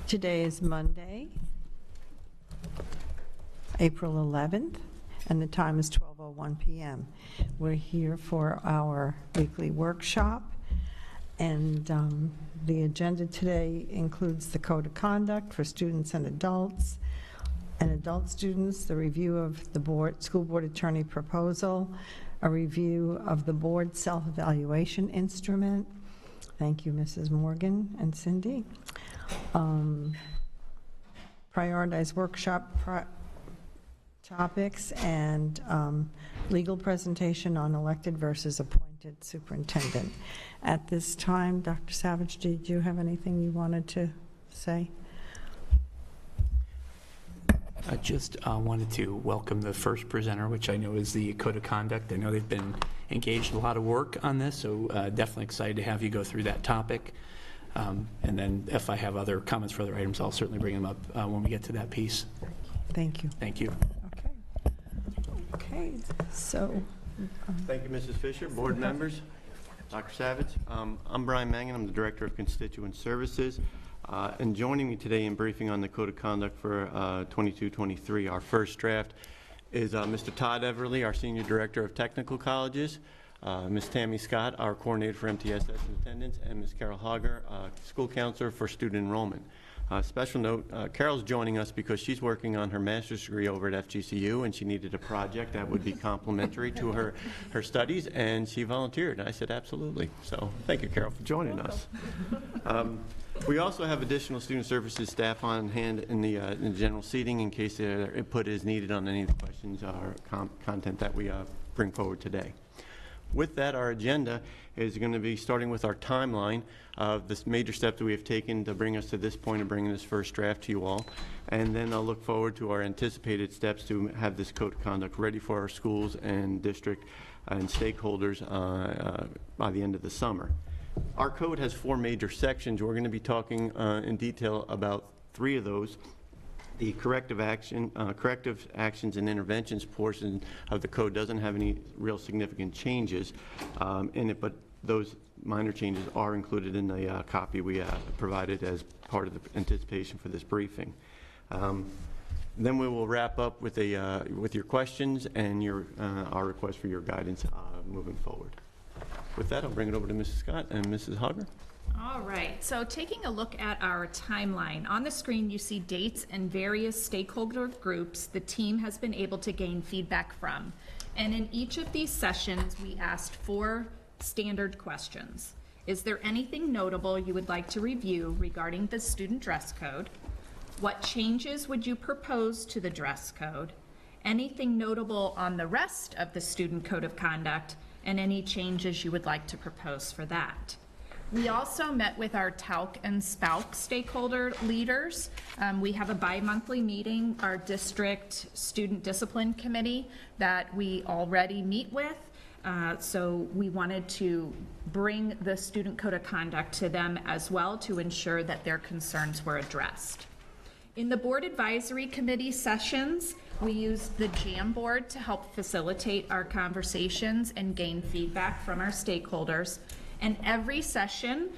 Today is Monday, April 11th, and the time is 12:01 p.m. We're here for our weekly workshop, and the agenda today includes the code of conduct for students and adult students, the review of the school board attorney proposal, a review of the board self-evaluation instrument. Thank you, Mrs. Morgan and Cindy. Prioritize workshop topics and legal presentation on elected versus appointed superintendent. At this time, Dr. Savage, did you have anything you wanted to say? I just wanted to welcome the first presenter, which I know is the Code of Conduct. I know they've been engaged in a lot of work on this, so definitely excited to have you go through that topic. And then if I have other comments for other items, I'll certainly bring them up when we get to that piece. Thank you. Thank you. Okay, so. Thank you, Mrs. Fisher, board members, Dr. Savage. I'm Brian Mangan. I'm the Director of Constituent Services. And joining me today in briefing on the Code of Conduct for 22-23, our first draft, is Mr. Todd Everly, our Senior Director of Technical Colleges, Ms. Tammy Scott, our Coordinator for MTSS and Attendance, and Ms. Carol Hager, School Counselor for Student Enrollment. Special note, Carol's joining us because she's working on her master's degree over at FGCU, and she needed a project that would be complementary to her studies, and she volunteered. I said, absolutely. So thank you, Carol, for joining us. We also have additional student services staff on hand in the general seating in case their input is needed on any of the questions or content that we bring forward today. With that, our agenda is going to be starting with our timeline of the major steps that we have taken to bring us to this point of bringing this first draft to you all. And then I'll look forward to our anticipated steps to have this code of conduct ready for our schools and district and stakeholders by the end of the summer. Our code has 4 major sections. We're going to be talking in detail about 3 of those. The corrective actions and interventions portion of the code doesn't have any real significant changes in it, but those minor changes are included in the copy we provided as part of the anticipation for this briefing. Then we will wrap up with your questions and our request for your guidance moving forward. With that, I'll bring it over to Mrs. Scott and Mrs. Hager. All right, so taking a look at our timeline, on the screen you see dates and various stakeholder groups the team has been able to gain feedback from. And in each of these sessions, we asked 4 standard questions. Is there anything notable you would like to review regarding the student dress code? What changes would you propose to the dress code? Anything notable on the rest of the student code of conduct, and any changes you would like to propose for that? We also met with our TALC and SPALC stakeholder leaders. We have a bi-monthly meeting, our district student discipline committee that we already meet with. So we wanted to bring the student code of conduct to them as well to ensure that their concerns were addressed. In the board advisory committee sessions, we used the Jamboard to help facilitate our conversations and gain feedback from our stakeholders. And every session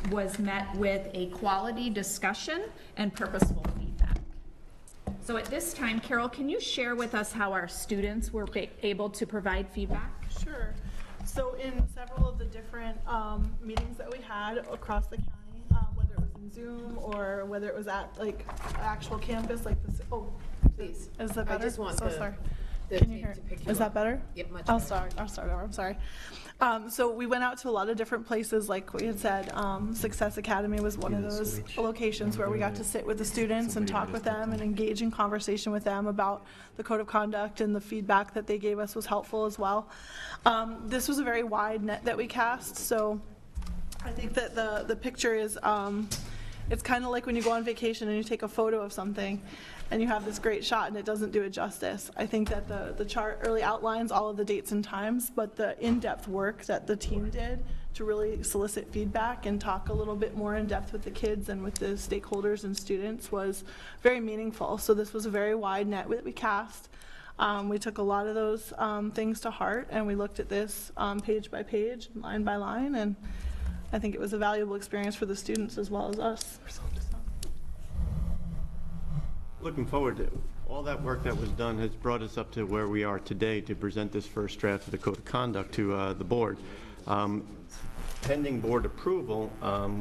was met with a quality discussion and purposeful feedback. So at this time, Carol, can you share with us how our students were able to provide feedback? Sure. So in several of the different meetings that we had across the county, whether it was in Zoom or whether it was at like actual campus, like this. Oh, please. Is that better? I just want sorry. Can you hear? Is that better? Yep, much I'll better. start over. I'm sorry. So we went out to a lot of different places, like we had said. Success Academy was one of those locations where we got to sit with the students and talk with them and engage in conversation with them about the code of conduct, and the feedback that they gave us was helpful as well. This was a very wide net that we cast, so I think that the picture is, it's kind of like when you go on vacation and you take a photo of something and you have this great shot and it doesn't do it justice. I think that the chart really outlines all of the dates and times, but the in-depth work that the team did to really solicit feedback and talk a little bit more in depth with the kids and with the stakeholders and students was very meaningful. So this was a very wide net that we cast. We took a lot of those things to heart, and we looked at this page by page, line by line, and I think it was a valuable experience for the students as well as us. Looking forward to all that work that was done has brought us up to where we are today to present this first draft of the Code of Conduct to the board. Pending board approval,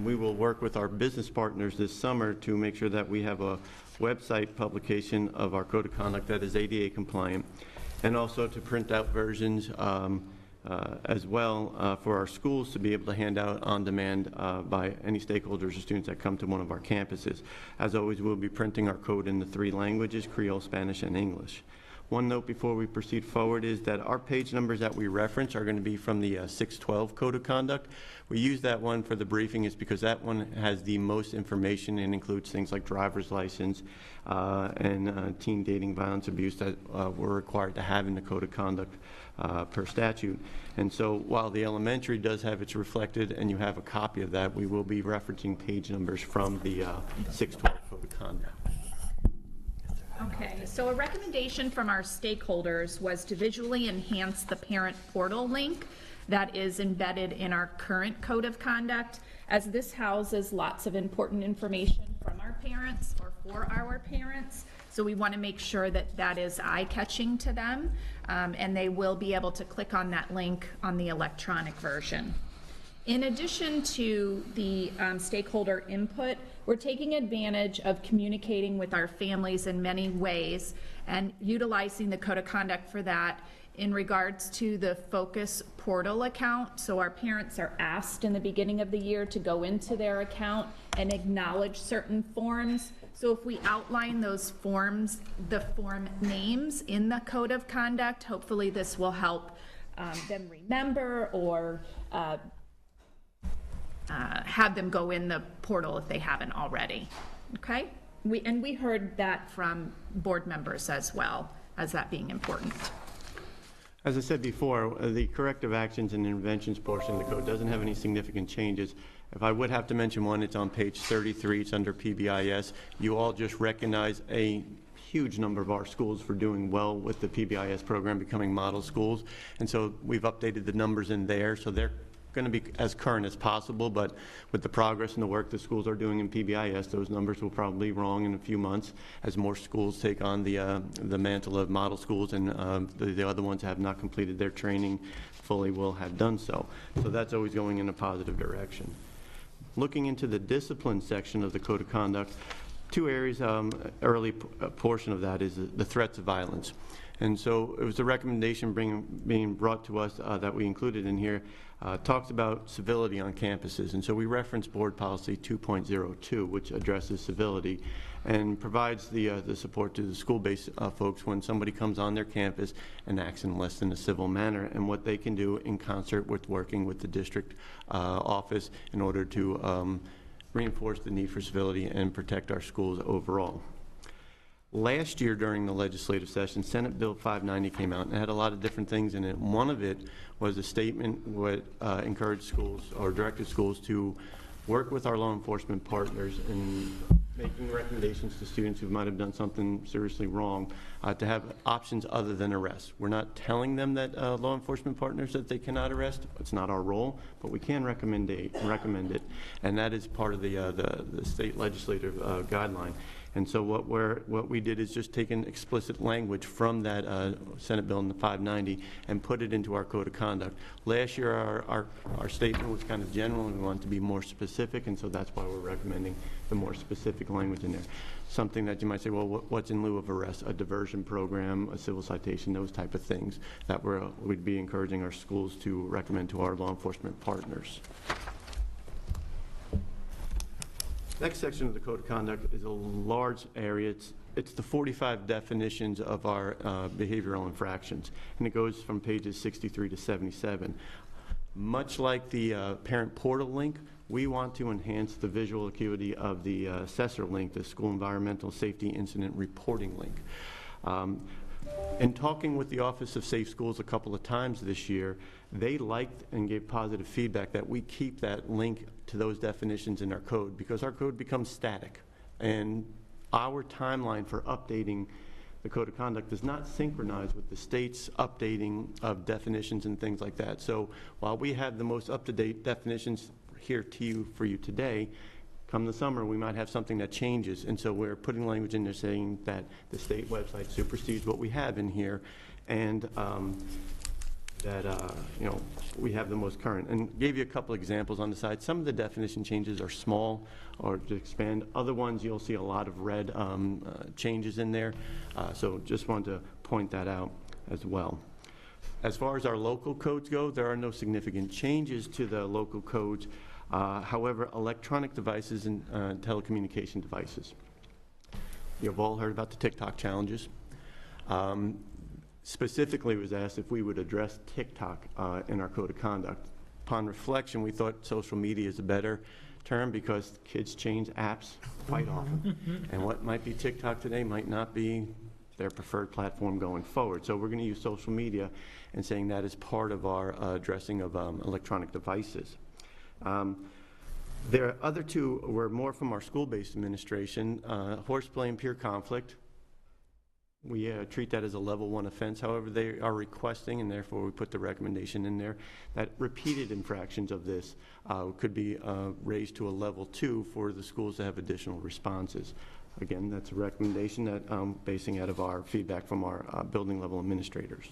we will work with our business partners this summer to make sure that we have a website publication of our Code of Conduct that is ADA compliant, and also to print out versions as well for our schools to be able to hand out on demand by any stakeholders or students that come to one of our campuses. As always, we'll be printing our code in the 3 languages, Creole, Spanish, and English. One note before we proceed forward is that our page numbers that we reference are going to be from the 612 Code of Conduct. We use that one for the briefing is because that one has the most information and includes things like driver's license and teen dating, violence, abuse that we're required to have in the Code of Conduct per statute. And so while the elementary does have its reflected and you have a copy of that, we will be referencing page numbers from the 612 Code of Conduct. Okay, so a recommendation from our stakeholders was to visually enhance the parent portal link that is embedded in our current Code of Conduct, as this houses lots of important information from our parents or for our parents. So we want to make sure that that is eye-catching to them, and they will be able to click on that link on the electronic version. In addition to the stakeholder input, we're taking advantage of communicating with our families in many ways and utilizing the Code of Conduct for that in regards to the Focus portal account. So our parents are asked in the beginning of the year to go into their account and acknowledge certain forms. So if we outline those forms, the form names in the Code of Conduct, hopefully this will help them remember or have them go in the portal if they haven't already, okay? We heard that from board members as well, as that being important. As I said before, the corrective actions and interventions portion of the code doesn't have any significant changes. If I would have to mention one, it's on page 33, it's under PBIS. You all just recognize a huge number of our schools for doing well with the PBIS program, becoming model schools. And so we've updated the numbers in there, so they're going to be as current as possible, but with the progress and the work the schools are doing in PBIS, those numbers will probably be wrong in a few months as more schools take on the mantle of model schools, and the other ones have not completed their training fully will have done so. So that's always going in a positive direction. Looking into the discipline section of the Code of Conduct, 2 areas, early portion of that is the threats of violence. And so it was a recommendation being brought to us that we included in here, talks about civility on campuses. And so we reference Board Policy 2.02, which addresses civility and provides the support to the school-based folks when somebody comes on their campus and acts in less than a civil manner, and what they can do in concert with working with the district office in order to reinforce the need for civility and protect our schools overall. Last year during the legislative session, Senate Bill 590 came out and it had a lot of different things in it. One of it was a statement that encouraged schools or directed schools to work with our law enforcement partners in making recommendations to students who might have done something seriously wrong to have options other than arrest. We're not telling them that law enforcement partners that they cannot arrest. It's not our role, but we can recommend it, and that is part of the state legislative guideline. And so what we did is just take an explicit language from that Senate Bill in the 590 and put it into our Code of Conduct. Last year our statement was kind of general and we wanted to be more specific, and so that's why we're recommending the more specific language in there. Something that you might say, well, what's in lieu of arrest? A diversion program, a civil citation, those type of things that we'd be encouraging our schools to recommend to our law enforcement partners. Next section of the Code of Conduct is a large area. It's the 45 definitions of our behavioral infractions, and it goes from pages 63 to 77. Much like the parent portal link, we want to enhance the visual acuity of the assessor link, the School Environmental Safety Incident Reporting link. In talking with the Office of Safe Schools a couple of times this year, they liked and gave positive feedback that we keep that link to those definitions in our code, because our code becomes static, and our timeline for updating the Code of Conduct does not synchronize with the state's updating of definitions and things like that. So while we have the most up-to-date definitions here to you for you today. Come the summer, we might have something that changes, and so we're putting language in there saying that the state website supersedes what we have in here, and that you know, we have the most current. And gave you a couple examples on the side. Some of the definition changes are small or to expand. Other ones, you'll see a lot of red changes in there. So just wanted to point that out as well. As far as our local codes go, there are no significant changes to the local codes. However, electronic devices and telecommunication devices. You've all heard about the TikTok challenges. Specifically, it was asked if we would address TikTok in our code of conduct. Upon reflection, we thought social media is a better term because kids change apps quite often. And what might be TikTok today might not be their preferred platform going forward. So we're going to use social media and saying that is part of our addressing of electronic devices. There are other two were more from our school-based administration, horseplay and peer conflict. We treat that as a level 1 offense. However, they are requesting, and therefore we put the recommendation in there, that repeated infractions of this could be raised to a level 2 for the schools to have additional responses. Again, that's a recommendation that basing out of our feedback from our building level administrators.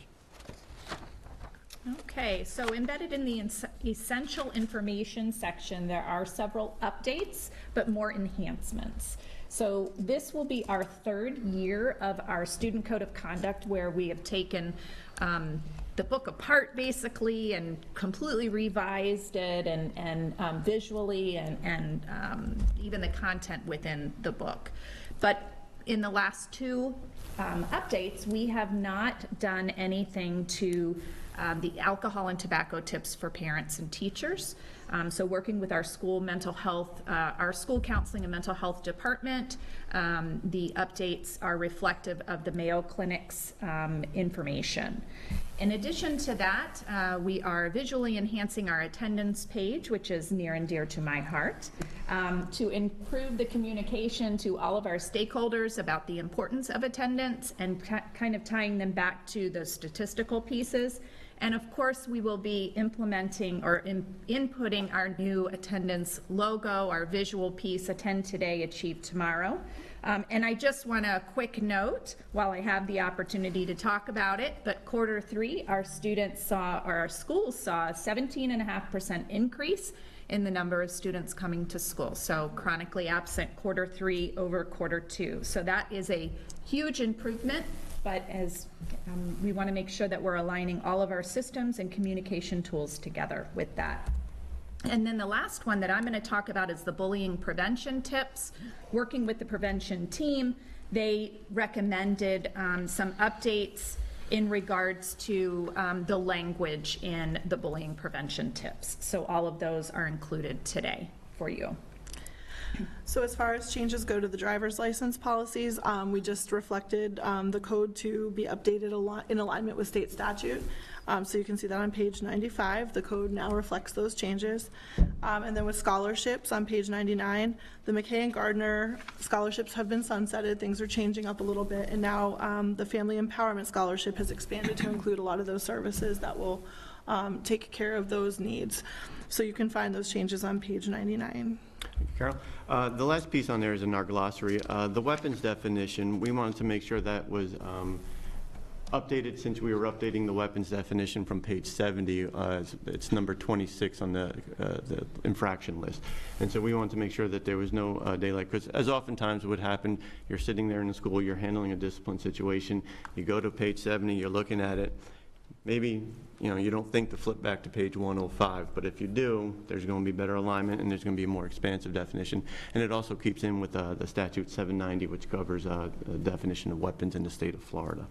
Okay, so embedded in the essential information section, there are several updates, but more enhancements. So this will be our 3rd year of our student code of conduct, where we have taken the book apart basically and completely revised it, and visually and even the content within the book. But in the last 2 updates, we have not done anything to the alcohol and tobacco tips for parents and teachers. So working with our school mental health, our school counseling and mental health department, the updates are reflective of the Mayo Clinic's information. In addition to that, we are visually enhancing our attendance page, which is near and dear to my heart, to improve the communication to all of our stakeholders about the importance of attendance and kind of tying them back to the statistical pieces. And of course, we will be implementing or inputting our new attendance logo, our visual piece, Attend Today, Achieve Tomorrow. And I just want a quick note while I have the opportunity to talk about it, but Q3, our students saw, or our schools saw, a 17.5% increase in the number of students coming to school. So chronically absent Q3 over Q2. So that is a huge improvement. But as we want to make sure that we're aligning all of our systems and communication tools together with that. And then the last one that I'm going to talk about is the bullying prevention tips. Working with the prevention team, they recommended some updates in regards to the language in the bullying prevention tips. So all of those are included today for you. So as far as changes go to the driver's license policies, we just reflected the code to be updated in alignment with state statute. So you can see that on page 95. The code now reflects those changes. And then with scholarships on page 99, the McKay and Gardner scholarships have been sunsetted. Things are changing up a little bit. And now the Family Empowerment Scholarship has expanded to include a lot of those services that will take care of those needs. So you can find those changes on page 99. Thank you, Carol. The last piece on there is in our glossary. The weapons definition, we wanted to make sure that was updated since we were updating the weapons definition from page 70. It's number 26 on the infraction list. And so we wanted to make sure that there was no daylight, because as oftentimes would happen, you're sitting there in the school, you're handling a discipline situation, you go to page 70, you're looking at it, maybe you don't think to flip back to page 105, but if you do, there's going to be better alignment and there's going to be a more expansive definition. And it also keeps in with the statute 790, which covers the definition of weapons in the state of Florida.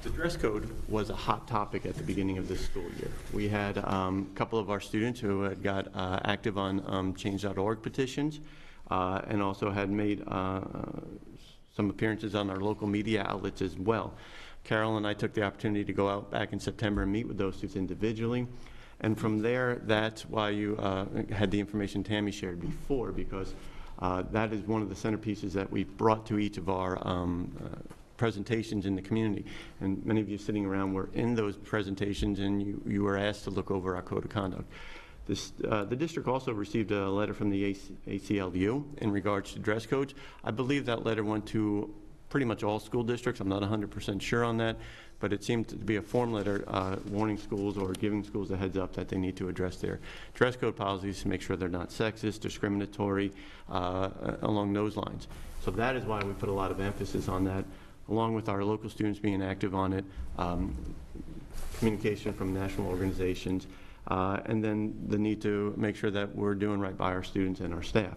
The dress code was a hot topic at the beginning of this school year. We had a couple of our students who had got active on change.org petitions and also had made some appearances on our local media outlets as well. Carol and I took the opportunity to go out back in September and meet with those students individually. And from there, that's why you had the information Tammy shared before, because that is one of the centerpieces that we brought to each of our presentations in the community. And many of you sitting around were in those presentations, and you were asked to look over our code of conduct. The district also received a letter from the ACLU in regards to dress codes. I believe that letter went to pretty much all school districts. I'm not 100% sure on that, but it seemed to be a form letter warning schools or giving schools a heads up that they need to address their dress code policies to make sure they're not sexist, discriminatory, along those lines. So that is why we put a lot of emphasis on that, along with our local students being active on it, communication from national organizations, and then the need to make sure that we're doing right by our students and our staff.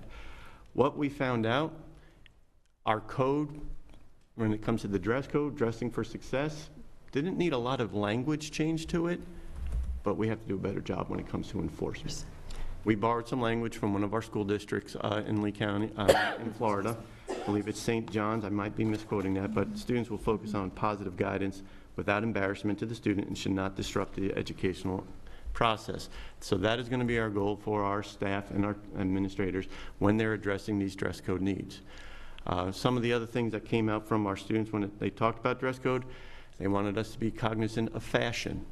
What we found out, our code, when it comes to the dress code, dressing for success, didn't need a lot of language change to it, but we have to do a better job when it comes to enforcement. We borrowed some language from one of our school districts in Lee County, in Florida. I believe it's St. John's. I might be misquoting that, but students will focus on positive guidance without embarrassment to the student and should not disrupt the educational process. So that is going to be our goal for our staff and our administrators when they're addressing these dress code needs. Some of the other things that came out from our students when they talked about dress code, they wanted us to be cognizant of fashion.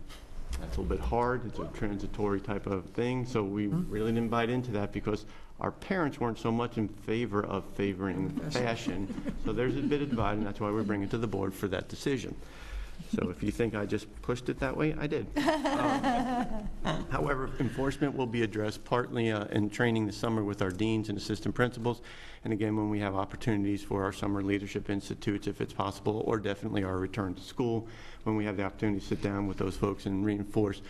That's a little bit hard. It's a transitory type of thing, so we really didn't bite into that because our parents weren't so much in favor of favoring fashion. So there's a bit of divide, and that's why we're bringing it to the board for that decision. So if you think I just pushed it that way, I did. However, enforcement will be addressed partly in training this summer with our deans and assistant principals, and again, when we have opportunities for our summer leadership institutes, if it's possible, or definitely our return to school, when we have the opportunity to sit down with those folks and reinforce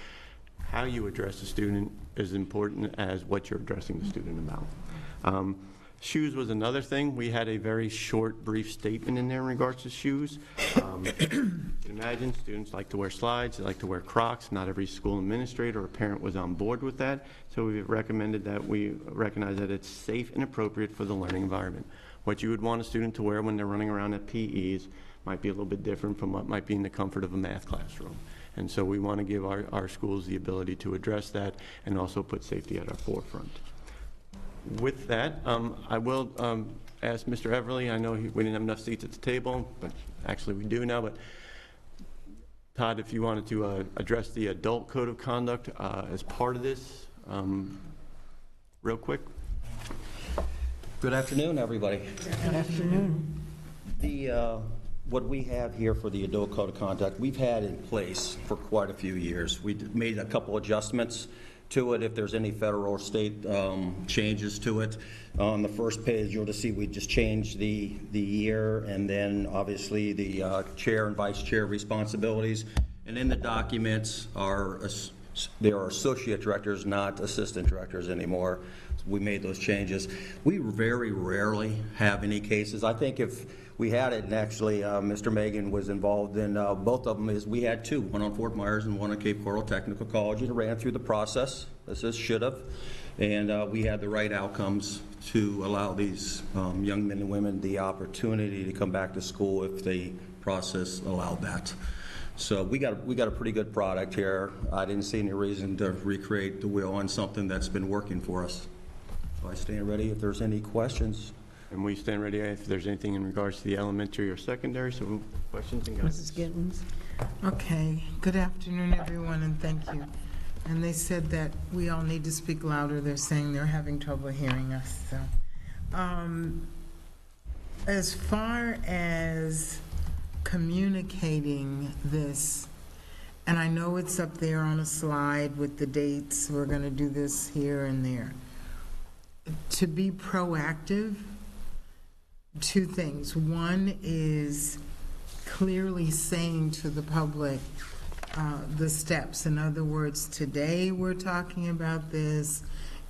how you address a student is important as what you're addressing the student about. Shoes was another thing. We had a very short, brief statement in there in regards to shoes. You can imagine students like to wear slides, they like to wear Crocs. Not every school administrator or parent was on board with that, so we recommended that we recognize that it's safe and appropriate for the learning environment. What you would want a student to wear when they're running around at PEs might be a little bit different from what might be in the comfort of a math classroom. And so we want to give our schools the ability to address that and also put safety at our forefront. With that, I will ask Mr. Everly. I know we didn't have enough seats at the table, but actually we do now. But Todd, if you wanted to address the adult code of conduct as part of this, real quick. Good afternoon, everybody. Good afternoon. What we have here for the adult code of conduct, we've had in place for quite a few years. We made a couple adjustments to it if there's any federal or state changes to it. On the first page, you'll just see we just changed the year, and then obviously the chair and vice chair responsibilities. And in the documents there are associate directors, not assistant directors anymore. So we made those changes. We very rarely have any cases. I think if we had it, and actually Mr. Megan was involved in both of them, is we had two, one on Fort Myers and one on Cape Coral Technical College, and ran through the process, as this should have, and we had the right outcomes to allow these young men and women the opportunity to come back to school if the process allowed that. So we got a pretty good product here. I didn't see any reason to recreate the wheel on something that's been working for us. So I stand ready if there's any questions. And we stand ready if there's anything in regards to the elementary or secondary, so questions and guidance. Mrs. Gittens? Okay, good afternoon, everyone, and thank you. And they said that we all need to speak louder. They're saying they're having trouble hearing us, so. As far as communicating this, and I know it's up there on a slide with the dates, we're gonna do this here and there. To be proactive, two things. One is clearly saying to the public the steps. In other words, today we're talking about this.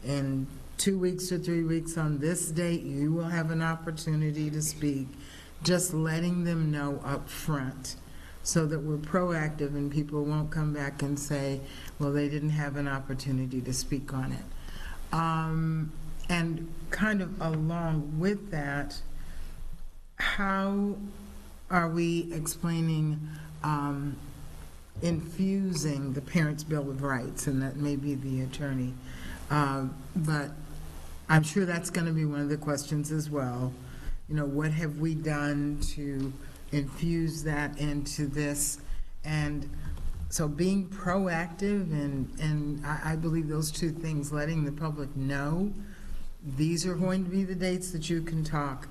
In 2 weeks or 3 weeks on this date, you will have an opportunity to speak. Just letting them know up front so that we're proactive and people won't come back and say, well, they didn't have an opportunity to speak on it. And kind of along with that, how are we explaining infusing the Parents' Bill of Rights? And that may be the attorney. But I'm sure that's going to be one of the questions as well. You know, what have we done to infuse that into this? And So being proactive, and I believe those two things, letting the public know, these are going to be the dates that you can talk.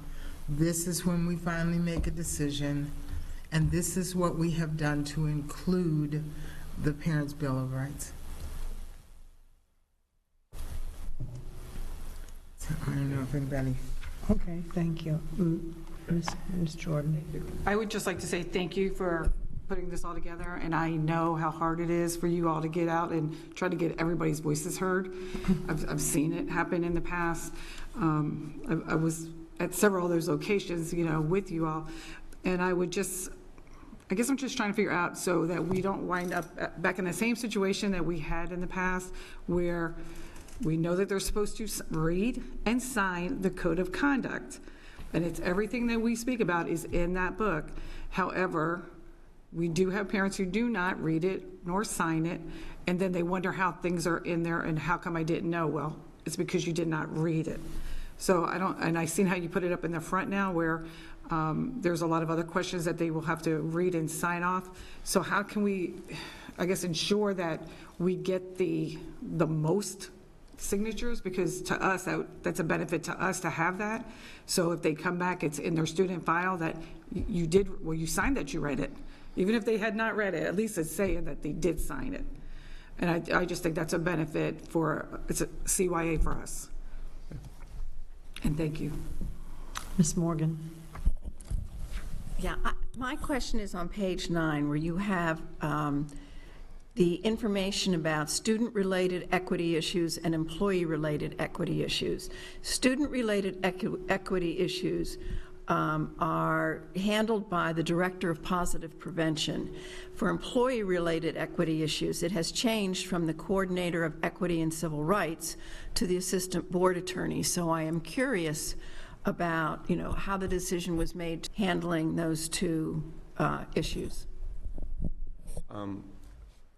This is when we finally make a decision, and this is what we have done to include the Parents' Bill of Rights. So I don't know if anybody... Okay, thank you. Ms. Jordan? I would just like to say thank you for putting this all together, and I know how hard it is for you all to get out and try to get everybody's voices heard. I've seen it happen in the past. I was at several of those locations, with you all, and I guess I'm just trying to figure out so that we don't wind up back in the same situation that we had in the past, where we know that they're supposed to read and sign the code of conduct. And it's everything that we speak about is in that book. However, we do have parents who do not read it nor sign it, and then they wonder how things are in there and how come I didn't know. Well, it's because you did not read it. So I've seen how you put it up in the front now where there's a lot of other questions that they will have to read and sign off. So how can we, I guess, ensure that we get the most signatures, because to us, that's a benefit to us to have that. So if they come back, it's in their student file that you signed that you read it. Even if they had not read it, at least it's saying that they did sign it. And I just think that's a benefit it's a CYA for us. And thank you. Ms. Morgan? Yeah, my question is on page 9, where you have the information about student-related equity issues and employee-related equity issues. Student-related equity issues are handled by the Director of Positive Prevention. For employee-related equity issues, it has changed from the Coordinator of Equity and Civil Rights to the Assistant Board Attorney. So I am curious about, how the decision was made handling those two issues.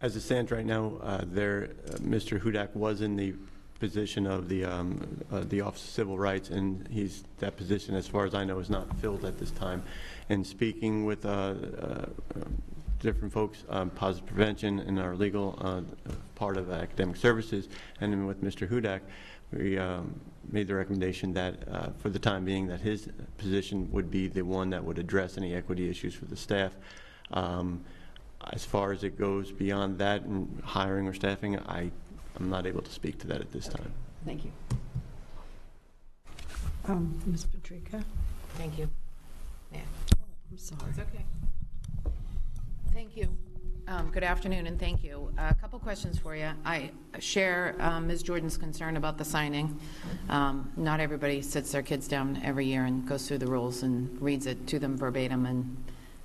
As it stands right now, Mr. Hudak was in the position of the Office of Civil Rights, and that position, as far as I know, is not filled at this time. And speaking with different folks, Positive Prevention and our legal part of academic services, and then with Mr. Hudak, we made the recommendation that for the time being that his position would be the one that would address any equity issues for the staff. As far as it goes beyond that and hiring or staffing, I'm not able to speak to that at this time. Thank you. Ms. Patrica? Thank you. Yeah, I'm sorry. it's okay. Thank you. Good afternoon, and thank you. A couple questions for you. I share Ms. Jordan's concern about the signing. Not everybody sits their kids down every year and goes through the rules and reads it to them verbatim and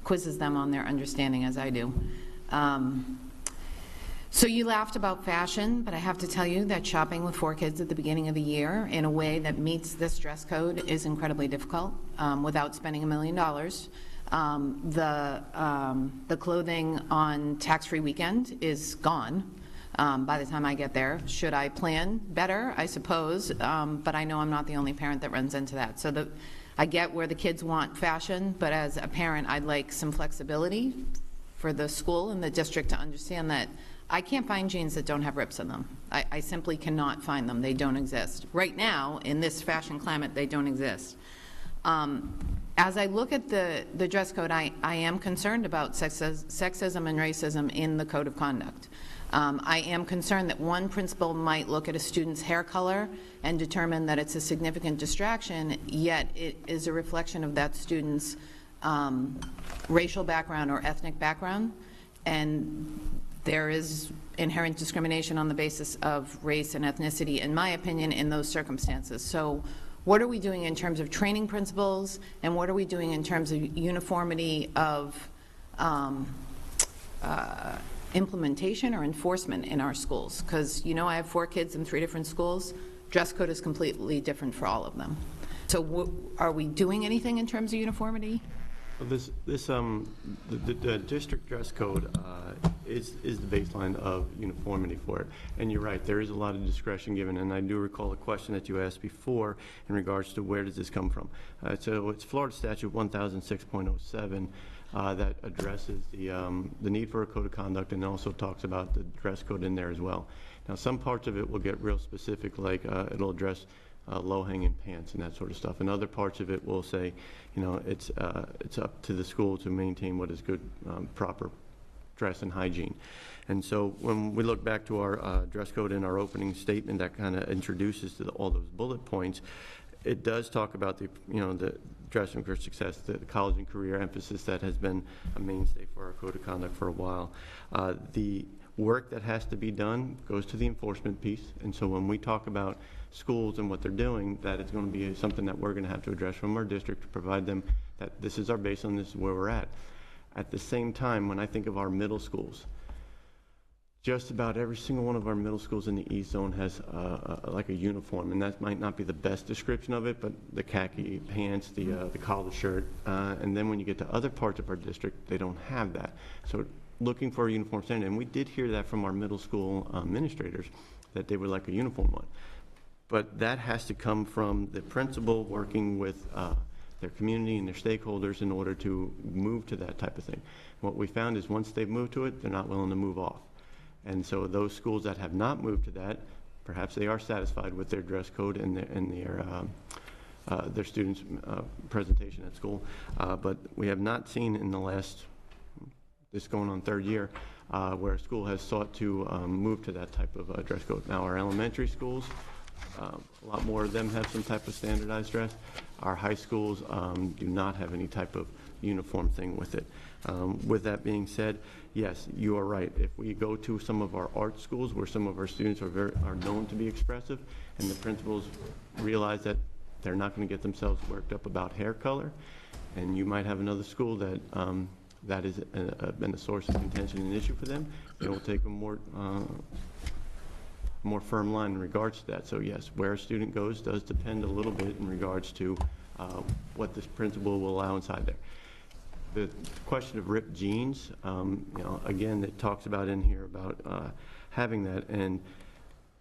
quizzes them on their understanding, as I do. So you laughed about fashion, but I have to tell you that shopping with 4 kids at the beginning of the year in a way that meets this dress code is incredibly difficult without spending $1 million. The clothing on tax-free weekend is gone by the time I get there. Should I plan better? I suppose, but I know I'm not the only parent that runs into that. So I get where the kids want fashion, but as a parent, I'd like some flexibility for the school and the district to understand that I can't find jeans that don't have rips in them. I simply cannot find them. They don't exist. Right now, in this fashion climate, they don't exist. As I look at the dress code, I am concerned about sexism and racism in the code of conduct. I am concerned that one principal might look at a student's hair color and determine that it's a significant distraction, yet it is a reflection of that student's racial background or ethnic background, and there is inherent discrimination on the basis of race and ethnicity, in my opinion, in those circumstances. So what are we doing in terms of training principals, and what are we doing in terms of uniformity of implementation or enforcement in our schools? Because, I have 4 kids in 3 different schools. Dress code is completely different for all of them. So are we doing anything in terms of uniformity? Well, the district dress code is the baseline of uniformity for it. And you're right, there is a lot of discretion given, and I do recall a question that you asked before in regards to where does this come from. So it's Florida Statute 1006.07. that addresses the need for a code of conduct and also talks about the dress code in there as well. Now, some parts of it will get real specific, like it'll address low-hanging pants and that sort of stuff. And other parts of it will say, you know, it's up to the school to maintain what is good, proper dress and hygiene. And so when we look back to our dress code in our opening statement that kind of introduces to all those bullet points, it does talk about the, you know, the dressing for success, the college and career emphasis that has been a mainstay for our code of conduct for a while. The work that has to be done goes to the enforcement piece. And so when we talk about schools and what they're doing, that is going to be something that we're going to have to address from our district to provide them that this is our baseline, this is where we're at. At the same time, when I think of our middle schools, just about every single one of our middle schools in the East Zone has like a uniform, and that might not be the best description of it, but the khaki pants, the collar shirt, and then when you get to other parts of our district, they don't have that. So looking for a uniform standard, and we did hear that from our middle school administrators, that they would like a uniform one. But that has to come from the principal working with their community and their stakeholders in order to move to that type of thing. What we found is once they've moved to it, they're not willing to move off. And so those schools that have not moved to that, perhaps they are satisfied with their dress code and their students' presentation at school. But we have not seen in the last, this going on third year, where a school has sought to move to that type of dress code. Now, our elementary schools, a lot more of them have some type of standardized dress. Our high schools do not have any type of uniform thing with it. With that being said, yes, you are right. If we go to some of our art schools where some of our students are known to be expressive, and the principals realize that they're not going to get themselves worked up about hair color, and you might have another school that that has been a source of contention and issue for them, it will take a more firm line in regards to that. So yes, where a student goes does depend a little bit in regards to what this principal will allow inside there. The question of ripped jeans, you know, again, it talks about in here about having that, and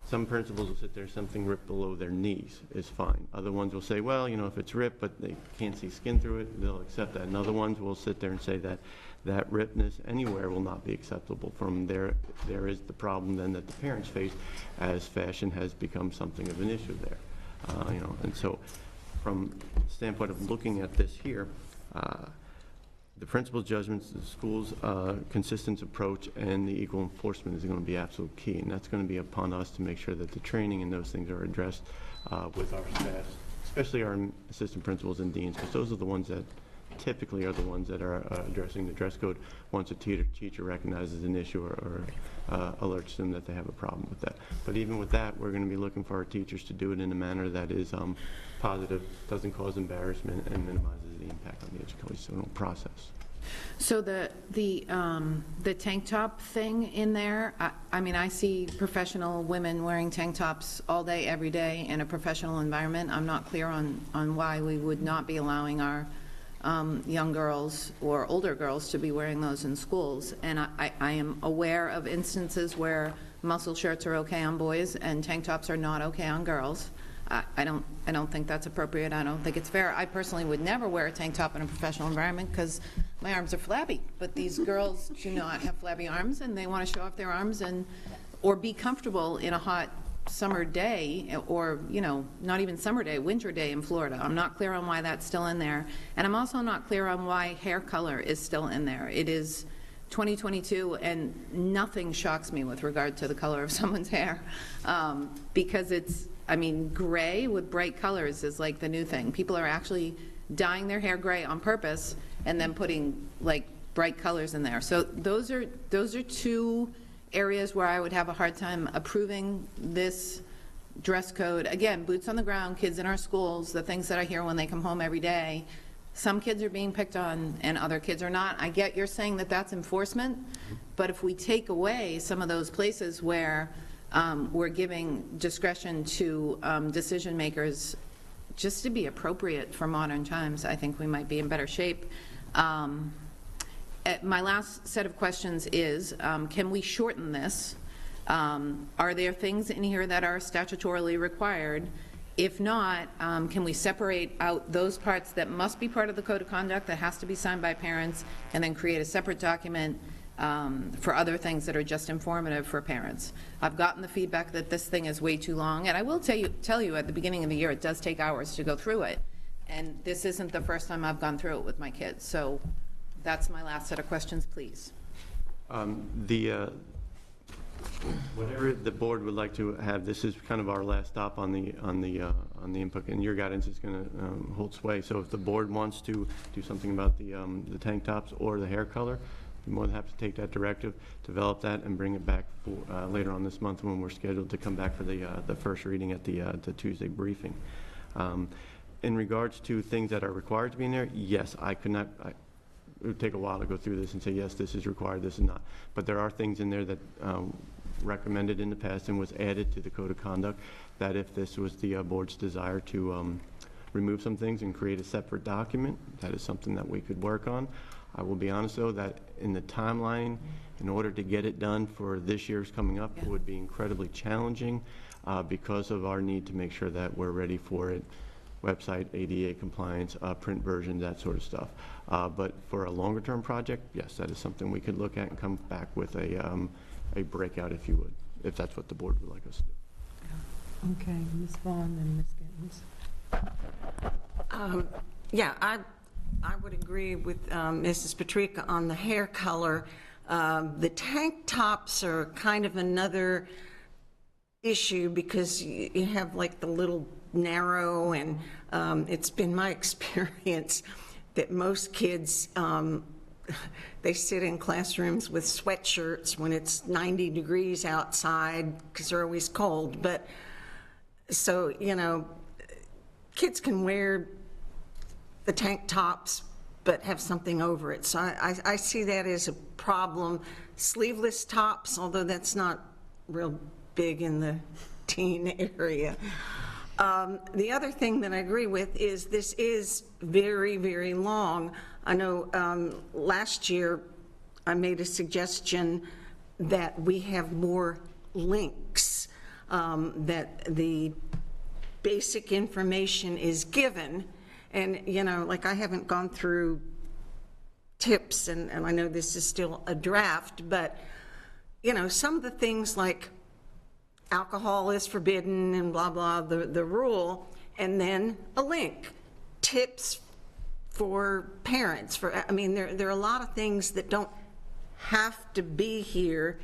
some principals will sit there, something ripped below their knees is fine. Other ones will say, well, you know, if it's ripped but they can't see skin through it, they'll accept that. And other ones will sit there and say that that rippedness anywhere will not be acceptable. From there is the problem then that the parents face as fashion has become something of an issue there. You know, and so from the standpoint of looking at this here, the principal's judgments, the school's consistent approach, and the equal enforcement is going to be absolute key, and that's going to be upon us to make sure that the training and those things are addressed with our staff, especially our assistant principals and deans, because those are the ones that typically are the ones that are addressing the dress code once a teacher recognizes an issue or alerts them that they have a problem with that. But even with that, we're going to be looking for our teachers to do it in a manner that is positive, doesn't cause embarrassment, and minimizes the impact on the educational process. So the tank top thing in there, I mean, I see professional women wearing tank tops all day, every day in a professional environment. I'm not clear on why we would not be allowing our young girls or older girls to be wearing those in schools. And I am aware of instances where muscle shirts are okay on boys and tank tops are not okay on girls. I don't think that's appropriate. I don't think it's fair. I personally would never wear a tank top in a professional environment because my arms are flabby. But these girls do not have flabby arms, and they want to show off their arms or be comfortable in a hot summer day, or, you know, not even summer day, winter day in Florida. I'm not clear on why that's still in there. And I'm also not clear on why hair color is still in there. It is 2022, and nothing shocks me with regard to the color of someone's hair, because it's, I mean, gray with bright colors is like the new thing. People are actually dyeing their hair gray on purpose and then putting like bright colors in there. So those are two areas where I would have a hard time approving this dress code. Again, boots on the ground, kids in our schools, the things that I hear when they come home every day. Some kids are being picked on and other kids are not. I get you're saying that that's enforcement, but if we take away some of those places where we're giving discretion to decision makers just to be appropriate for modern times, I think we might be in better shape. My last set of questions is, can we shorten this? Are there things in here that are statutorily required? If not, can we separate out those parts that must be part of the code of conduct that has to be signed by parents, and then create a separate document for other things that are just informative for parents? I've gotten the feedback that this thing is way too long, and I will tell you at the beginning of the year, it does take hours to go through it. And this isn't the first time I've gone through it with my kids. So that's my last set of questions, please. Whatever the board would like to have, this is kind of our last stop on the input, and your guidance is going to hold sway. So if the board wants to do something about the tank tops or the hair color, we're more than happy to take that directive, develop that, and bring it back for, later on this month when we're scheduled to come back for the first reading at the Tuesday briefing. In regards to things that are required to be in there, yes, I could not. It would take a while to go through this and say, yes, this is required, this is not. But there are things in there that recommended in the past and was added to the code of conduct that if this was the board's desire to remove some things and create a separate document, that is something that we could work on. I will be honest, though, that in the timeline, in order to get it done for this year's coming up, it would be incredibly challenging because of our need to make sure that we're ready for it. Website, ADA compliance, print version, that sort of stuff. But for a longer term project, yes, that is something we could look at and come back with a breakout, if you would, if that's what the board would like us to do. Okay, Ms. Vaughn and Ms. Gittens. Yeah, I would agree with Mrs. Patrica on the hair color. The tank tops are kind of another issue because you have like the little narrow, and it's been my experience that most kids, they sit in classrooms with sweatshirts when it's 90 degrees outside because they're always cold. But so, you know, kids can wear the tank tops but have something over it. So I see that as a problem. Sleeveless tops, although that's not real big in the teen area. The other thing that I agree with is this is very, very long. I know last year I made a suggestion that we have more links, that the basic information is given. And, you know, like I haven't gone through tips, and I know this is still a draft, but, you know, some of the things like alcohol is forbidden and blah, blah, the rule, and then a link, tips for parents. I mean, there are a lot of things that don't have to be here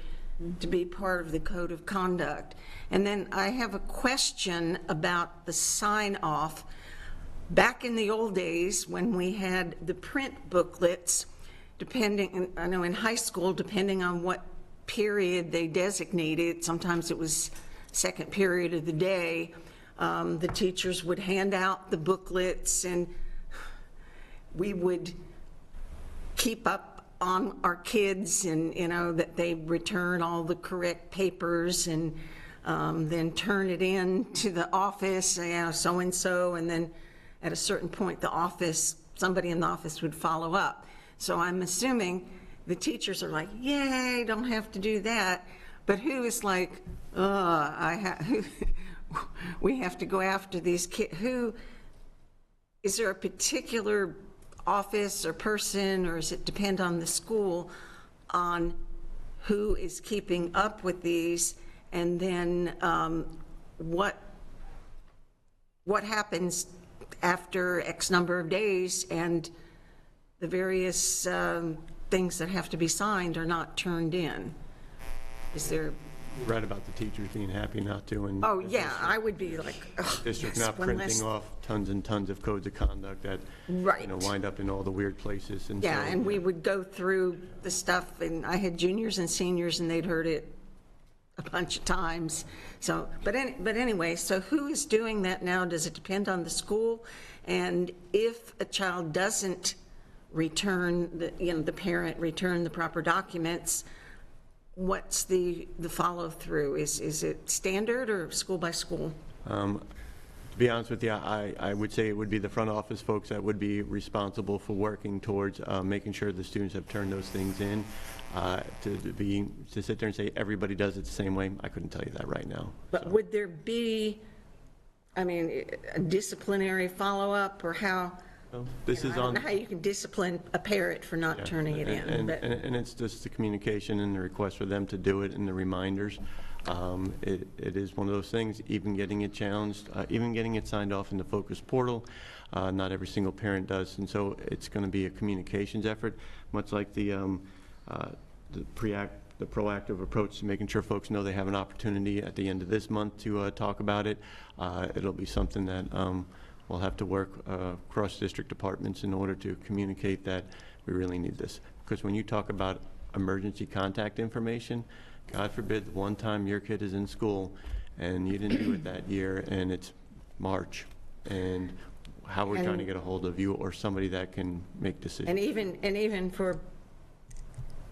to be part of the code of conduct. And then I have a question about the sign off. Back in the old days when we had the print booklets, depending, I know in high school, depending on what period they designated, sometimes it was second period of the day, the teachers would hand out the booklets and we would keep up on our kids and, you know, that they return all the correct papers and then turn it in to the office, you know, so-and-so, and then at a certain point, somebody in the office would follow up. So I'm assuming the teachers are like, yay, don't have to do that. But who is like, we have to go after these kids? Is there a particular office or person, or does it depend on the school on who is keeping up with these? And then what happens after X number of days and the various things that have to be signed are not turned in? Is there? You're right about the teachers being happy not to. And oh, yeah, I would be like, district not printing off tons and tons of codes of conduct that right. You know, wind up in all the weird places. And yeah, so, and we would go through the stuff, and I had juniors and seniors, and they'd heard it a bunch of times. So, but anyway, so who is doing that now? Does it depend on the school? And if a child doesn't return, the parent return the proper documents, what's the follow-through? Is it standard or school by school? To be honest with you, I would say it would be the front office folks that would be responsible for working towards making sure the students have turned those things in. To sit there and say everybody does it the same way, I couldn't tell you that right now. But would there be I mean, a disciplinary follow-up, or how? Well, this is I don't on. know how you can discipline a parent for not Yeah, turning it in, but. And it's just the communication and the request for them to do it and the reminders. It is one of those things, even getting it challenged, even getting it signed off in the Focus portal, not every single parent does. And so it's going to be a communications effort, much like the proactive approach to making sure folks know they have an opportunity at the end of this month to talk about it. It'll be something that we'll have to work across district departments in order to communicate that we really need this. Because when you talk about emergency contact information, God forbid one time your kid is in school and you didn't do it that year and it's March, and how we're trying to get a hold of you or somebody that can make decisions. And even for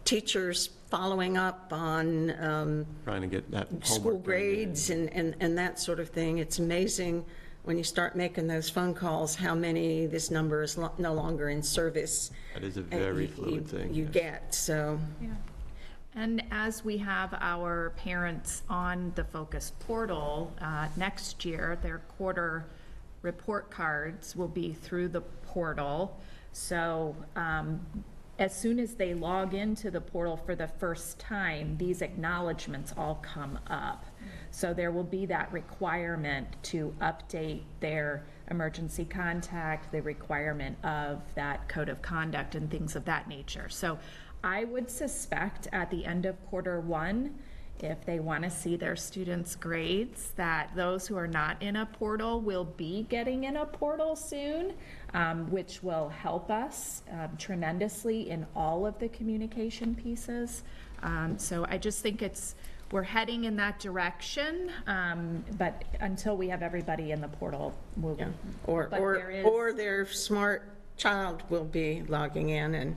teachers following up on Trying to get that school homework done. grades and that sort of thing. It's amazing when you start making those phone calls, how many this number is no longer in service. That is a very fluid thing. You yes. get, so. Yeah. And as we have our parents on the Focus portal, next year, their quarter report cards will be through the portal. So as soon as they log into the portal for the first time, these acknowledgements all come up. So there will be that requirement to update their emergency contact, the requirement of that code of conduct and things of that nature. So I would suspect at the end of Q1, if they want to see their students' grades, that those who are not in a portal will be getting in a portal soon, which will help us tremendously in all of the communication pieces. So I just think we're heading in that direction, but until we have everybody in the portal, we'll. Yeah. Or their smart child will be logging in and.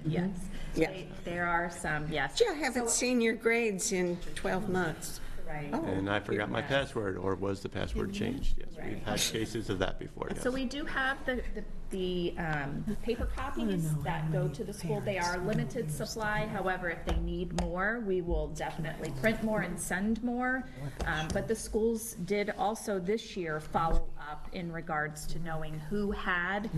Yes. Yeah. There are some, yes. Gee, I haven't seen your grades in 12 months. Right. Oh. And I forgot my password, or was the password changed? Yes, we've had cases of that before, yes. So we do have the paper copies that go to the school. They are limited supply. However, if they need more, we will definitely print more and send more. But the schools did also this year follow up in regards to knowing who had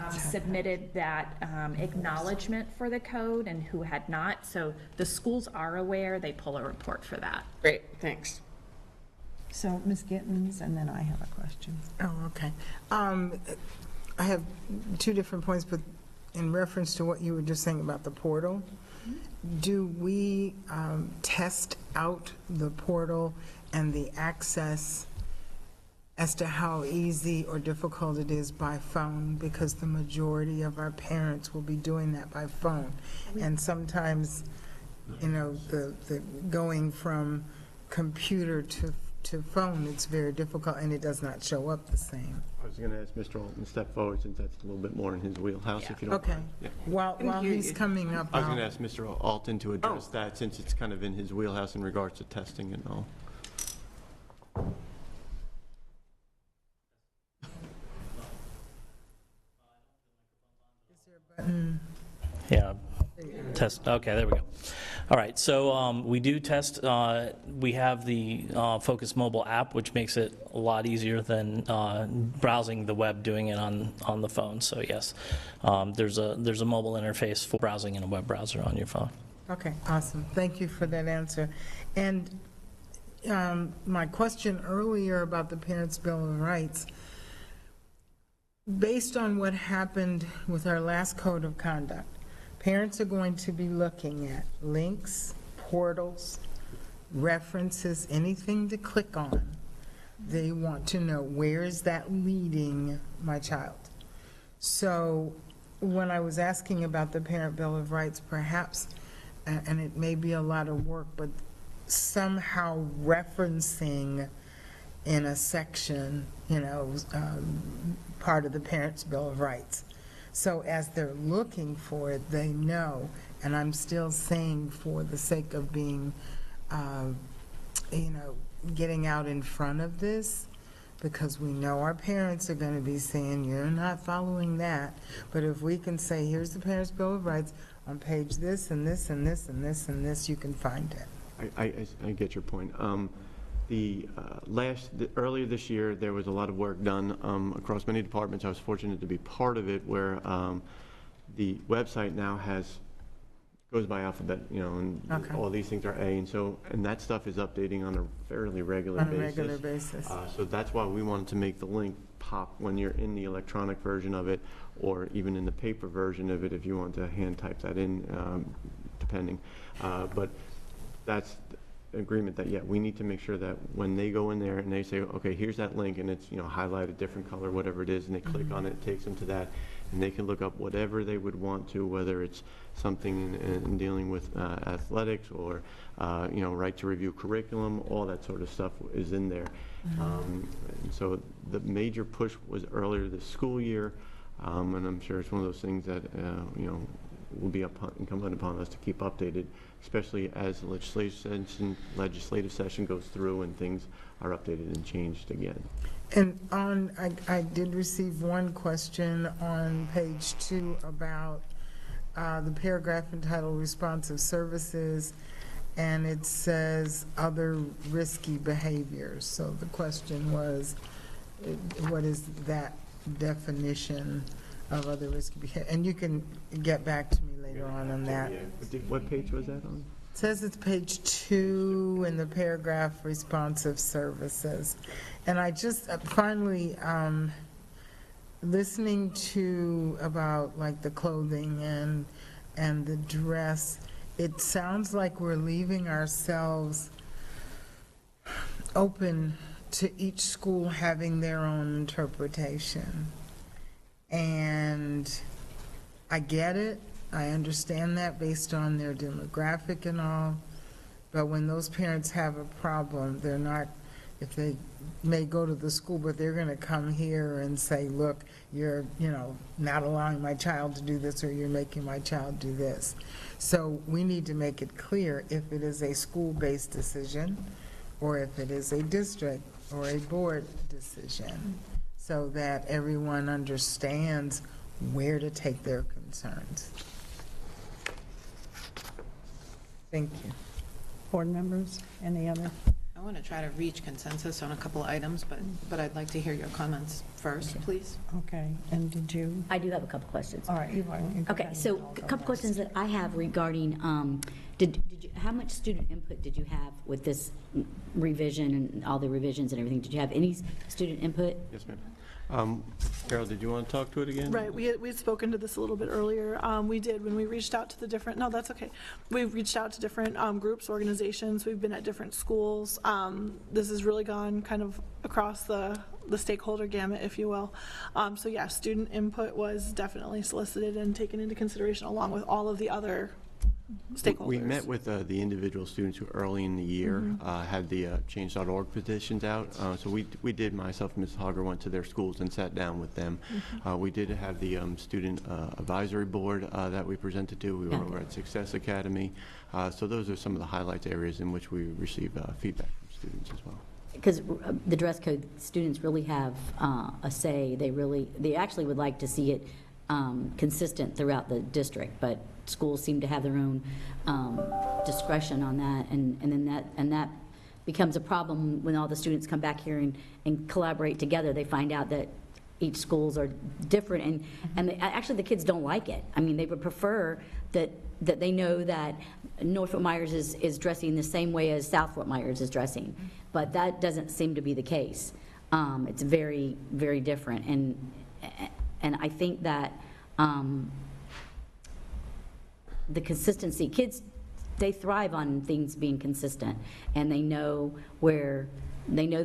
submitted that acknowledgement for the code and who had not. So the schools are aware. They pull a report for that. Great, thanks. So, Ms. Gittens, and then I have a question. Oh, okay. I have two different points, but in reference to what you were just saying about the portal, do we test out the portal and the access as to how easy or difficult it is by phone? Because the majority of our parents will be doing that by phone. And sometimes, you know, the going from computer to phone, it's very difficult, and it does not show up the same. I was going to ask Mr. Alton to step forward, since that's a little bit more in his wheelhouse, if you don't Okay. mind. Yeah. While he's coming up, I was going to ask Mr. Alton to address that, since it's kind of in his wheelhouse in regards to testing and all. Yeah, test, okay, there we go. All right, so we do test, we have the Focus mobile app, which makes it a lot easier than browsing the web, doing it on the phone. So yes, there's a mobile interface for browsing in a web browser on your phone. Okay, awesome. Thank you for that answer. And my question earlier about the Parents' Bill of Rights, based on what happened with our last code of conduct, parents are going to be looking at links, portals, references, anything to click on. They want to know, where is that leading my child? So when I was asking about the Parent Bill of Rights, perhaps, and it may be a lot of work, but somehow referencing in a section, you know, part of the Parents' Bill of Rights. So as they're looking for it, they know, and I'm still saying for the sake of being, you know, getting out in front of this, because we know our parents are going to be saying, you're not following that. But if we can say, here's the Parents' Bill of Rights, on page this and this and this and this and this, you can find it. I get your point. Earlier this year, there was a lot of work done across many departments. I was fortunate to be part of it, where the website now goes by alphabet, and all these things are A, and that stuff is updating on a fairly regular basis. So that's why we wanted to make the link pop when you're in the electronic version of it, or even in the paper version of it if you want to hand type that in, depending. But that's agreement that, yeah, we need to make sure that when they go in there and they say, okay, here's that link, and it's, highlighted different color, whatever it is, and they click on it, it takes them to that, and they can look up whatever they would want to, whether it's something in dealing with athletics or, right to review curriculum, all that sort of stuff is in there. And so the major push was earlier this school year, and I'm sure it's one of those things that, will be incumbent upon us to keep updated, especially as the legislative session goes through and things are updated and changed again. And I did receive one question on page 2 about the paragraph entitled Responsive Services, and it says other risky behaviors. So the question was, what is that definition of other risky behavior? And you can get back to me later on that. Yeah. What page was that on? It says it's page 2 in the paragraph Responsive Services. And I just finally, listening to about like the clothing and the dress, it sounds like we're leaving ourselves open to each school having their own interpretation. And I get it, I understand that based on their demographic and all, but when those parents have a problem, they're not, if they may go to the school, but they're gonna come here and say, look, you're, not allowing my child to do this, or you're making my child do this. So we need to make it clear if it is a school-based decision, or if it is a district or a board decision, so that everyone understands where to take their concerns. Thank you. Board members, any other? I want to try to reach consensus on a couple of items, but I'd like to hear your comments first, please. Okay, and did you? I do have a couple questions. All right, you go Okay, ahead. so a couple questions that I have regarding, how much student input did you have with this revision and all the revisions and everything? Did you have any student input? Yes, ma'am. Carol, did you want to talk to it again? Right, we had spoken to this a little bit earlier. We did, when we reached out to the different, no, that's okay. We've reached out to different groups, organizations, we've been at different schools. This has really gone kind of across the stakeholder gamut, if you will. So yeah, student input was definitely solicited and taken into consideration along with all of the other stakeholders. We met with the individual students who early in the year had the change.org petitions out. So we did, myself and Ms. Hogger went to their schools and sat down with them. We did have the student advisory board that we presented to. We were over at Success Academy. So those are some of the highlights areas in which we received feedback from students as well. Because the dress code students really have a say. They actually would like to see it consistent throughout the district, but schools seem to have their own discretion on that, and that becomes a problem when all the students come back here and collaborate together. They find out that each schools are different, and actually the kids don't like it. I mean, they would prefer that they know that North Fort Myers is dressing the same way as South Fort Myers is dressing, but that doesn't seem to be the case. It's very, very different, and I think that the consistency, kids, they thrive on things being consistent, and they know the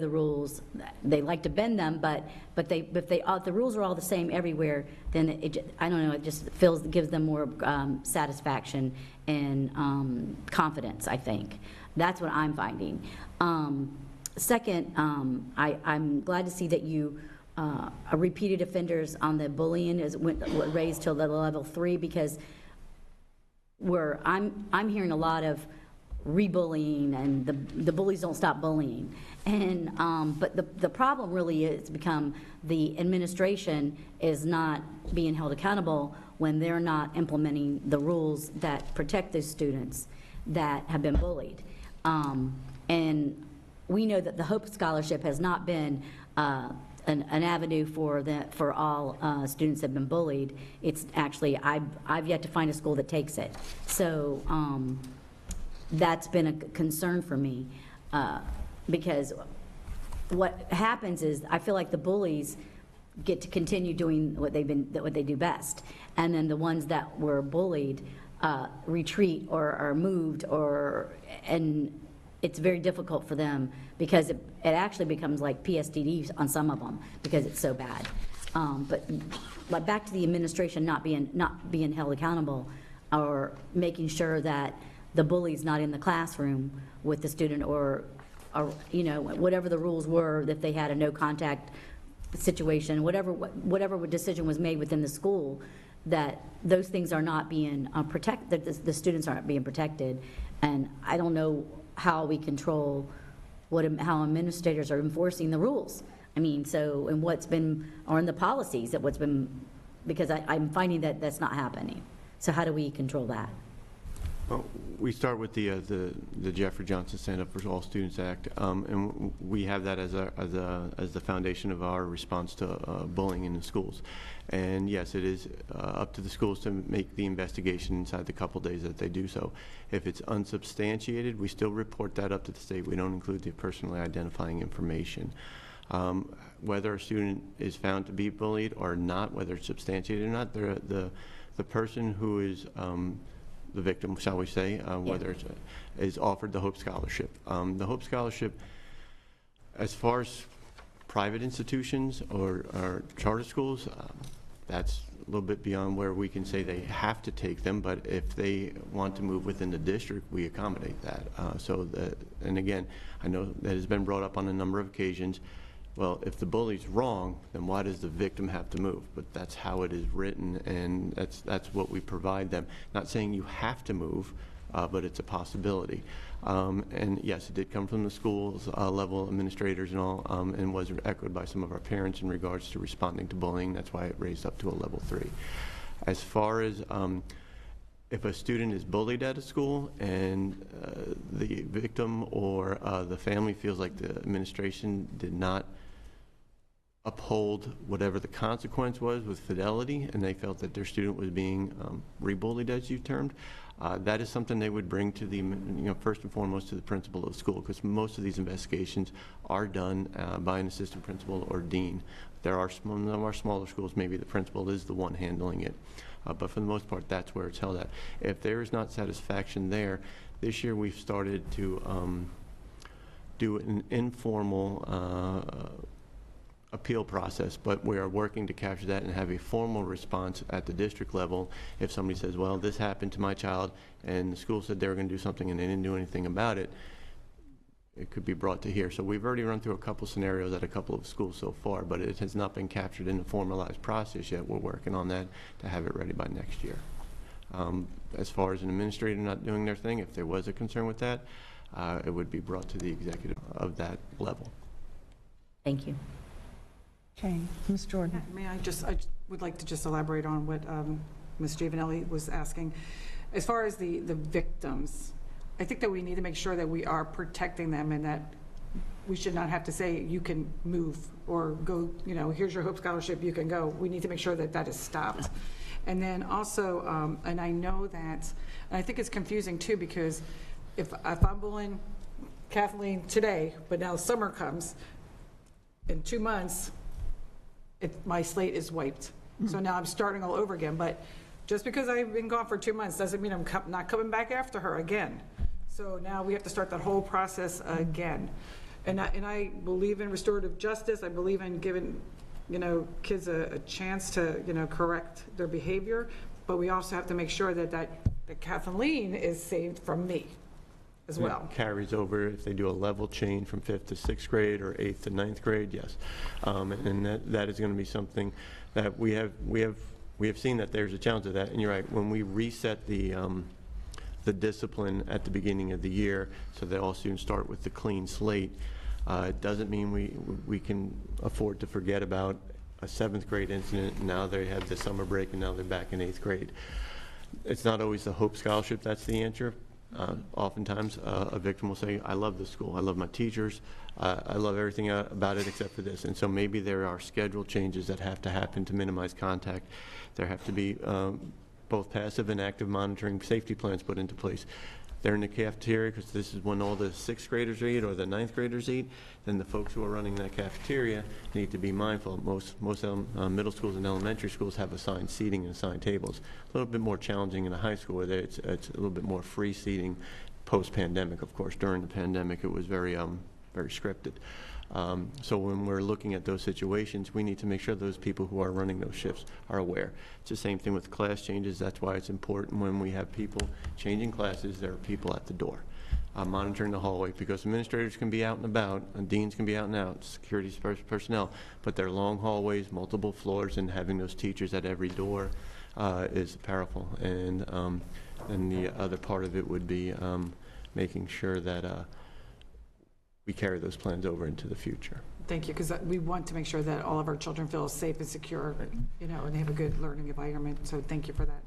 rules. They like to bend them, but if the rules are all the same everywhere, then I don't know, it just gives them more satisfaction and confidence, I think. That's what I'm finding. Second, I'm glad to see that you repeated offenders on the bullying is raised to level 3, because I'm hearing a lot of rebullying, and the bullies don't stop bullying. And but the problem really is become the administration is not being held accountable when they're not implementing the rules that protect those students that have been bullied. And we know that the Hope Scholarship has not been an avenue for all students that have been bullied. It's actually, I've yet to find a school that takes it. So that's been a concern for me, because what happens is I feel like the bullies get to continue doing what they do best, and then the ones that were bullied retreat or are moved, and it's very difficult for them because it actually becomes like PSTD on some of them because it's so bad. But back to the administration not being held accountable, or making sure that the bully's not in the classroom with the student, or you know, whatever the rules were, if they had a no contact situation, whatever decision was made within the school, that those things are not being protected, that the students aren't being protected. And I don't know how we control how administrators are enforcing the rules. I mean, so, and what's been, or in the policies, that what's been, because I'm finding that that's not happening. So how do we control that? Well, we start with the Jeffrey Johnson Stand Up for All Students Act, and we have that as the foundation of our response to bullying in the schools. And yes, it is up to the schools to make the investigation inside the couple days that they do so. If it's unsubstantiated, we still report that up to the state. We don't include the personally identifying information. Whether a student is found to be bullied or not, whether it's substantiated or not, the person who is the victim, shall we say, whether it's is offered the Hope Scholarship. The Hope Scholarship, as far as private institutions or charter schools, that's a little bit beyond where we can say they have to take them, but if they want to move within the district, we accommodate that. And again, I know that has been brought up on a number of occasions. Well, if the bully's wrong, then why does the victim have to move? But that's how it is written, and that's what we provide them. Not saying you have to move, but it's a possibility. And yes, it did come from the schools level administrators and all, and was echoed by some of our parents in regards to responding to bullying. That's why it raised up to a level 3. As far as if a student is bullied at a school and the victim or the family feels like the administration did not uphold whatever the consequence was with fidelity, and they felt that their student was being rebullied, as you termed, that is something they would bring to the, first and foremost to the principal of the school, because most of these investigations are done by an assistant principal or dean. There are some of our smaller schools, maybe the principal is the one handling it. But for the most part, that's where it's held at. If there is not satisfaction there, this year we've started to do an informal appeal process, but we are working to capture that and have a formal response at the district level. If somebody says, well, this happened to my child, and the school said they were going to do something and they didn't do anything about it, it could be brought to here. So we've already run through a couple scenarios at a couple of schools so far, but it has not been captured in the formalized process yet. We're working on that to have it ready by next year. As far as an administrator not doing their thing, if there was a concern with that, it would be brought to the executive of that level. Thank you. Okay, Ms. Jordan. May I would like to just elaborate on what Ms. Giovanelli was asking. As far as the victims, I think that we need to make sure that we are protecting them, and that we should not have to say you can move or go, here's your Hope Scholarship, you can go. We need to make sure that that is stopped. And then also, and I know that, and I think it's confusing too, because if I'm bullying Kathleen today, but now summer comes, in 2 months, my slate is wiped. So now I'm starting all over again. But just because I've been gone for 2 months doesn't mean I'm not coming back after her again. So now we have to start that whole process again. And I believe in restorative justice. I believe in giving, kids a chance to, correct their behavior. But we also have to make sure that Kathleen is saved from me as well. It carries over if they do a level change from 5th to 6th grade or 8th to 9th grade, yes. And that is going to be something that we have seen that there's a challenge to that. And you're right, when we reset the discipline at the beginning of the year so that all students start with the clean slate, it doesn't mean we can afford to forget about a 7th grade incident, and now they have the summer break and now they're back in 8th grade. It's not always the Hope Scholarship that's the answer, Oftentimes, a victim will say, I love this school, I love my teachers, I love everything about it except for this. And so maybe there are schedule changes that have to happen to minimize contact. There have to be both passive and active monitoring safety plans put into place. They're in the cafeteria because this is when all the 6th graders eat or the 9th graders eat. Then the folks who are running that cafeteria need to be mindful. Most middle schools and elementary schools have assigned seating and assigned tables. A little bit more challenging in a high school where it's a little bit more free seating post-pandemic. Of course, during the pandemic, it was very scripted. So when we're looking at those situations, we need to make sure those people who are running those shifts are aware. It's the same thing with class changes. That's why it's important when we have people changing classes, there are people at the door monitoring the hallway, because administrators can be out and about, and deans can be out and out, security personnel, but they're long hallways, multiple floors, and having those teachers at every door is powerful. And the other part of it would be making sure that we carry those plans over into the future. Thank you, because we want to make sure that all of our children feel safe and secure, you know, and they have a good learning environment. So thank you for that.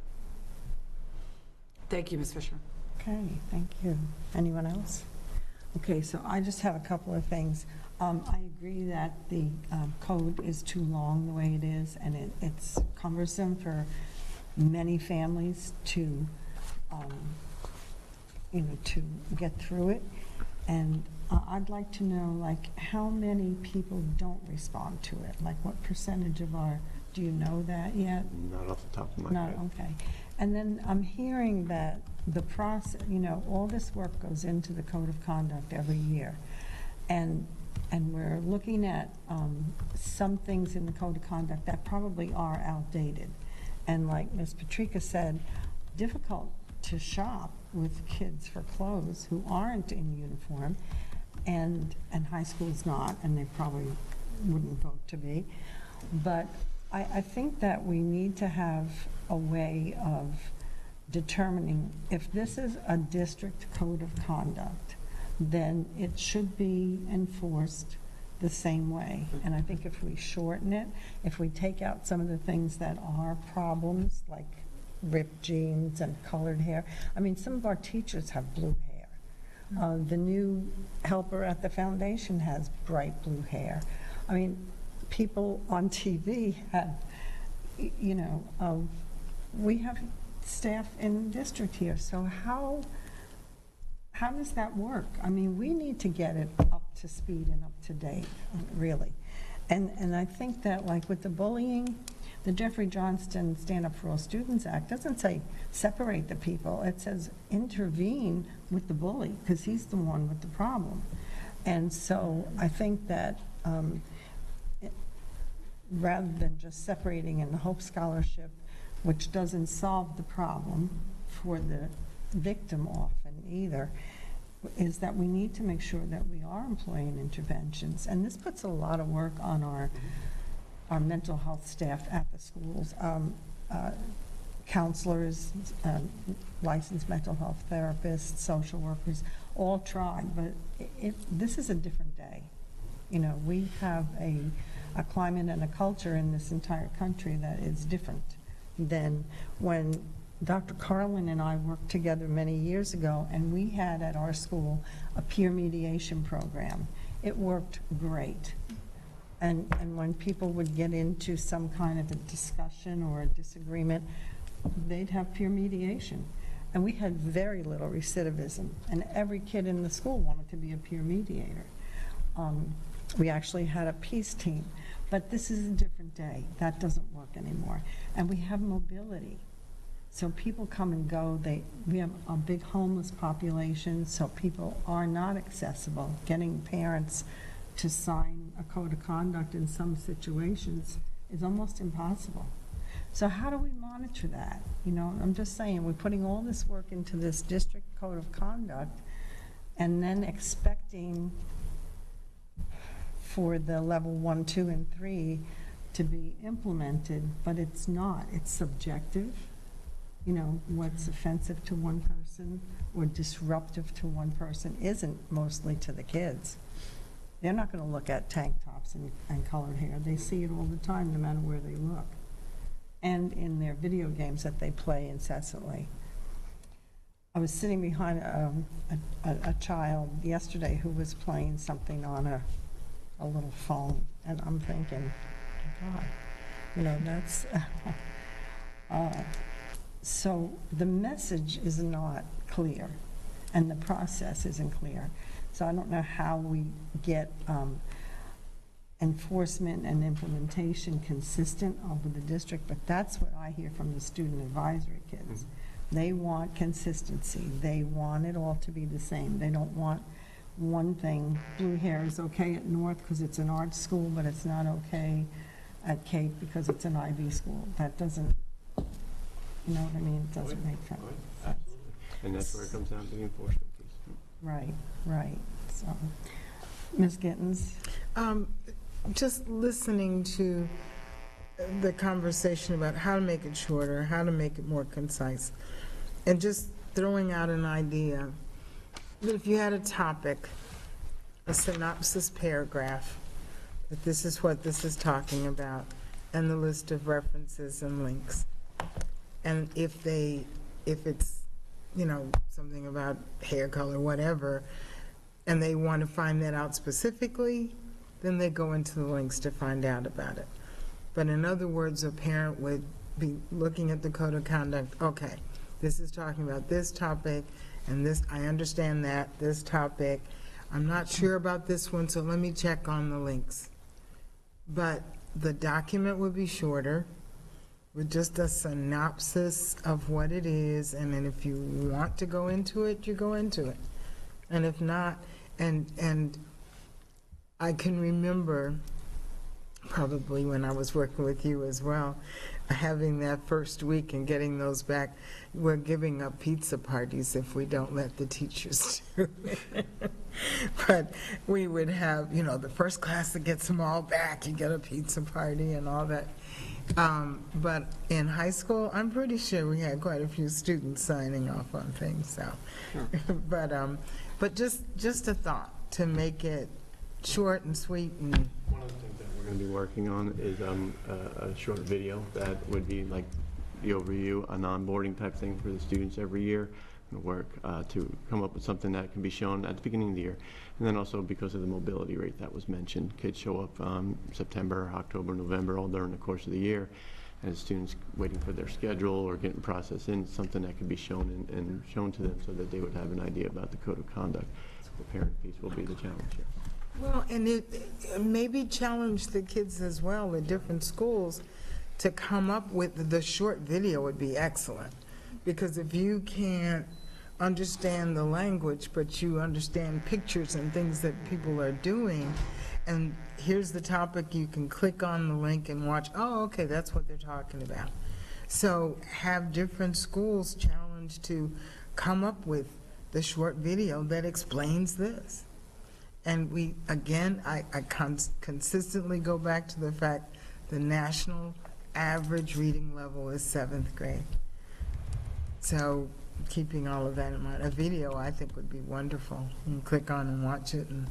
Thank you, Ms. Fisher. Okay, thank you. Anyone else? Okay, so I just have a couple of things. I agree that the code is too long the way it is, and it's cumbersome for many families to, to get through it. And I'd like to know, like, how many people don't respond to it? Like, what percentage of do you know that yet? Not off the top of my head. Okay. And then I'm hearing that the process, all this work goes into the code of conduct every year. And we're looking at some things in the code of conduct that probably are outdated. And like Ms. Patrica said, difficult to shop with kids for clothes who aren't in uniform, and high school's not, and they probably wouldn't vote to be. But I think that we need to have a way of determining if this is a district code of conduct, then it should be enforced the same way. And I think if we shorten it, if we take out some of the things that are problems, like ripped jeans and colored hair. I mean, some of our teachers have blue hair. The new helper at the foundation has bright blue hair. I mean, people on TV have, we have staff in the district here, so how does that work? I mean, we need to get it up to speed and up to date, really. And I think that, like with the bullying, the Jeffrey Johnston Stand Up for All Students Act doesn't say separate the people. It says intervene with the bully, because he's the one with the problem. And so I think that rather than just separating in the Hope Scholarship, which doesn't solve the problem for the victim often either, is that we need to make sure that we are employing interventions. And this puts a lot of work on our mental health staff at the schools, counselors, licensed mental health therapists, social workers, all tried, but this is a different day. We have a climate and a culture in this entire country that is different than when Dr. Carlin and I worked together many years ago, and we had at our school a peer mediation program. It worked great. And when people would get into some kind of a discussion or a disagreement, they'd have peer mediation. And we had very little recidivism, and every kid in the school wanted to be a peer mediator. We actually had a peace team, but this is a different day. That doesn't work anymore. And we have mobility. So people come and go. We have a big homeless population, so people are not accessible. Getting parents to sign a code of conduct in some situations is almost impossible. So how do we monitor that? I'm just saying, we're putting all this work into this district code of conduct and then expecting for the level 1, 2, and 3 to be implemented, but it's not. It's subjective. What's offensive to one person or disruptive to one person isn't mostly to the kids. They're not going to look at tank tops and colored hair. They see it all the time, no matter where they look. And in their video games that they play incessantly. I was sitting behind a child yesterday who was playing something on a little phone, and I'm thinking, oh God, you know, that's, so the message is not clear, and the process isn't clear. So I don't know how we get enforcement and implementation consistent over the district, but that's what I hear from the student advisory kids. They want consistency. They want it all to be the same. They don't want one thing. Blue hair is okay at North because it's an art school, but it's not okay at Cape because it's an IB school. That doesn't, you know what I mean? It doesn't make sense. Absolutely. And that's where it comes down to the enforcement piece. Right, right. So, Ms. Gittens? Just listening to the conversation about how to make it shorter, how to make it more concise, and just throwing out an idea that if you had a topic, a synopsis paragraph, that this is what this is talking about, and the list of references and links. And if it's, you know, something about hair color, whatever, and they want to find that out specifically, then they go into the links to find out about it. But in other words, a parent would be looking at the code of conduct, okay, this is talking about this topic, and this, I understand that, this topic, I'm not sure about this one, so let me check on the links. But the document would be shorter, with just a synopsis of what it is, and then if you want to go into it, you go into it. And if not, and I can remember, probably when I was working with you as well, having that first week and getting those back. We're giving up pizza parties if we don't let the teachers do it. But we would have, you know, the first class that gets them all back, you get a pizza party and all that. But in high school, I'm pretty sure we had quite a few students signing off on things, so. Sure. But just a thought to make it short and sweet. And one of the things that we're going to be working on is a short video that would be like the overview, an onboarding type thing for the students every year, and work to come up with something that can be shown at the beginning of the year. And then also because of the mobility rate that was mentioned, kids show up September, October, November, all during the course of the year. And students waiting for their schedule or getting processed in, something that could be shown and shown to them so that they would have an idea about the code of conduct. The parent piece will be the challenge here. well, and it maybe challenge the kids as well at different schools to come up with, the short video would be excellent. Because if you can't understand the language, but you understand pictures and things that people are doing, and here's the topic, you can click on the link and watch, oh, okay, that's what they're talking about. So have different schools challenged to come up with the short video that explains this. And we, again, I consistently go back to the fact the national average reading level is 7th grade. So keeping all of that in mind, a video I think would be wonderful. You can click on and watch it and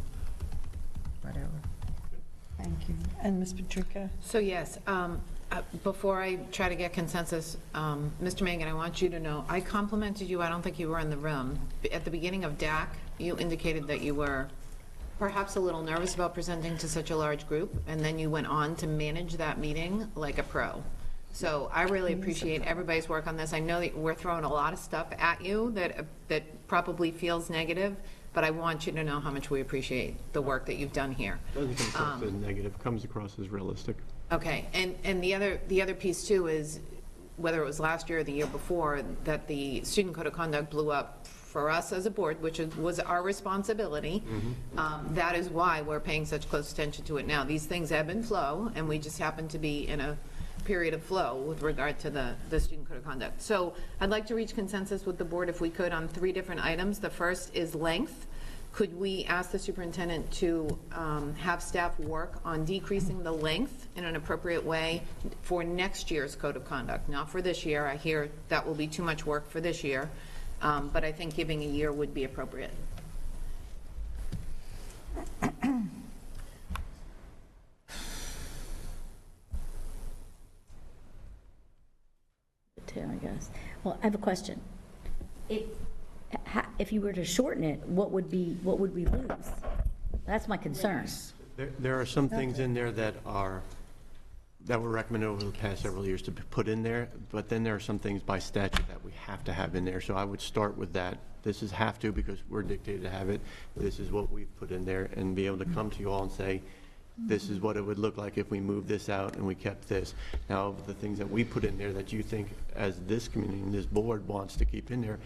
whatever. Thank you. And Ms. Patrica? So yes, before I try to get consensus, Mr. Mangan, I want you to know, I complimented you, I don't think you were in the room. At the beginning of DAC, you indicated that you were perhaps a little nervous about presenting to such a large group, and then you went on to manage that meeting like a pro. So I really appreciate everybody's work on this. I know that we're throwing a lot of stuff at you that probably feels negative, but I want you to know how much we appreciate the work that you've done here. Doesn't come across as negative, comes across as realistic. Okay, and the other piece too is, whether it was last year or the year before, that the student code of conduct blew up for us as a board, which was our responsibility. That is why we're paying such close attention to it now. These things ebb and flow, and we just happen to be in a period of flow with regard to the student code of conduct. So I'd like to reach consensus with the board, if we could, on 3 different items. The first is length. Could we ask the superintendent to have staff work on decreasing the length in an appropriate way for next year's code of conduct, not for this year? I hear that will be too much work for this year, but I think giving a year would be appropriate. I guess. Well, I have a question. if you were to shorten it, what would we lose? That's my concern. There are some things in there that were recommended over the past several years to be put in there, but then there are some things by statute that we have to have in there. So I would start with that. This is have to because we're dictated to have it. This is what we've put in there, and be able to come to you all and say, this is what it would look like if we moved this out and we kept this. Now, of the things that we put in there that you think as this community and this board wants to keep in there,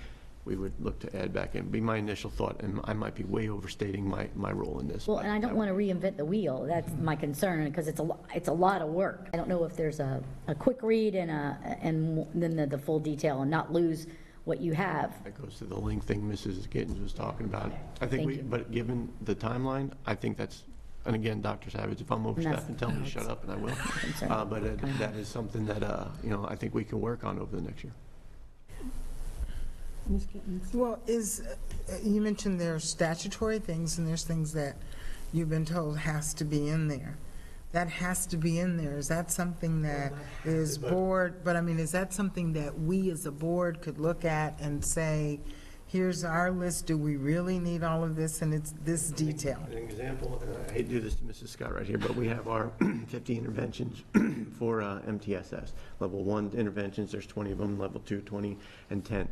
we would look to add back in. Be my initial thought, and I might be way overstating my role in this. Well, and I don't want to reinvent the wheel. That's my concern, because it's a lot of work. I don't know if there's a quick read and then the full detail, and not lose what you have. That goes to the link thing Mrs. Gittens was talking about. I think Thank you. but given the timeline, I think that's, and again, Dr. Savage, if I'm overstepping, tell me to shut up and I will. But that is something that, I think we can work on over the next year. Well, you mentioned there's statutory things and there's things that you've been told has to be in there. That has to be in there. Is that something that is board, but I mean, is that something that we as a board could look at and say, here's our list, do we really need all of this, and it's this detail? An example, and I hate to do this to Mrs. Scott right here, but we have our 50 interventions for MTSS. Level 1 interventions, there's 20 of them, level 2, 20, and 10.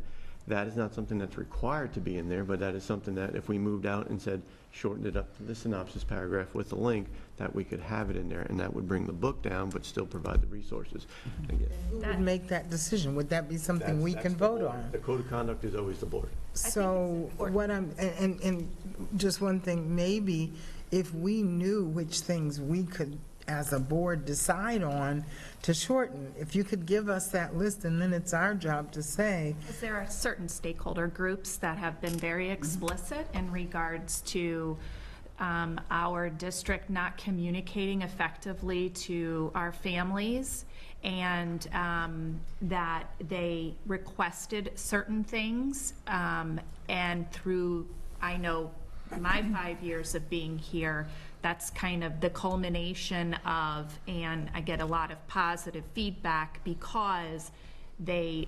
That is not something that's required to be in there, but that is something that if we moved out and said, shortened it up to the synopsis paragraph with a link, that we could have it in there, and that would bring the book down, but still provide the resources. Again, Who would make that decision? Would that be something we can vote on? the code of conduct is always the board. So what and just one thing, maybe if we knew which things we could, as a board, decide on to shorten, if you could give us that list, and then it's our job to say. Because there are certain stakeholder groups that have been very explicit in regards to our district not communicating effectively to our families, and that they requested certain things, and through, I know, my 5 years of being here, that's kind of the culmination of, and I get a lot of positive feedback because they,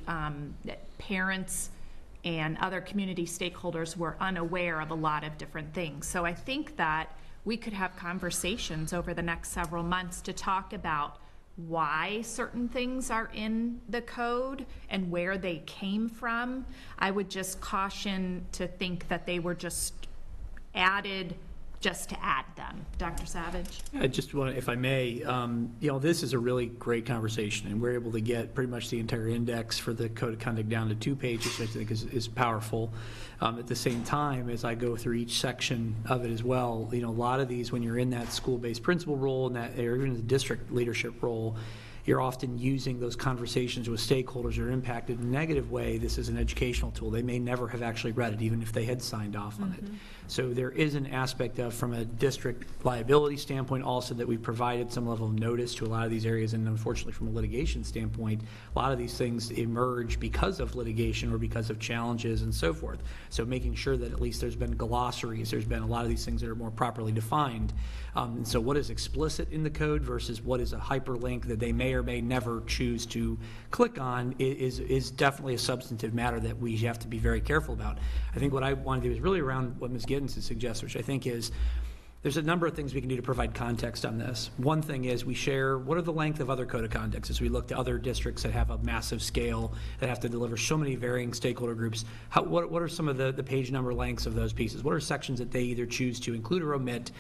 parents and other community stakeholders were unaware of a lot of different things. So I think that we could have conversations over the next several months to talk about why certain things are in the code and where they came from. I would just caution to think that they were just added just to add them. Dr. Savage? I just want, if I may, this is a really great conversation, and we're able to get pretty much the entire index for the code of conduct down to 2 pages, which I think is powerful. At the same time, as I go through each section of it as well, a lot of these, when you're in that school-based principal role, or even the district leadership role, you're often using those conversations with stakeholders that are impacted in a negative way. This is an educational tool. They may never have actually read it, even if they had signed off on it. So there is an aspect of, from a district liability standpoint also, that we've provided some level of notice to a lot of these areas, and unfortunately from a litigation standpoint, a lot of these things emerge because of litigation or because of challenges and so forth. So making sure that at least there's been glossaries, there's been a lot of these things that are more properly defined. And so what is explicit in the code versus what is a hyperlink that they may or may never choose to click on is definitely a substantive matter that we have to be very careful about. I think what I want to do is really around what Ms. Giddens has suggested, which I think is, there's a number of things we can do to provide context on this. One thing is we share what are the length of other code of conducts as we look to other districts that have a massive scale, that have to deliver so many varying stakeholder groups. What are some of the page number lengths of those pieces? What are sections that they either choose to include or omit?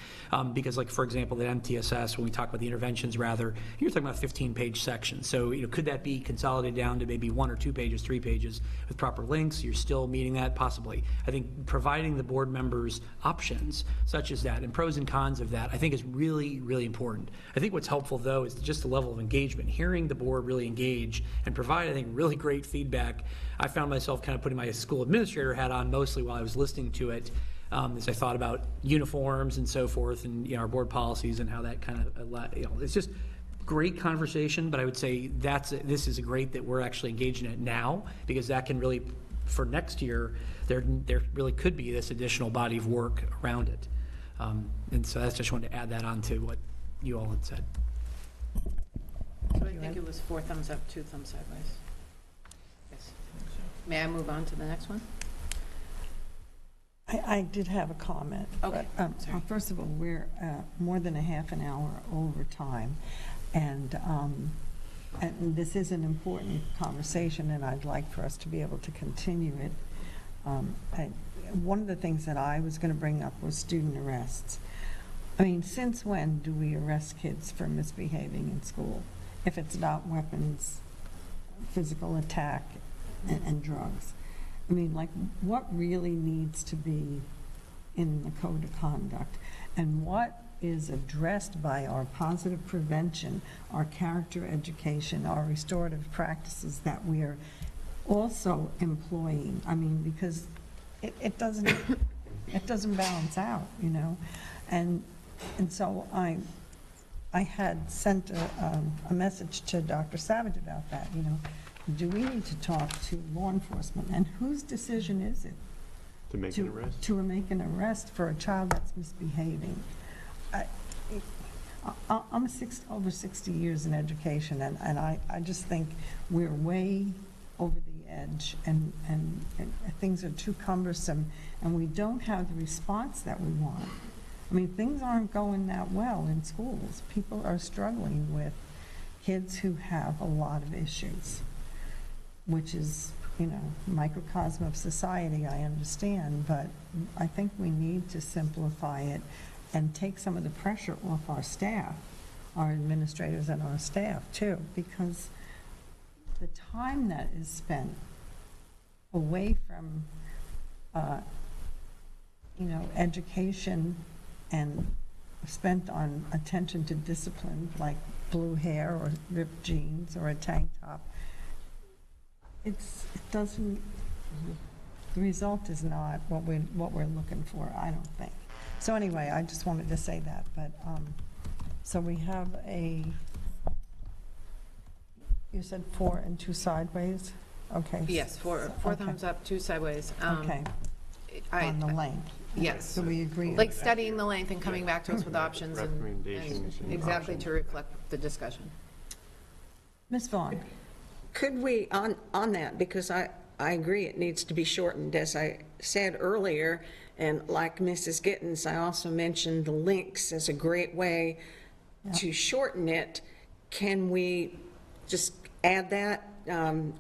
Because, like, for example, the MTSS, when we talk about the interventions, rather, you're talking about 15-page sections. So, could that be consolidated down to maybe 1 or 2 pages, 3 pages with proper links? You're still meeting that? Possibly. I think providing the board members options such as that and pros and cons of that, I think, is really, really important. I think what's helpful, though, is just the level of engagement. Hearing the board really engage and provide, I think, really great feedback. I found myself kind of putting my school administrator hat on mostly while I was listening to it, as I thought about uniforms and so forth, and our board policies and how that kind of, it's just great conversation. But I would say this is great that we're actually engaging in it now, because that can really, for next year, there really could be this additional body of work around it. And so I just wanted to add that on to what you all had said. So I think it was 4 thumbs up, 2 thumbs sideways. Yes. May I move on to the next one? I did have a comment. Okay, But, first of all, we're more than a half an hour over time, and this is an important conversation, and I'd like for us to be able to continue it. One of the things that I was going to bring up was student arrests. I mean, since when do we arrest kids for misbehaving in school? If it's not weapons, physical attack, and drugs. I mean, like, what really needs to be in the code of conduct? And what is addressed by our positive prevention, our character education, our restorative practices that we are also employing? I mean, because it doesn't balance out, you know? And so I had sent a message to Dr. Savage about that, you know. Do we need to talk to law enforcement? And whose decision is it? To make an arrest? To make an arrest for a child that's misbehaving. I'm over 60 years in education, and I just think we're way over the edge, and things are too cumbersome, and we don't have the response that we want. I mean, things aren't going that well in schools. People are struggling with kids who have a lot of issues, which is, you know, microcosm of society, I understand, but I think we need to simplify it and take some of the pressure off our staff, our administrators and our staff too, because the time that is spent away from, you know, education and spent on attention to discipline, like blue hair or ripped jeans or a tank top, it doesn't, the result is not what we're looking for, I don't think. So anyway, I just wanted to say that, but, so we have you said 4 and 2 sideways? Okay. Yes, four Okay. thumbs up, 2 sideways. Okay, on the length. Yes. So we agree. Like studying the length and coming back to us with options and Recommendations and exactly options. to reflect the discussion. Ms. Vaughn? Could we, on that, because I agree it needs to be shortened, as I said earlier, and like Mrs. Gittens, I also mentioned the links as a great way to shorten it. Can we just add that,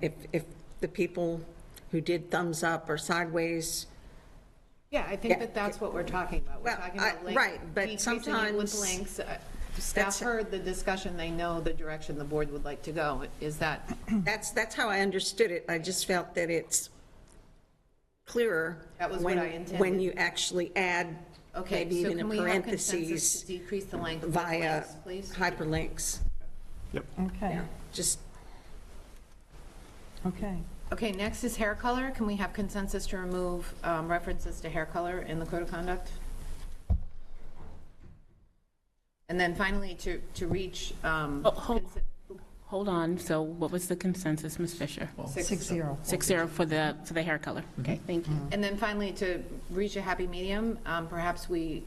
if the people who did thumbs up or sideways? Yeah, I think that's what we're talking about. We're Well, talking about links. right, but decreasing it sometimes with links. Staff that's- heard the discussion, they know the direction the board would like to go. Is that, That's how I understood it. I just felt that it's clearer. That was what I intended. When you actually add, okay, maybe so even can in we have consensus parentheses, to decrease the length of via links, please? hyperlinks. Okay, Just, okay. Okay, next is hair color. Can we have consensus to remove references to hair color in the code of conduct? And then finally, to reach. Hold on, so what was the consensus, Ms. Fisher? 6-0. 6-0 for the hair color. Okay, thank you. And then finally, to reach a happy medium, perhaps we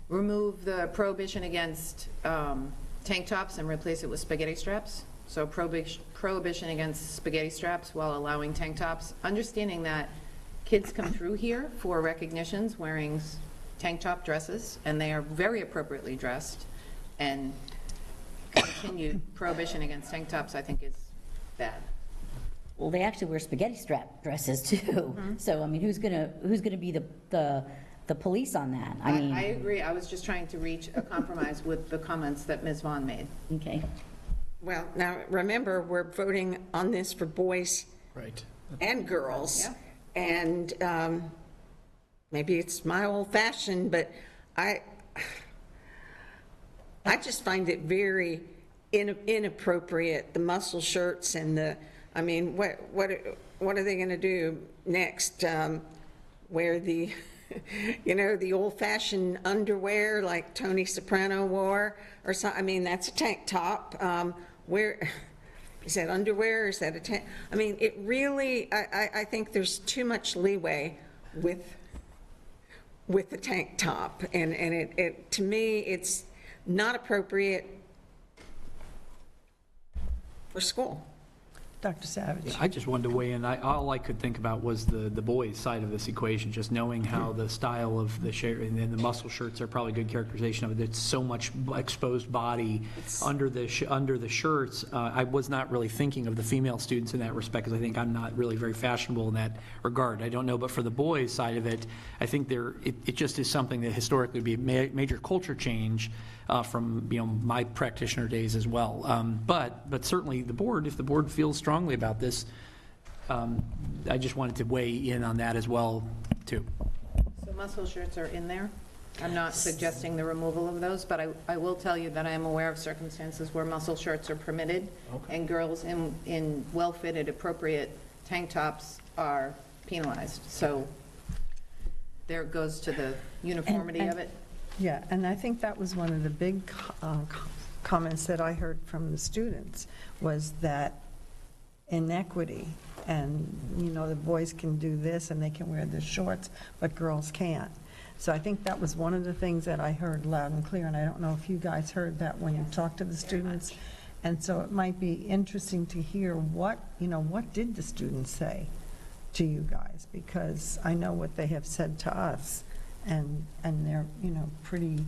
remove the prohibition against tank tops and replace it with spaghetti straps. So prohibition against spaghetti straps while allowing tank tops, understanding that kids come through here for recognitions wearing tank top dresses, and they are very appropriately dressed, and continued prohibition against tank tops, I think, is bad. Well, they actually wear spaghetti strap dresses too. So, I mean, who's gonna be the police on that? I mean, I agree. I was just trying to reach a compromise with the comments that Ms. Vaughn made. okay. well, now, remember, we're voting on this for boys Right. and girls. Yeah. And maybe it's my old fashioned, but I just find it very inappropriate, the muscle shirts and I mean, what are they going to do next? Wear the, the old-fashioned underwear like Tony Soprano wore or something? I mean, that's a tank top. Where is that underwear? Is that a tank? I mean, it really, I think there's too much leeway with the tank top, and it to me, it's not appropriate for school. Dr. Savage? I just wanted to weigh in. All I could think about was the boys' side of this equation, just knowing how the style of the shirt and then the muscle shirts are probably a good characterization of it. It's so much exposed body under the shirts. I was not really thinking of the female students in that respect because I think I'm not really very fashionable in that regard. I don't know, but for the boys' side of it, I think it just is something that historically would be a major culture change from my practitioner days as well. But certainly the board, if the board feels strongly about this, I just wanted to weigh in on that as well too. So muscle shirts are in there. I'm not suggesting the removal of those, but I will tell you that I am aware of circumstances where muscle shirts are permitted, and girls in well-fitted, appropriate tank tops are penalized. So there it goes to the uniformity of it. Yeah, and I think that was one of the big comments that I heard from the students, was that inequity, and, the boys can do this and they can wear the shorts, but girls can't. So I think that was one of the things that I heard loud and clear, and I don't know if you guys heard that when you talked to the students. And so it might be interesting to hear what did the students say to you guys, because I know what they have said to us. And they're, pretty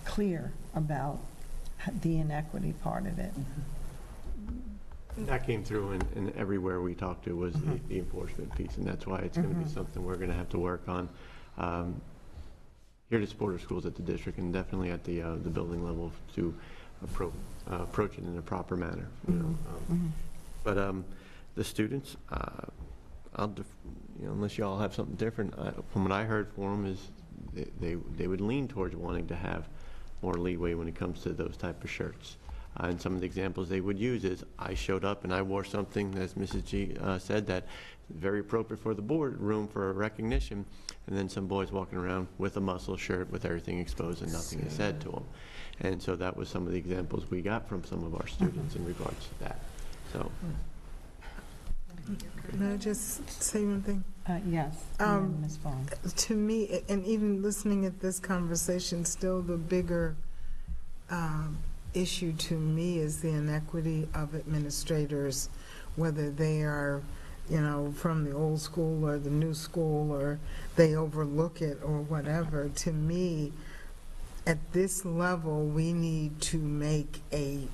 clear about the inequity part of it. That came through in everywhere we talked to was the enforcement piece, and that's why it's going to be something we're going to have to work on here to support our schools at the district, and definitely at the building level to approach it in a proper manner. But the students, unless y'all have something different, from what I heard from them is they would lean towards wanting to have more leeway when it comes to those type of shirts. And some of the examples they would use is, I showed up and I wore something, as Mrs. G said, that very appropriate for the board room for a recognition, and then some boys walking around with a muscle shirt with everything exposed and nothing is said to them. And so that was some of the examples we got from some of our students in regards to that. So. Can I just say one thing? Yes, Ms. Vaughn. To me, and even listening at this conversation, still the bigger issue to me is the inequity of administrators, whether they are, from the old school or the new school, or they overlook it or whatever. To me, at this level, we need to make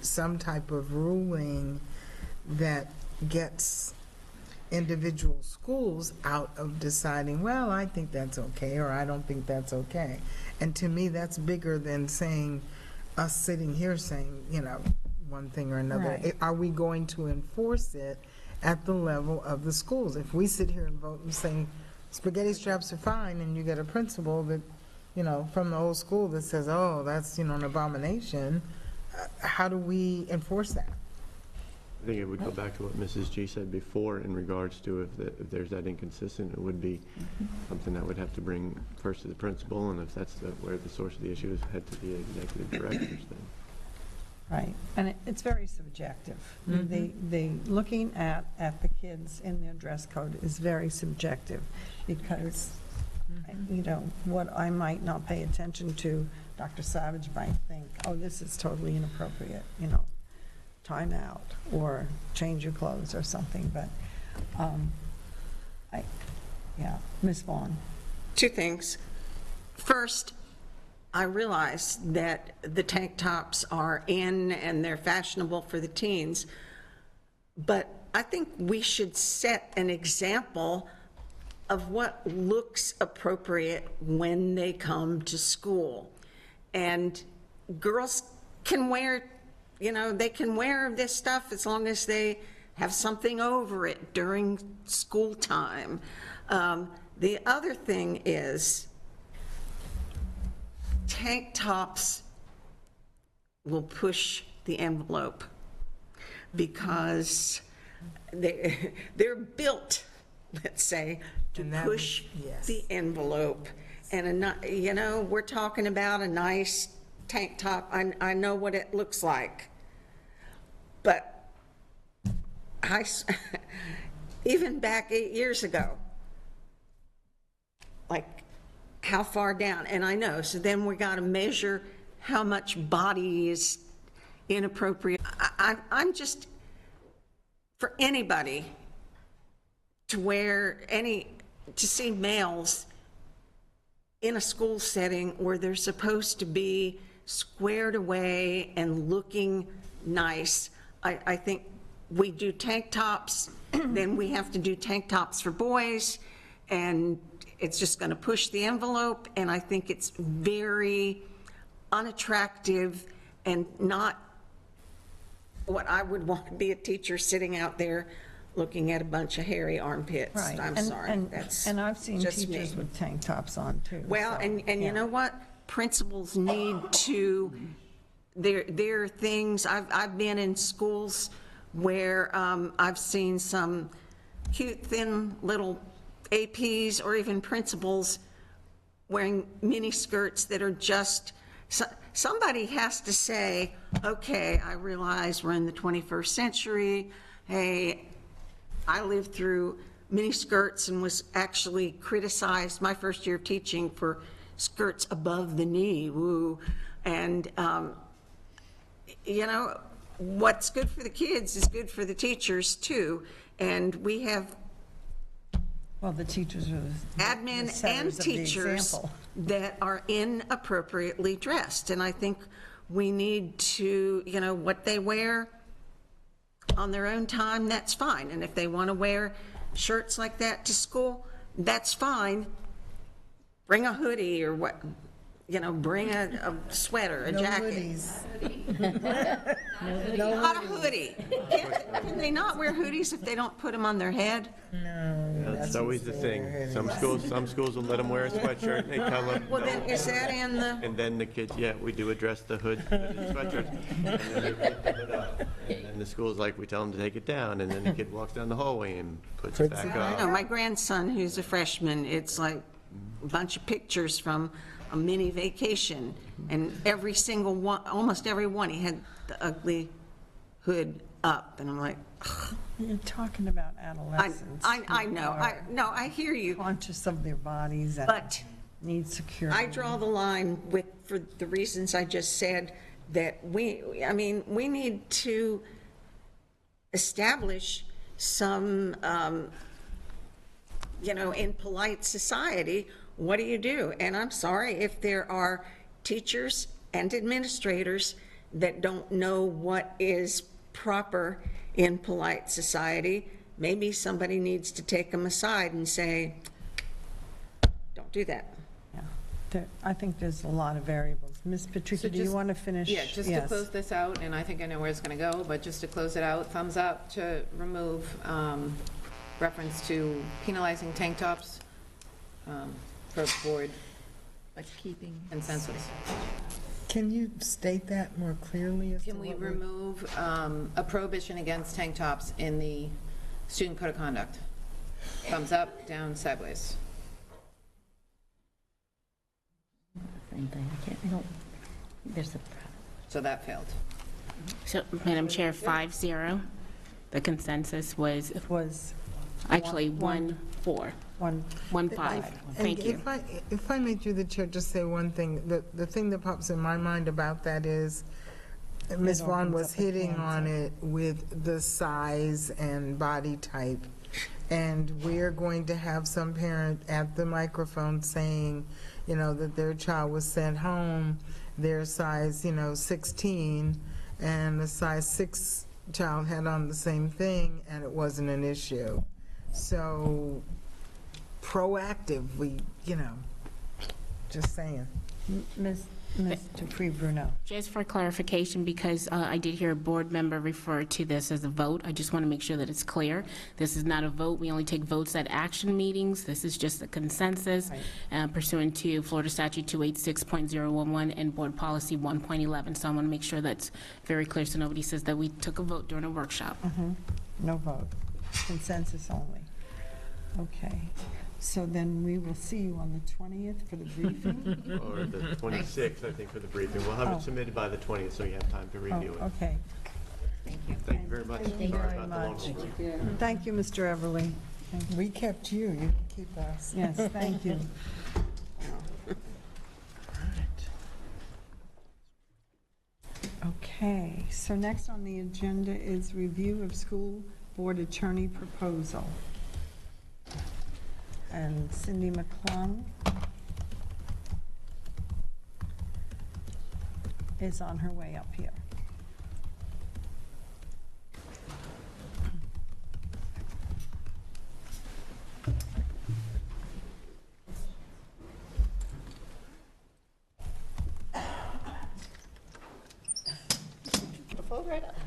some type of ruling that gets individual schools out of deciding, well, I think that's okay, or I don't think that's okay. And to me, that's bigger than us sitting here saying, one thing or another. Right. Are we going to enforce it at the level of the schools? If we sit here and vote and say spaghetti straps are fine, and you get a principal that, from the old school that says, oh, that's, an abomination, how do we enforce that? I think it would go back to what Mrs. G said before in regards to if there's that inconsistent, it would be something that would have to bring first to the principal, and if that's where the source of the issue is, head to the executive directors then. Right, and it's very subjective. The looking at the kids in their dress code is very subjective, because, what I might not pay attention to, Dr. Savage might think, oh, this is totally inappropriate, time out, or change your clothes or something, but, Ms. Vaughn. Two things. First, I realize that the tank tops are in and they're fashionable for the teens, but I think we should set an example of what looks appropriate when they come to school. And girls can wear, they can wear this stuff as long as they have something over it during school time. The other thing is, tank tops will push the envelope because they're built, let's say, to push the envelope. And, we're talking about a nice tank top. I know what it looks like. But even back 8 years ago, like, how far down? And I know, so then we got to measure how much body is inappropriate. I'm just, for anybody to see males in a school setting where they're supposed to be squared away and looking nice. I think we do tank tops, then we have to do tank tops for boys, and it's just going to push the envelope, and I think it's very unattractive and not what I would want to be a teacher sitting out there looking at a bunch of hairy armpits. Right. I'm And- sorry. and- That's And I've seen just teachers me. with tank tops on, too. Well, so, and yeah. you know what? Principals need to, there are things, I've been in schools where I've seen some cute, thin little APs or even principals wearing mini skirts that are just, somebody has to say, okay, I realize we're in the 21st century. Hey, I lived through mini skirts and was actually criticized my first year of teaching for skirts above the knee, woo. And, you know, what's good for the kids is good for the teachers too. And we have Well, the teachers are the admin and setters of the teachers example. that are inappropriately dressed. And I think we need to, you know, what they wear on their own time, that's fine. And if they want to wear shirts like that to school, that's fine. Bring a hoodie or what, you know, bring a sweater, a No jacket. hoodies. Not a hoodie. Can they not wear hoodies if they don't put them on their head? No. That's always the thing. Some schools will let them wear a sweatshirt, and they tell them. Well, then, is that in the, And then the kids, yeah, we do address the hooded sweatshirts. And then they put the hood up. And then the school's like, we tell them to take it down, and then the kid walks down the hallway and puts it back I know, up. my grandson, who's a freshman, it's like a bunch of pictures from a mini vacation, and every single one, almost every one, he had the ugly hood up, and I'm like, ugh. You're talking about adolescents. I who know, are no, I hear you, conscious of their bodies and but need security. I draw the line with, for the reasons I just said, that we need to establish some, you know, in polite society, what do you do? And I'm sorry if there are teachers and administrators that don't know what is proper in polite society. Maybe somebody needs to take them aside and say, don't do that. Yeah. I think there's a lot of variables. Ms. Patrica, do you want to finish? Yeah, just to Yes. close this out, and I think I know where it's going to go, but just to close it out, thumbs up to remove reference to penalizing tank tops for board consensus. Can you state that more clearly? As to Can we what we're- remove a prohibition against tank tops in the student code of conduct? Thumbs up, down, sideways. Same thing, I don't, there's a, So that failed. So, Madam Chair, 5-0. The consensus was Was actually 1-4, one, 1-5. Thank And you. if I may, through the chair, just say one thing. The thing that pops in my mind about that is, Ms. Vaughn opens was up a hitting can, on so- it with the size and body type. And we're going to have some parent at the microphone saying, you know, that their child was sent home, their size, 16, and the size 6 child had on the same thing, and it wasn't an issue. So proactive, just saying. Ms. Dupree Bruno. Just for clarification, because I did hear a board member refer to this as a vote, I just want to make sure that it's clear. This is not a vote. We only take votes at action meetings. This is just a consensus pursuant to Florida Statute 286.011 and Board Policy 1.11. So I want to make sure that's very clear so nobody says that we took a vote during a workshop. No vote, consensus only. Okay, so then we will see you on the 20th for the briefing. Or the 26th, I think, for the briefing. We'll have Oh. it submitted by the 20th, so you have time to Oh, review it. okay. Thank you very much. Thank you Sorry very about the long much. hold. Thank you, Mr. Everly. We kept you, you keep us. Yes, thank you. Okay, so next on the agenda is review of school board attorney proposal. And Cindy McClung is on her way up here.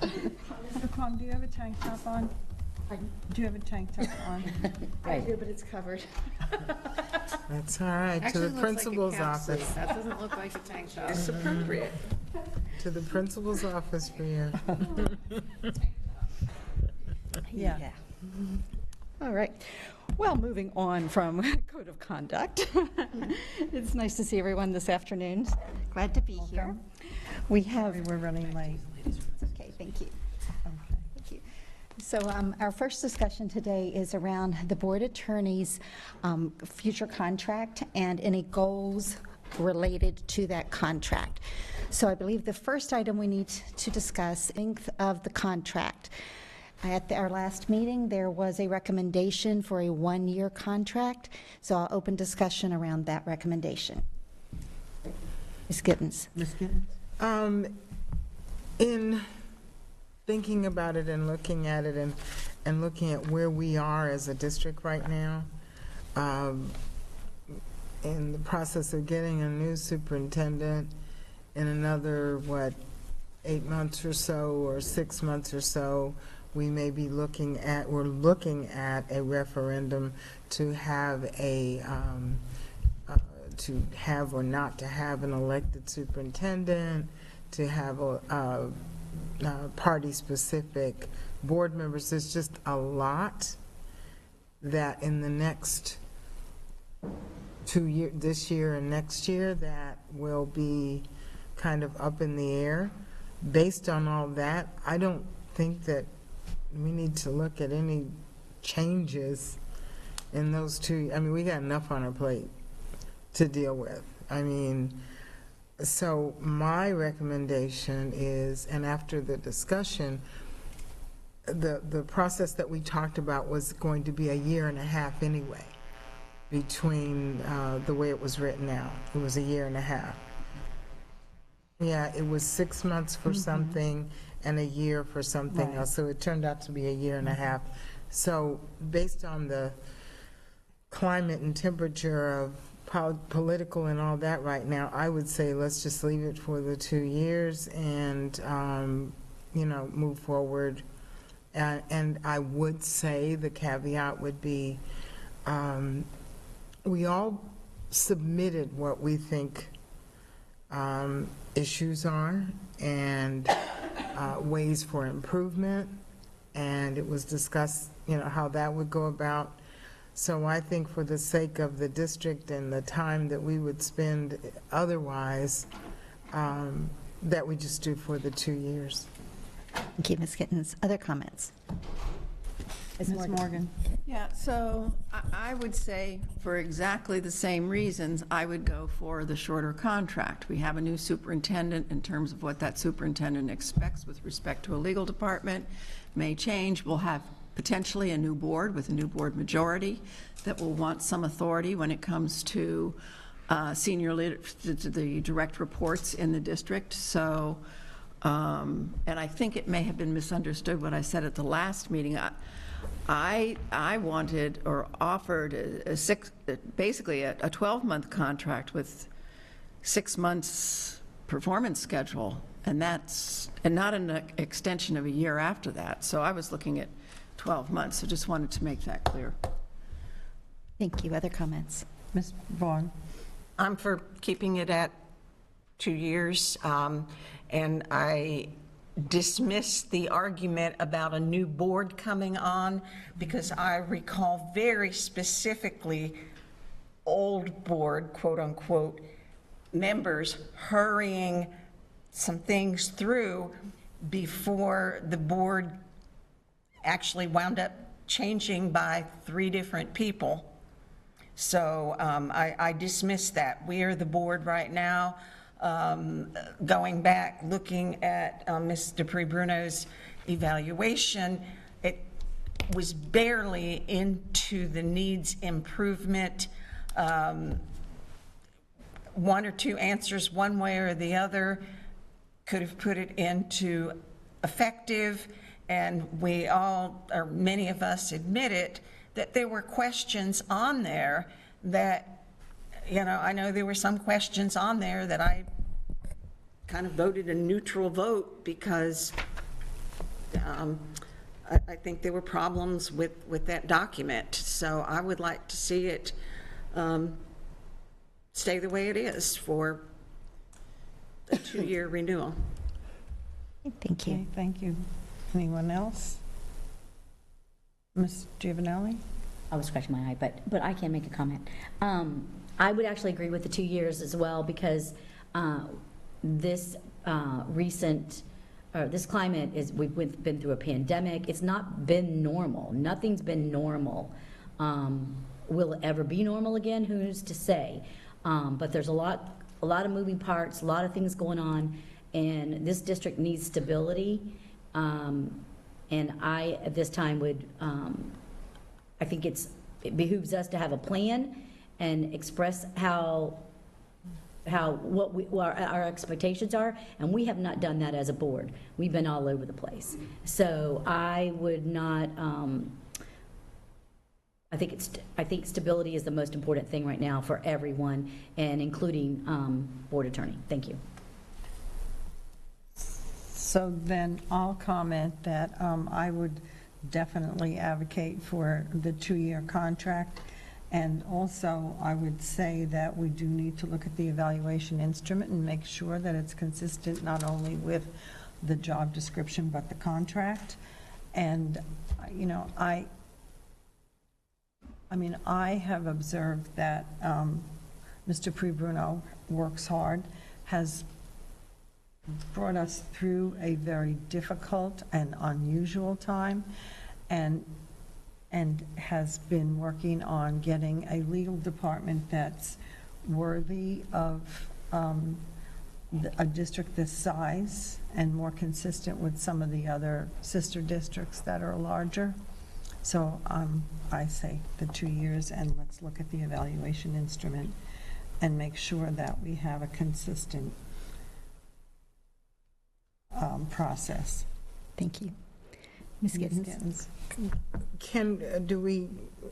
Mr. McClung, do you have a tank top on? Do you have a tank top on? I do, but it's covered. That's all right, to the principal's office. That doesn't look like a tank top. It's appropriate. To the principal's office for you. Yeah. All right. Well, moving on from Code of Conduct. It's nice to see everyone this afternoon. Glad to be here. We have... We're running late. Okay, thank you. Thank you. So our first discussion today is around the board attorney's future contract and any goals related to that contract. So I believe the first item we need to discuss, length of the contract. At our last meeting, there was a recommendation for a one-year contract, so I'll open discussion around that recommendation. Ms. Gittens. Ms. Gittens? In thinking about it and looking at it and looking at where we are as a district right now, in the process of getting a new superintendent in another, 8 months or so, or 6 months or so, we're looking at a referendum to have or not to have an elected superintendent, to have a party-specific board members. There's just a lot that in the next 2 years, this year and next year, that will be kind of up in the air. Based on all that, I don't think that we need to look at any changes in those two. I mean, we got enough on our plate to deal with. I mean, so my recommendation is, and after the discussion, the process that we talked about was going to be a year and a half anyway, between the way it was written out. It was a year and a half. Yeah, it was 6 months for something and a year for something else, so it turned out to be a year and a half. So based on the climate and temperature of political and all that right now, I would say let's just leave it for the 2 years and, move forward. And I would say the caveat would be, we all submitted what we think issues are and ways for improvement, and it was discussed, how that would go about. So I think for the sake of the district and the time that we would spend otherwise, that we just do for the 2 years. Thank you, Ms. Gittens. Other comments? Ms. Morgan? Yeah, so I would say for exactly the same reasons, I would go for the shorter contract. We have a new superintendent in terms of what that superintendent expects with respect to a legal department may change. We'll have potentially a new board with a new board majority that will want some authority when it comes to senior leaders, the direct reports in the district. So, and I think it may have been misunderstood what I said at the last meeting. I wanted or offered basically a 12-month contract with 6 months performance schedule, and not an extension of a year after that. So I was looking at 12 months, so just wanted to make that clear. Thank you. Other comments? Ms. Vaughn? I'm for keeping it at 2 years, and I dismiss the argument about a new board coming on because I recall very specifically old board, quote unquote, members hurrying some things through before the board actually wound up changing by 3 different people. So I dismiss that. We are the board right now. Going back, looking at Ms. Dupree Bruno's evaluation, was barely into the needs improvement. One or two answers one way or the other could have put it into effective, and we all, or many of us, admitted that there were questions on there that, I know there were some questions on there that I kind of voted a neutral vote because I think there were problems with that document. So I would like to see it stay the way it is for a 2-year renewal. Thank you. Okay, thank you. Anyone else? Ms. Giovanelli? I was scratching my eye, but I can make a comment. I would actually agree with the 2 years as well, because this this climate is, we've been through a pandemic. It's not been normal. Nothing's been normal. Will it ever be normal again? Who's to say? But there's a lot of moving parts, a lot of things going on, and this district needs stability. And I, at this time, would, I think it behooves us to have a plan and express what our expectations are, and we have not done that as a board. We've been all over the place. So I would not, I think stability is the most important thing right now for everyone, and including board attorney. Thank you. So then I'll comment that I would definitely advocate for the 2-year contract. And also, I would say that we do need to look at the evaluation instrument and make sure that it's consistent not only with the job description, but the contract. And, I have observed that Mr. Prebruno works hard, has brought us through a very difficult and unusual time, and has been working on getting a legal department that's worthy of a district this size and more consistent with some of the other sister districts that are larger. So I say the 2 years, and let's look at the evaluation instrument and make sure that we have a consistent process. Thank you. Ms. Gittens?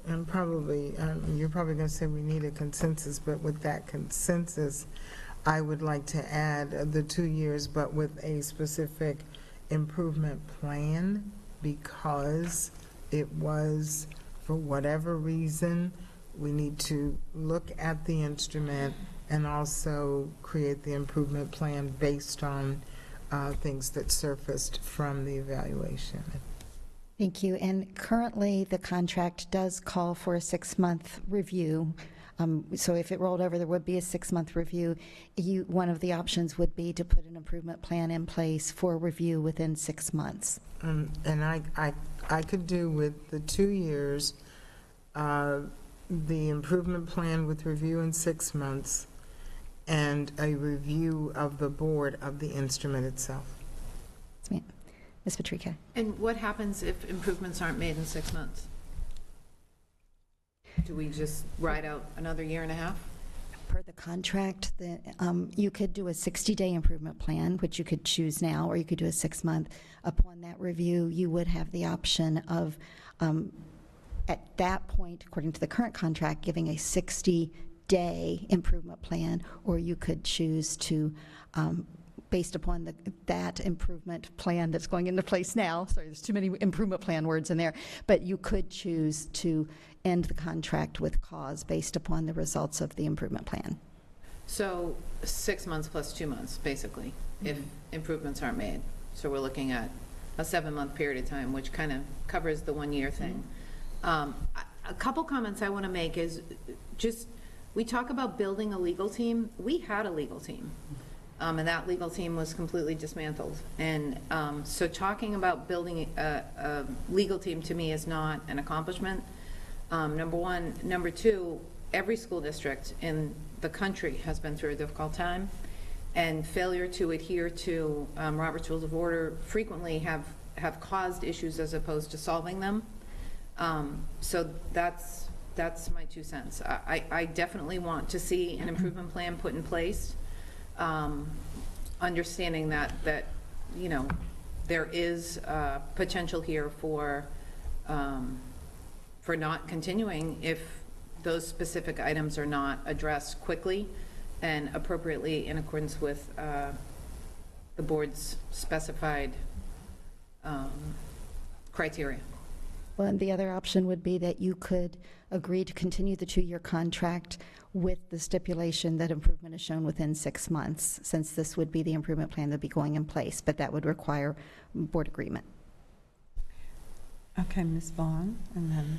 And probably, you're probably going to say we need a consensus, but with that consensus, I would like to add the 2 years, but with a specific improvement plan, because it was, for whatever reason, we need to look at the instrument and also create the improvement plan based on things that surfaced from the evaluation. Thank you. And currently, the contract does call for a 6-month review. So if it rolled over, there would be a 6-month review. One of the options would be to put an improvement plan in place for review within 6 months. And I could do with the 2 years, the improvement plan with review in 6 months, and a review of the board of the instrument itself. Yes, ma'am. Ms. Patrica? And what happens if improvements aren't made in 6 months? Do we just ride out another year and a half? Per the contract, you could do a 60-day improvement plan, which you could choose now, or you could do a 6-month. Upon that review, you would have the option of, at that point, according to the current contract, giving a 60-day improvement plan, or you could choose to, based upon that improvement plan that's going into place now, sorry, there's too many improvement plan words in there, but you could choose to end the contract with cause based upon the results of the improvement plan. So 6 months plus 2 months, basically, if improvements aren't made. So we're looking at a 7-month period of time, which kind of covers the 1-year thing. A couple comments I want to make is just, we talk about building a legal team. We had a legal team. And that legal team was completely dismantled. And so talking about building a legal team to me is not an accomplishment, number one. Number two, every school district in the country has been through a difficult time, and failure to adhere to Robert's Rules of Order frequently have caused issues as opposed to solving them. So that's my 2 cents. I definitely want to see an improvement plan put in place, understanding that, you know, there is potential here for not continuing if those specific items are not addressed quickly and appropriately in accordance with the board's specified criteria. Well, and the other option would be that you could agree to continue the 2-year contract with the stipulation that improvement is shown within 6 months, since this would be the improvement plan that would be going in place, but that would require board agreement. Okay, Ms. Vaughn, and then...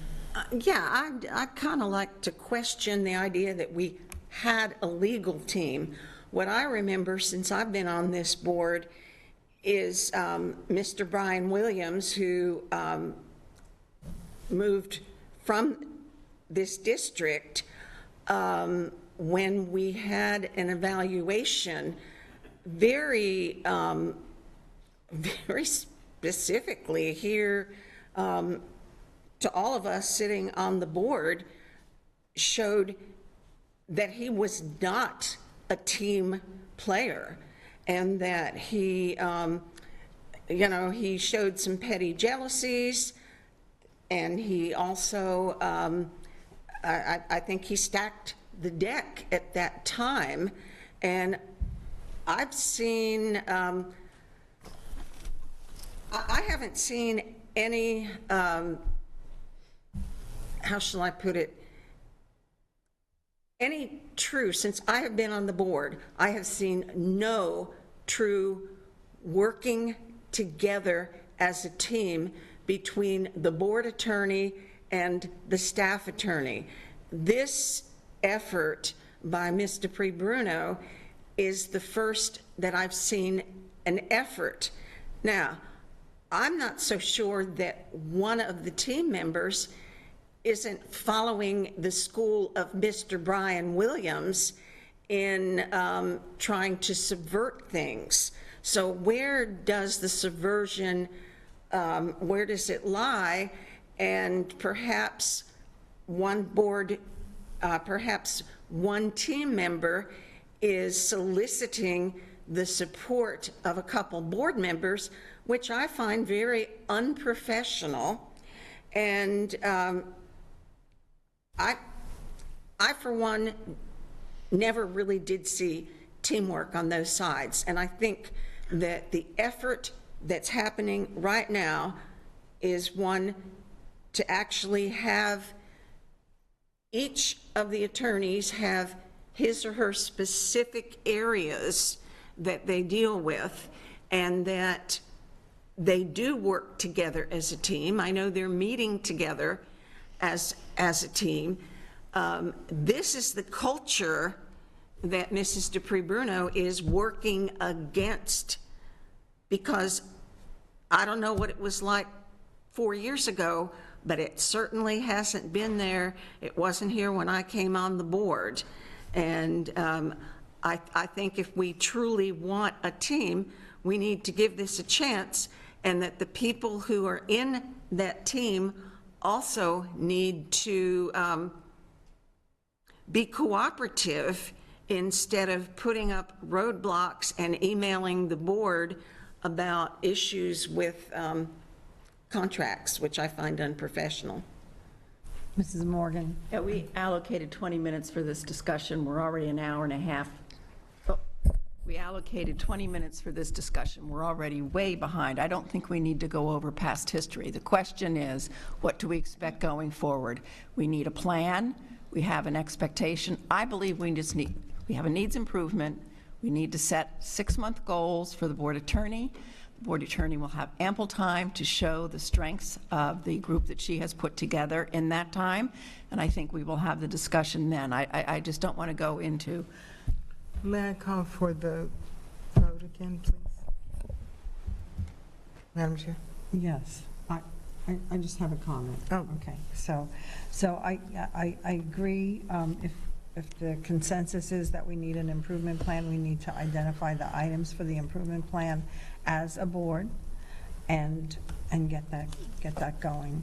Yeah, I kind of like to question the idea that we had a legal team. What I remember since I've been on this board is Mr. Brian Williams, who moved from this district when we had an evaluation very, very specifically here to all of us sitting on the board, showed that he was not a team player, and that he, you know, he showed some petty jealousies, and he also, I think he stacked the deck at that time. And I've seen, I haven't seen any, how shall I put it, any true, since I have been on the board, I have seen no true working together as a team between the board attorney and the staff attorney. This effort by Ms. Dupree Bruno is the first that I've seen an effort. Now, I'm not so sure that one of the team members isn't following the school of Mr. Brian Williams in trying to subvert things. So where does the subversion, where does it lie? And perhaps one board, perhaps one team member is soliciting the support of a couple board members, which I find very unprofessional. And I, for one, never really did see teamwork on those sides. And I think that the effort that's happening right now is one to actually have each of the attorneys have his or her specific areas that they deal with, and that they do work together as a team. I know they're meeting together as a team. This is the culture that Mrs. Dupree Bruno is working against, because I don't know what it was like 4 years ago, but it certainly hasn't been there. It wasn't here when I came on the board. And I think if we truly want a team, we need to give this a chance, and that the people who are in that team also need to be cooperative instead of putting up roadblocks and emailing the board about issues with contracts, which I find unprofessional. Mrs. Morgan. Yeah, we allocated 20 minutes for this discussion. We're already an hour and a half. We allocated 20 minutes for this discussion. We're already way behind. I don't think we need to go over past history. The question is, what do we expect going forward? We need a plan. We have an expectation. I believe we have a needs improvement. We need to set 6-month goals for the board attorney. The board attorney will have ample time to show the strengths of the group that she has put together in that time, and I think we will have the discussion then. I just don't want to go into... May I call for the vote again, please? Madam Chair? Yes, I just have a comment. Oh. Okay, so I agree. If the consensus is that we need an improvement plan, we need to identify the items for the improvement plan as a board and get that going.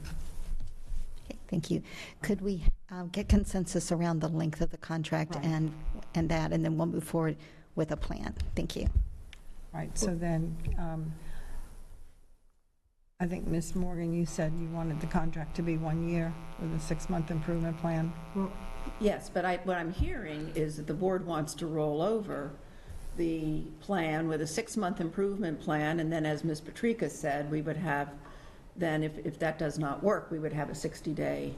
Thank you. Could we get consensus around the length of the contract and that, and then we'll move forward with a plan? Thank you. Right, so then, I think, Ms. Morgan, you said you wanted the contract to be 1 year with a 6-month improvement plan? Yes, but what I'm hearing is that the board wants to roll over the plan with a 6-month improvement plan, and then, as Ms. Patrica said, we would have, then if that does not work, we would have a 60-day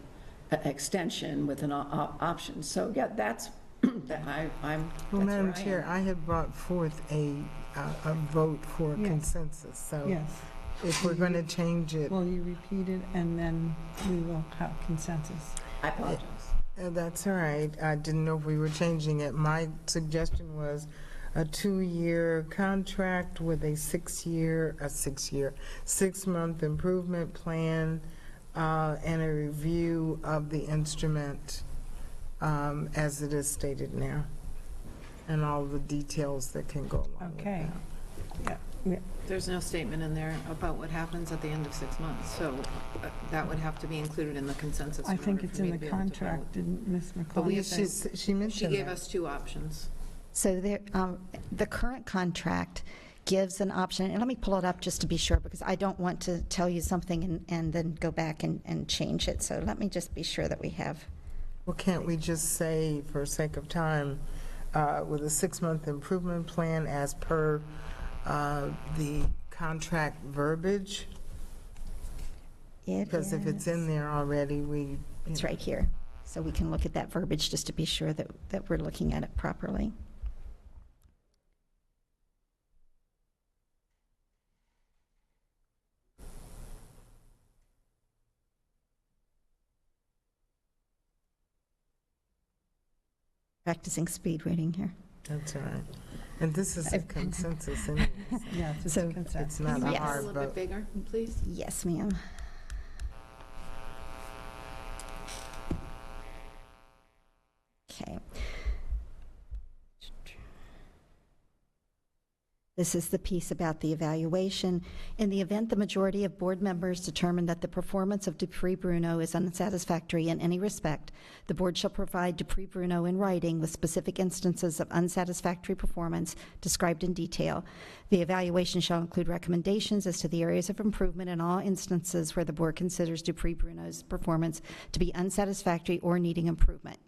extension with an option. So, yeah, that's, I'm, Well, that's Madam where I Chair, am. I had brought forth a vote for Yes. consensus, so Yes. if we're going to change it. Will you repeat it, and then we will have consensus? I apologize. That's all right. I didn't know if we were changing it. My suggestion was a 2-year contract with a 6-month improvement plan and a review of the instrument as it is stated now, and all the details that can go along with Okay. that. Yeah. There's no statement in there about what happens at the end of 6 months, so that would have to be included in the consensus. I think order it's for me in to the be able to vote. contract, didn't Ms. But we McCall have say? She mentioned She gave that. us 2 options. So there, the current contract gives an option, and let me pull it up just to be sure, because I don't want to tell you something and then go back and change it. So let me just be sure that we have. Well, can't we just say, for sake of time, with a 6-month improvement plan as per the contract verbiage? Because if it's in there already, It's right here. So we can look at that verbiage just to be sure that we're looking at it properly. Practicing speed reading here. That's all right. And this is a consensus anyways. Yes, it's a consensus. It's not a Yes. hard A little bit vote. bigger, please? Yes, ma'am. Okay. This is the piece about the evaluation. In the event the majority of board members determine that the performance of Dupree Bruno is unsatisfactory in any respect, the board shall provide Dupree Bruno in writing with specific instances of unsatisfactory performance described in detail. The evaluation shall include recommendations as to the areas of improvement in all instances where the board considers Dupree Bruno's performance to be unsatisfactory or needing improvement.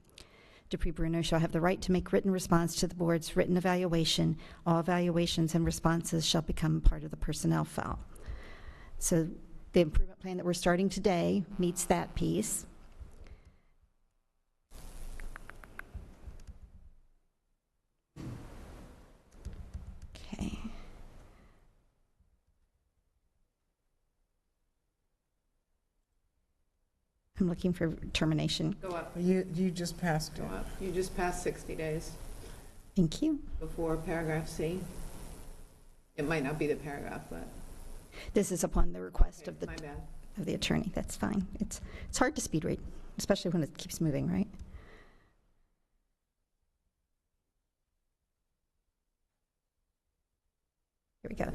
Dupree Bruno shall have the right to make written response to the board's written evaluation. All evaluations and responses shall become part of the personnel file. So the improvement plan that we're starting today meets that piece. Okay. I'm looking for termination. Go up, You just passed go it. up. You just passed 60 days Thank you. before paragraph C. It might not be the paragraph, but This is upon the request of my bad. the attorney. That's fine. It's hard to speed read, especially when it keeps moving, right? Here we go.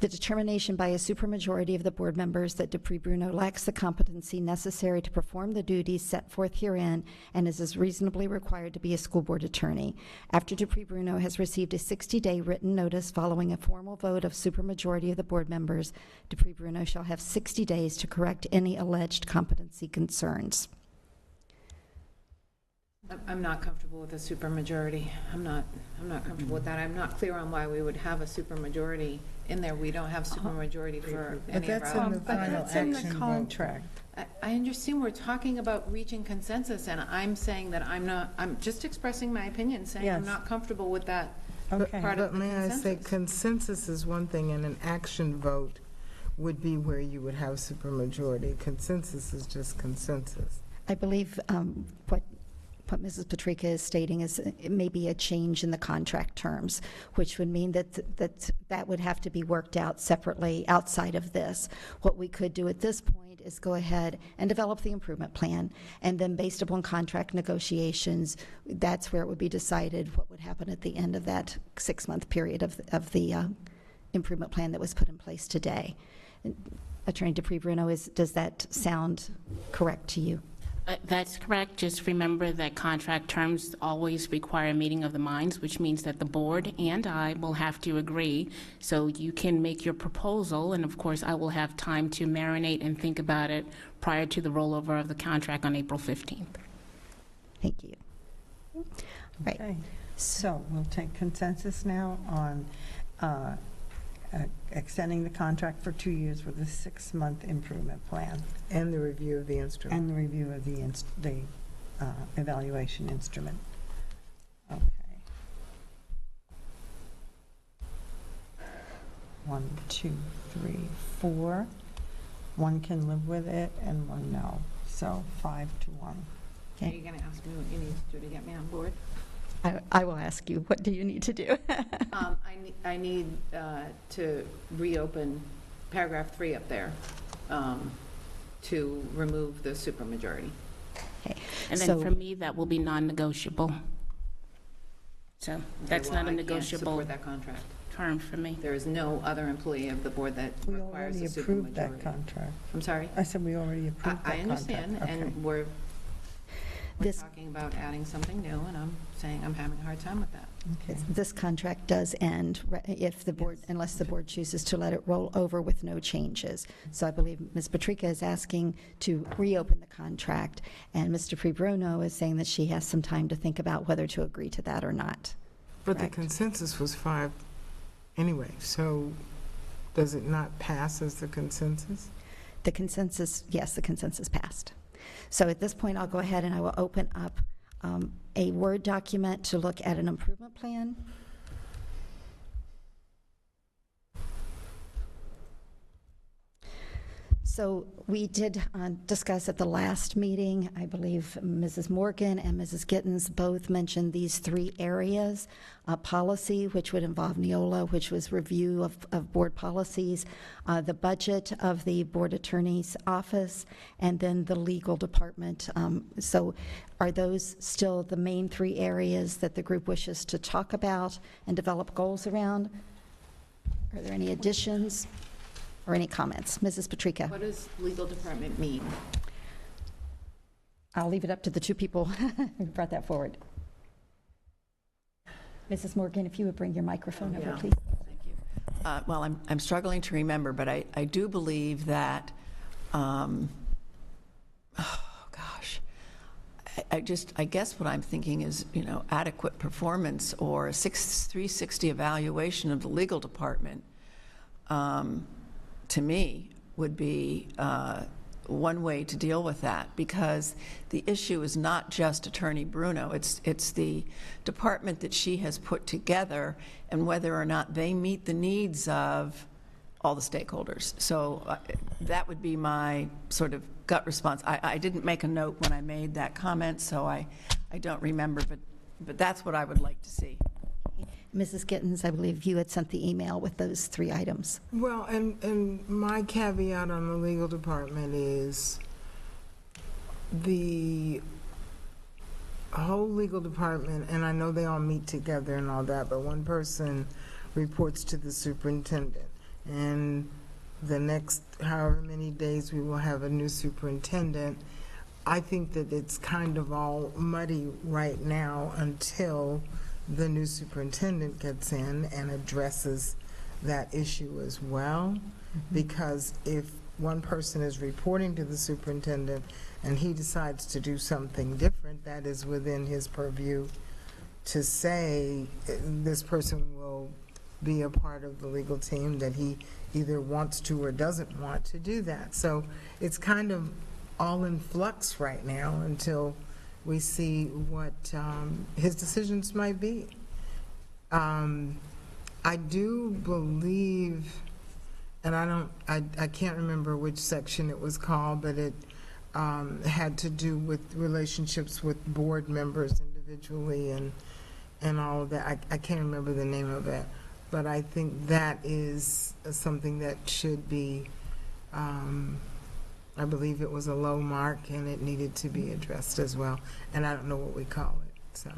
The determination by a supermajority of the board members that Dupree Bruno lacks the competency necessary to perform the duties set forth herein and is reasonably required to be a school board attorney. After Dupree Bruno has received a 60-day written notice following a formal vote of supermajority of the board members, Dupree Bruno shall have 60 days to correct any alleged competency concerns. I'm not comfortable with a supermajority. I'm not comfortable with that. I'm not clear on why we would have a supermajority in there. We don't have supermajority for But any of that's our. in the final That's in the action vote. contract. I understand we're talking about reaching consensus, and I'm saying that I'm just expressing my opinion, saying I'm Yes. not comfortable with that Okay. part of But the may I say, consensus. consensus is one thing, and an action vote would be where you would have supermajority. Consensus is just consensus. I believe what Mrs. Patrica is stating is it may be a change in the contract terms, which would mean that would have to be worked out separately outside of this. What we could do at this point is go ahead and develop the improvement plan, and then based upon contract negotiations, that's where it would be decided what would happen at the end of that 6-month period of the improvement plan that was put in place today. Attorney Dupree Bruno, does that sound correct to you? That's correct. Just remember that contract terms always require a meeting of the minds, which means that the board and I will have to agree. So you can make your proposal, and of course, I will have time to marinate and think about it prior to the rollover of the contract on April 15th. Thank you. Right. Okay, so we'll take consensus now on extending the contract for 2 years with a 6-month improvement plan. And the review of the instrument. And the review of the evaluation instrument. Okay. 1, 2, 3, 4. One can live with it and one no. So 5 to 1. Are you going to ask me what you need to do to get me on board? I will ask you, what do you need to do? I need to reopen paragraph 3 up there to remove the supermajority. Okay. And then for me, that will be non-negotiable. So that's not a I can't negotiable support that contract. term for me. There is no other employee of the board that We requires a already supermajority. approved that contract. I'm sorry? I said we already approved that I contract. understand, Okay. and we're talking about adding something new, and I'm saying I'm having a hard time with that. Okay. This contract does end if the board, unless the board chooses to let it roll over with no changes. So I believe Ms. Patrica is asking to reopen the contract, and Mr. Bruno is saying that she has some time to think about whether to agree to that or not. But Correct. the consensus was 5 anyway, so does it not pass as the consensus? The consensus, yes, the consensus passed. So at this point, I'll go ahead and I will open up a Word document to look at an improvement plan. So we did discuss at the last meeting, I believe Mrs. Morgan and Mrs. Gittens both mentioned these 3 areas. Policy, which would involve Neola, which was review of board policies, the budget of the board attorney's office, and then the legal department. So are those still the main 3 areas that the group wishes to talk about and develop goals around? Are there any additions or any comments? Mrs. Patrica? What does legal department mean? I'll leave it up to the 2 people who brought that forward. Mrs. Morgan, if you would bring your microphone over, please. Thank you. Well, I'm struggling to remember, but I do believe that, I guess what I'm thinking is, adequate performance or a 360 evaluation of the legal department, to me, would be one way to deal with that, because the issue is not just Attorney Bruno, it's the department that she has put together and whether or not they meet the needs of all the stakeholders. So that would be my sort of gut response. I didn't make a note when I made that comment, so I don't remember, but that's what I would like to see. Mrs. Gittens, I believe you had sent the email with those 3 items. Well, and my caveat on the legal department is the whole legal department, and I know they all meet together and all that, but one person reports to the superintendent. And the next however many days we will have a new superintendent. I think that it's kind of all muddy right now until the new superintendent gets in and addresses that issue as well. Because if one person is reporting to the superintendent and he decides to do something different, that is within his purview to say this person will be a part of the legal team, that he either wants to or doesn't want to do that. So it's kind of all in flux right now until we see what his decisions might be. I do believe, and I can't remember which section it was called, but it had to do with relationships with board members individually and all of that. I can't remember the name of it, but I think that is something that should be, I believe it was a low mark and it needed to be addressed as well. And I don't know what we call it. So,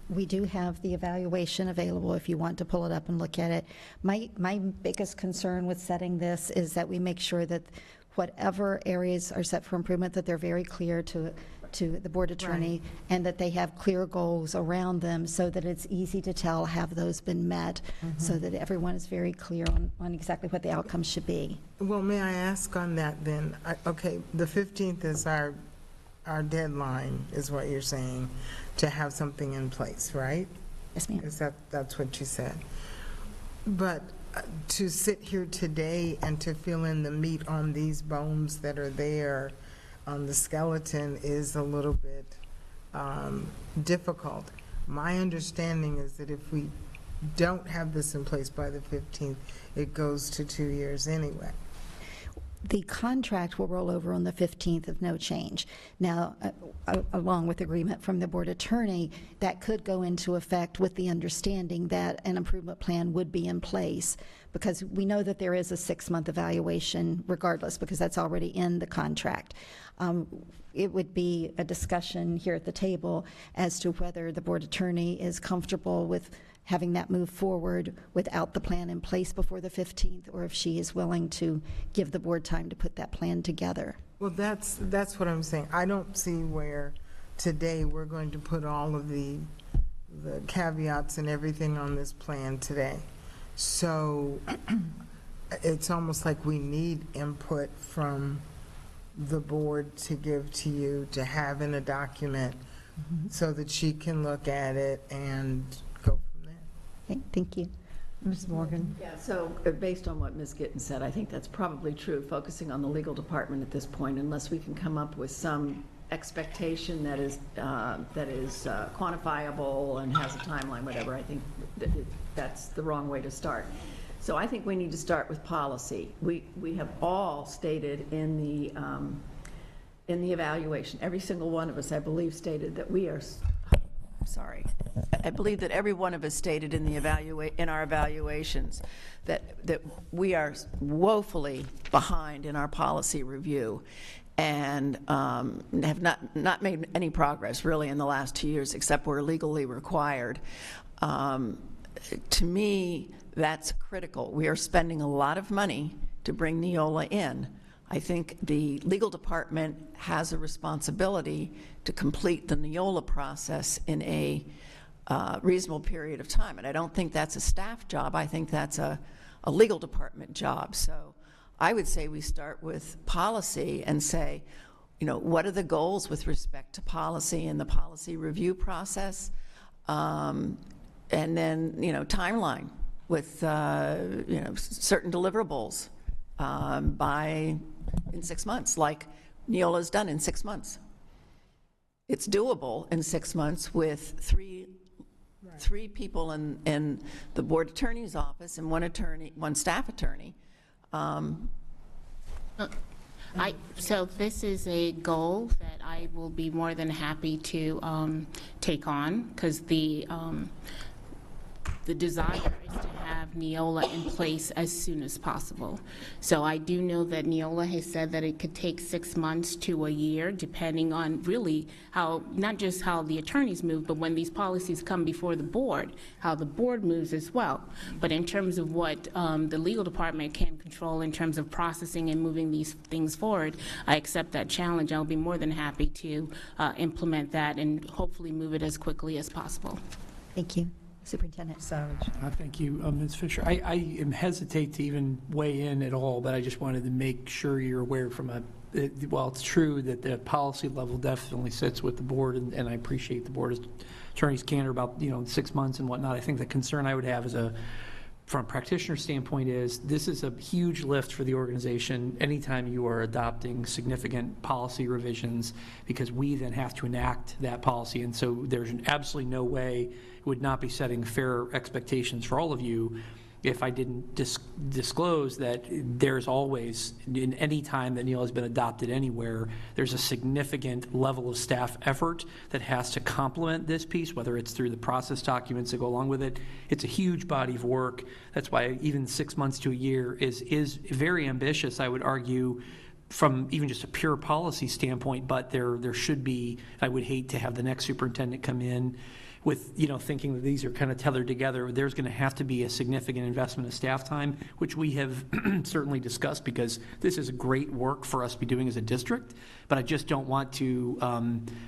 We do have the evaluation available if you want to pull it up and look at it. My biggest concern with setting this is that we make sure that whatever areas are set for improvement, that they're very clear to the board attorney, and that they have clear goals around them so that it's easy to tell have those been met, so that everyone is very clear on exactly what the outcomes should be. well, may I ask on that then? Okay, the 15th is our deadline, is what you're saying, to have something in place, right? Yes, ma'am. That's what you said. But to sit here today and to fill in the meat on these bones that are there on the skeleton is a little bit difficult. My understanding is that if we don't have this in place by the 15th, it goes to 2 years anyway. The contract will roll over on the 15th of no change. Now, along with agreement from the board attorney, that could go into effect with the understanding that an improvement plan would be in place, because we know that there is a 6-month evaluation regardless, because that's already in the contract. It would be a discussion here at the table as to whether the board attorney is comfortable with having that move forward without the plan in place before the 15th, or if she is willing to give the board time to put that plan together. Well, that's what I'm saying. I don't see where today we're going to put all of the caveats and everything on this plan today. So it's almost like we need input from the board to give to you, to have in a document, so that she can look at it and go from there. Okay, thank you. Ms. Morgan? Yeah, so based on what Ms. Gittin said, I think that's probably true, focusing on the legal department at this point, unless we can come up with some expectation that is quantifiable and has a timeline, whatever. I think that's the wrong way to start. So I think we need to start with policy. We have all stated in the evaluation, every single one of us, I believe, stated that we are. Sorry. I believe that every one of us stated in our evaluations that we are woefully behind in our policy review, and have not made any progress really in the last 2 years, except we're legally required. To me, that's critical. We are spending a lot of money to bring Neola in. I think the legal department has a responsibility to complete the Neola process in a reasonable period of time. And I don't think that's a staff job. I think that's a legal department job. So I would say we start with policy and say, what are the goals with respect to policy and the policy review process? And then, timeline with, certain deliverables in 6 months, like Neola's done in 6 months. It's doable in 6 months with three people in the board attorney's office and one staff attorney. So this is a goal that I will be more than happy to take on, because the desire is to have Neola in place as soon as possible. So I do know that Neola has said that it could take 6 months to a year, depending on really how, not just how the attorneys move, but when these policies come before the board, how the board moves as well. But in terms of what the legal department can control in terms of processing and moving these things forward, I accept that challenge. I'll be more than happy to implement that and hopefully move it as quickly as possible. Thank you. Superintendent Savage. Thank you, Ms. Fisher. I am hesitate to even weigh in at all, but I just wanted to make sure you're aware while it's true that the policy level definitely sits with the board, and I appreciate the board attorney's candor about 6 months and whatnot. I think the concern I would have from a practitioner standpoint is this is a huge lift for the organization anytime you are adopting significant policy revisions, because we then have to enact that policy. And so there's absolutely no way it would not be setting fair expectations for all of you if I didn't disclose that there's always, in any time that Neola has been adopted anywhere, there's a significant level of staff effort that has to complement this piece, whether it's through the process documents that go along with it. It's a huge body of work. That's why even 6 months to a year is very ambitious, I would argue, from even just a pure policy standpoint, but there should be, I would hate to have the next superintendent come in with, thinking that these are kind of tethered together. There's going to have to be a significant investment of staff time, which we have certainly discussed, because this is a great work for us to be doing as a district, but I just don't want to,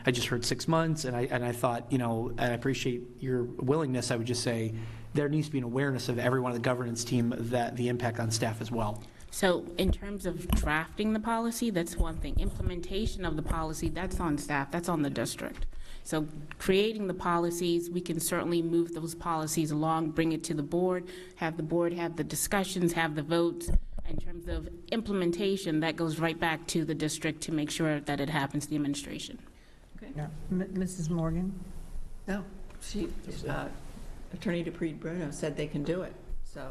I just heard 6 months, and I thought, I appreciate your willingness. I would just say there needs to be an awareness of everyone on the governance team that the impact on staff as well. So in terms of drafting the policy, that's one thing. Implementation of the policy, that's on staff, that's on the district. So creating the policies, we can certainly move those policies along, bring it to the board have the discussions, have the votes. In terms of implementation, that goes right back to the district to make sure that it happens to the administration. Okay. Yeah. Mrs. Morgan? No, Attorney Dupree-Bruno said they can do it, so.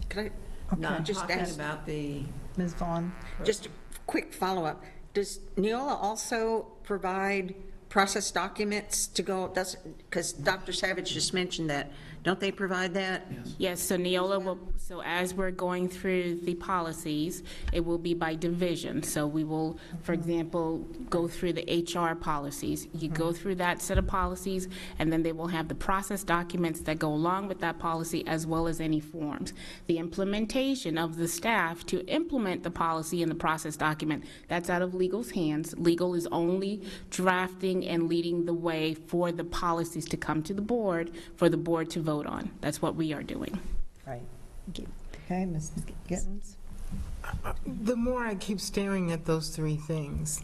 Could I Not just talking ask about the. Ms. Vaughn? just a quick follow-up? Does Neola also provide process documents to go, because Dr. Savage just mentioned that. Don't they provide that? Yes, so Neola will, so as we're going through the policies, it will be by division. So we will, for example, go through the HR policies. You go through that set of policies, and then they will have the process documents that go along with that policy, as well as any forms. The implementation of the staff to implement the policy and the process document, that's out of legal's hands. Legal is only drafting and leading the way for the policies to come to the board, for the board to vote on. That's what we are doing. Right. Okay, Mrs. Gittens? The more I keep staring at those three things,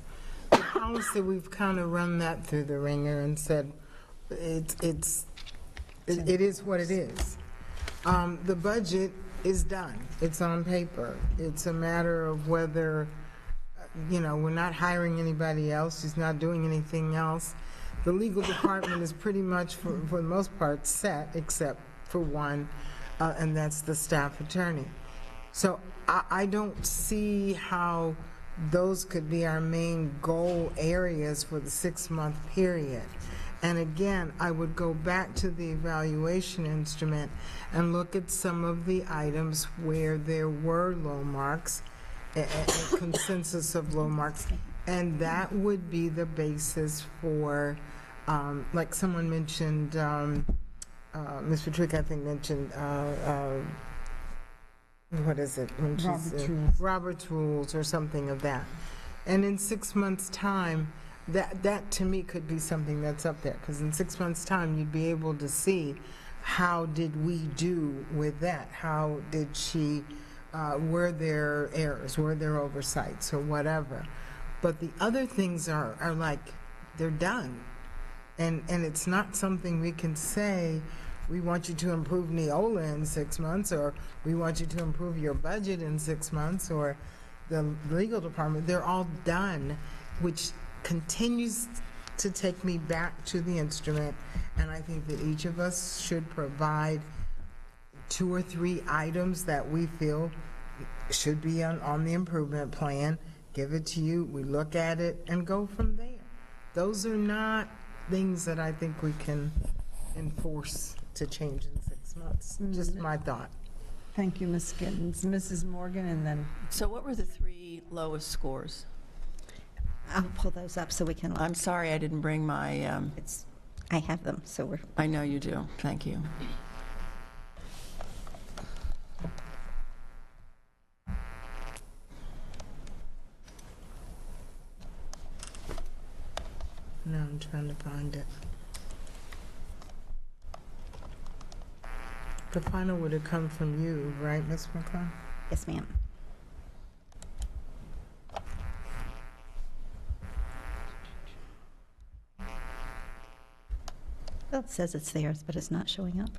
the policy, we've kind of run that through the ringer and said it is what it is. The budget is done. It's on paper. It's a matter of whether, we're not hiring anybody else. She's not doing anything else. The legal department is pretty much, for the most part, set, except for one, and that's the staff attorney. So I don't see how those could be our main goal areas for the 6-month period. And again, I would go back to the evaluation instrument and look at some of the items where there were low marks, a consensus of low marks, and that would be the basis for, like someone mentioned, Ms. Patrick, I think, mentioned, what is it? When she's, Robert's Rules or something of that. And in 6 months' time, that to me could be something that's up there, because in 6 months' time, you'd be able to see how did we do with that? How did she, were there errors, were there oversights or whatever? But the other things are like, they're done. And it's not something we can say, we want you to improve Neola in 6 months, or we want you to improve your budget in 6 months, or the legal department. They're all done, which continues to take me back to the instrument. And I think that each of us should provide 2 or 3 items that we feel should be on the improvement plan, give it to you, we look at it, and go from there. Those are not things that I think we can enforce to change in 6 months. Just my thought. Thank you, Ms. Gittens. Mrs. Morgan, and then... So what were the 3 lowest scores? I'll pull those up so we can. I'm sorry I didn't bring my... I have them, so we're... I know you do. Thank you. No, I'm trying to find it. The final would have come from you, right, Ms. McClung? Yes, ma'am. Well, it says it's theirs, but it's not showing up.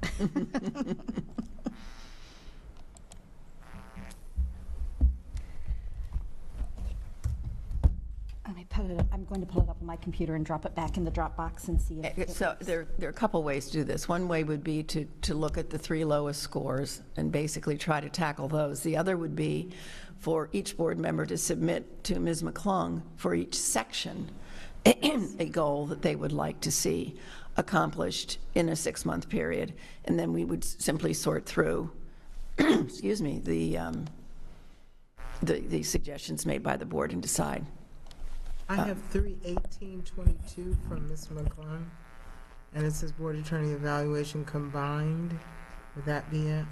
Let me put it up. I'm going to pull it up on my computer and drop it back in the Dropbox and see if So there are a couple ways to do this. One way would be to look at the 3 lowest scores and basically try to tackle those. The other would be for each board member to submit to Ms. McClung for each section a goal that they would like to see accomplished in a 6-month period. And then we would simply sort through, excuse me, the the suggestions made by the board and decide. I have 3/18/22 from Ms. McClung, and it says Board Attorney evaluation combined. Would that be it?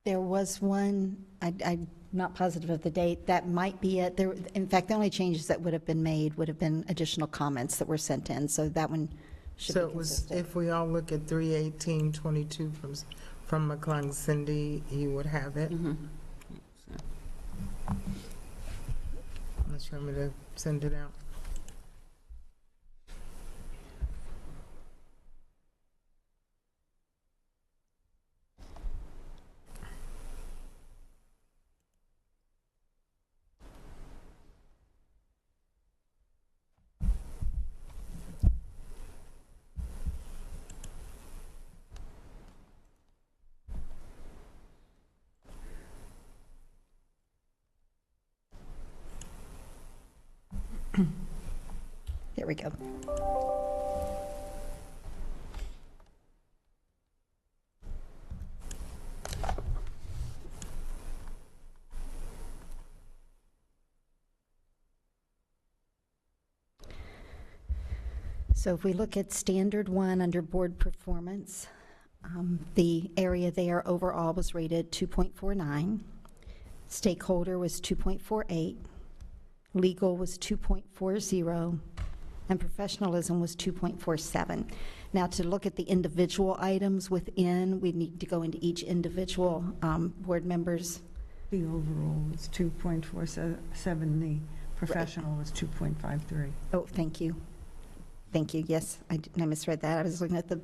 There was one, I'm not positive of the date, that might be it. There, in fact, the only changes that would have been made would have been additional comments that were sent in, so that one should be So it was, consistent. if we all look at 3/18/22 from McClung, Cindy, you would have it? Unless you want me to send it out. There we go. So if we look at standard one under board performance, the area there overall was rated 2.49. Stakeholder was 2.48. Legal was 2.40, and professionalism was 2.47. Now, to look at the individual items within, we need to go into each individual board members. The overall was 2.47, the professional was 2.53. Oh, thank you. Thank you, yes, I misread that. I was looking at the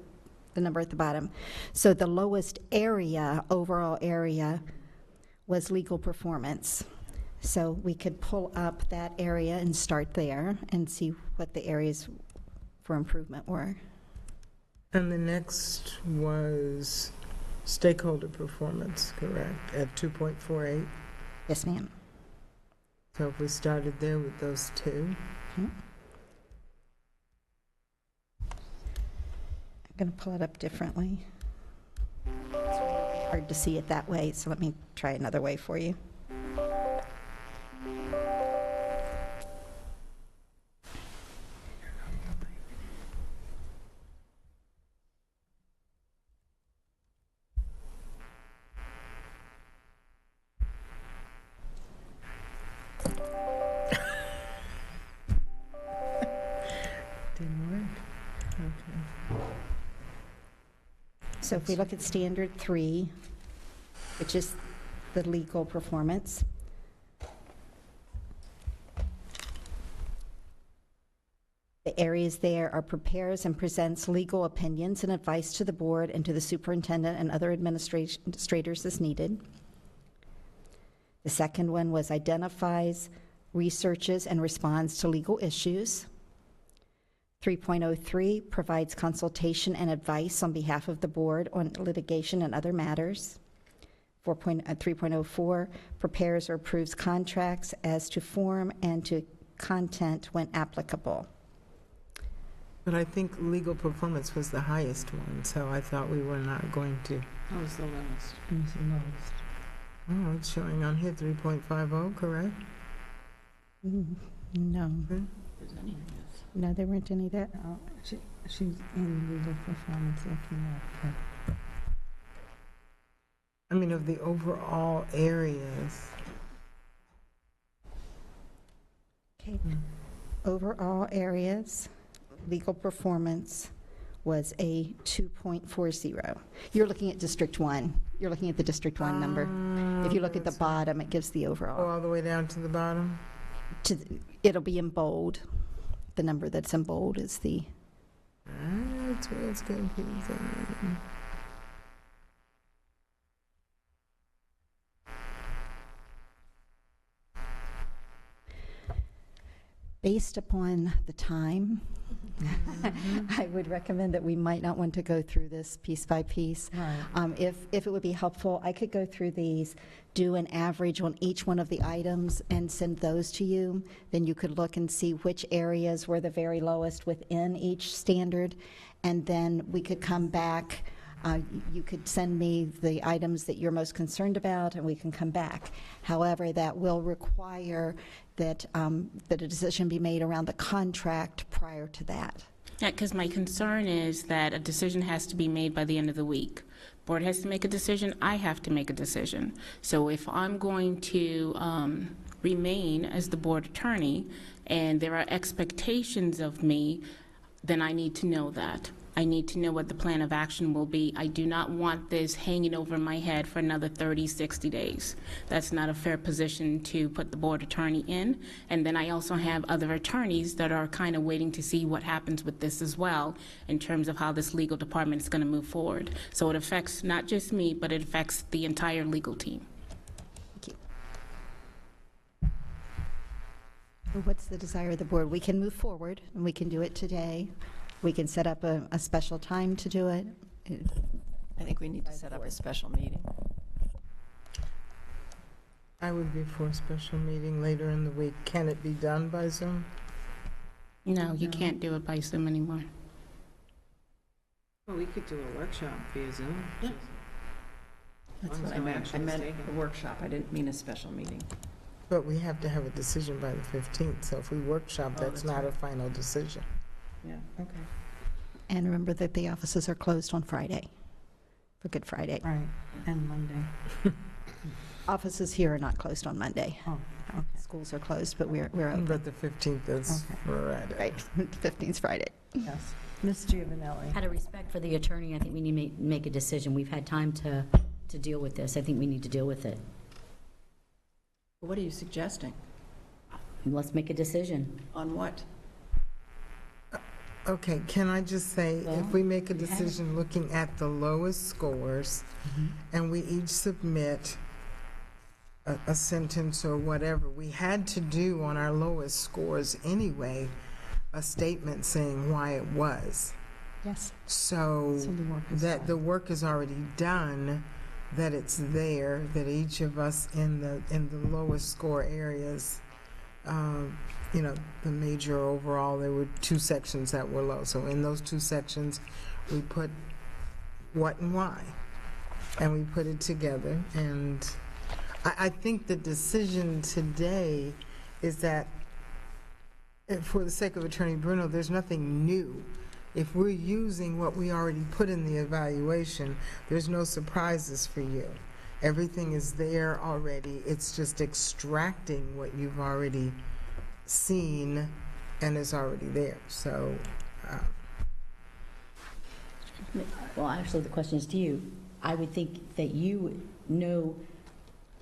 number at the bottom. So the lowest area, overall area, was legal performance. So we could pull up that area and start there and see what the areas for improvement were. And the next was stakeholder performance, correct, at 2.48? Yes, ma'am. So if we started there with those two. Okay. I'm going to pull it up differently. It's hard to see it that way, so let me try another way for you. Didn't work. Okay. So if we look at standard 3, which is the legal performance, the areas there are prepares and presents legal opinions and advice to the board and to the superintendent and other administrators as needed. The second one was identifies, researches, and responds to legal issues. 3.03 provides consultation and advice on behalf of the board on litigation and other matters. 3.04 prepares or approves contracts as to form and to content when applicable. But I think legal performance was the highest one, so I thought we were not going to. That was the lowest. It was the lowest. Oh, it's showing on here 3.50, correct? No. No, there weren't any that. Oh, she's in legal performance looking at. I mean, of the overall areas. Okay. Overall areas, legal performance was a 2.40. You're looking at District 1. You're looking at the District 1 number. If you look at the bottom, it gives the Go overall. all the way down to the bottom? It'll be in bold. The number that's in bold is the... That's where it's confusing. Based upon the time, I would recommend that we might not want to go through this piece by piece. Right. If it would be helpful, I could go through these, do an average on each one of the items, and send those to you. Then you could look and see which areas were the very lowest within each standard, and then we could come back You could send me the items that you're most concerned about, and we can come back. However, that will require that a decision be made around the contract prior to that. Yeah, because my concern is that a decision has to be made by the end of the week. Board has to make a decision, I have to make a decision. So if I'm going to remain as the board attorney and there are expectations of me, then I need to know that. I need to know what the plan of action will be. I do not want this hanging over my head for another 30, 60 days. That's not a fair position to put the board attorney in. And then I also have other attorneys that are kind of waiting to see what happens with this as well in terms of how this legal department is going to move forward. So it affects not just me, but it affects the entire legal team. Thank you. What's the desire of the board? We can move forward, and we can do it today. We can set up a special time to do it. I think we need to set up a special meeting. I would be for a special meeting later in the week. Can it be done by Zoom? No, you can't do it by Zoom anymore. Well, we could do a workshop via Zoom. Yeah. That's what I meant. I meant a workshop. I didn't mean a special meeting. But we have to have a decision by the 15th, so if we workshop, that's not a final decision. Yeah, okay. And remember that the offices are closed on Friday, for Good Friday. Right, and Monday. Offices here are not closed on Monday. Oh, okay. Schools are closed, but we're open. But the 15th is Friday. Right, 15th 's Friday. Yes. Ms. Giovanelli. Out of respect for the attorney, I think we need to make a decision. We've had time to deal with this. I think we need to deal with it. What are you suggesting? Let's make a decision. On what? Okay, can I just say, Well, if we make a we have it. decision looking at the lowest scores, and we each submit a sentence or whatever, we had to do on our lowest scores anyway, a statement saying why it was. Yes. So So the work is that done. the work is already done, that it's there, that each of us in the lowest score areas, you know, the major overall, there were 2 sections that were low. So in those 2 sections, we put what and why, and we put it together. And I think the decision today is that, for the sake of Attorney Bruno, there's nothing new. If we're using what we already put in the evaluation, there's no surprises for you. Everything is there already. It's just extracting what you've already seen and is already there. So, Well, actually, the question is to you. I would think that you know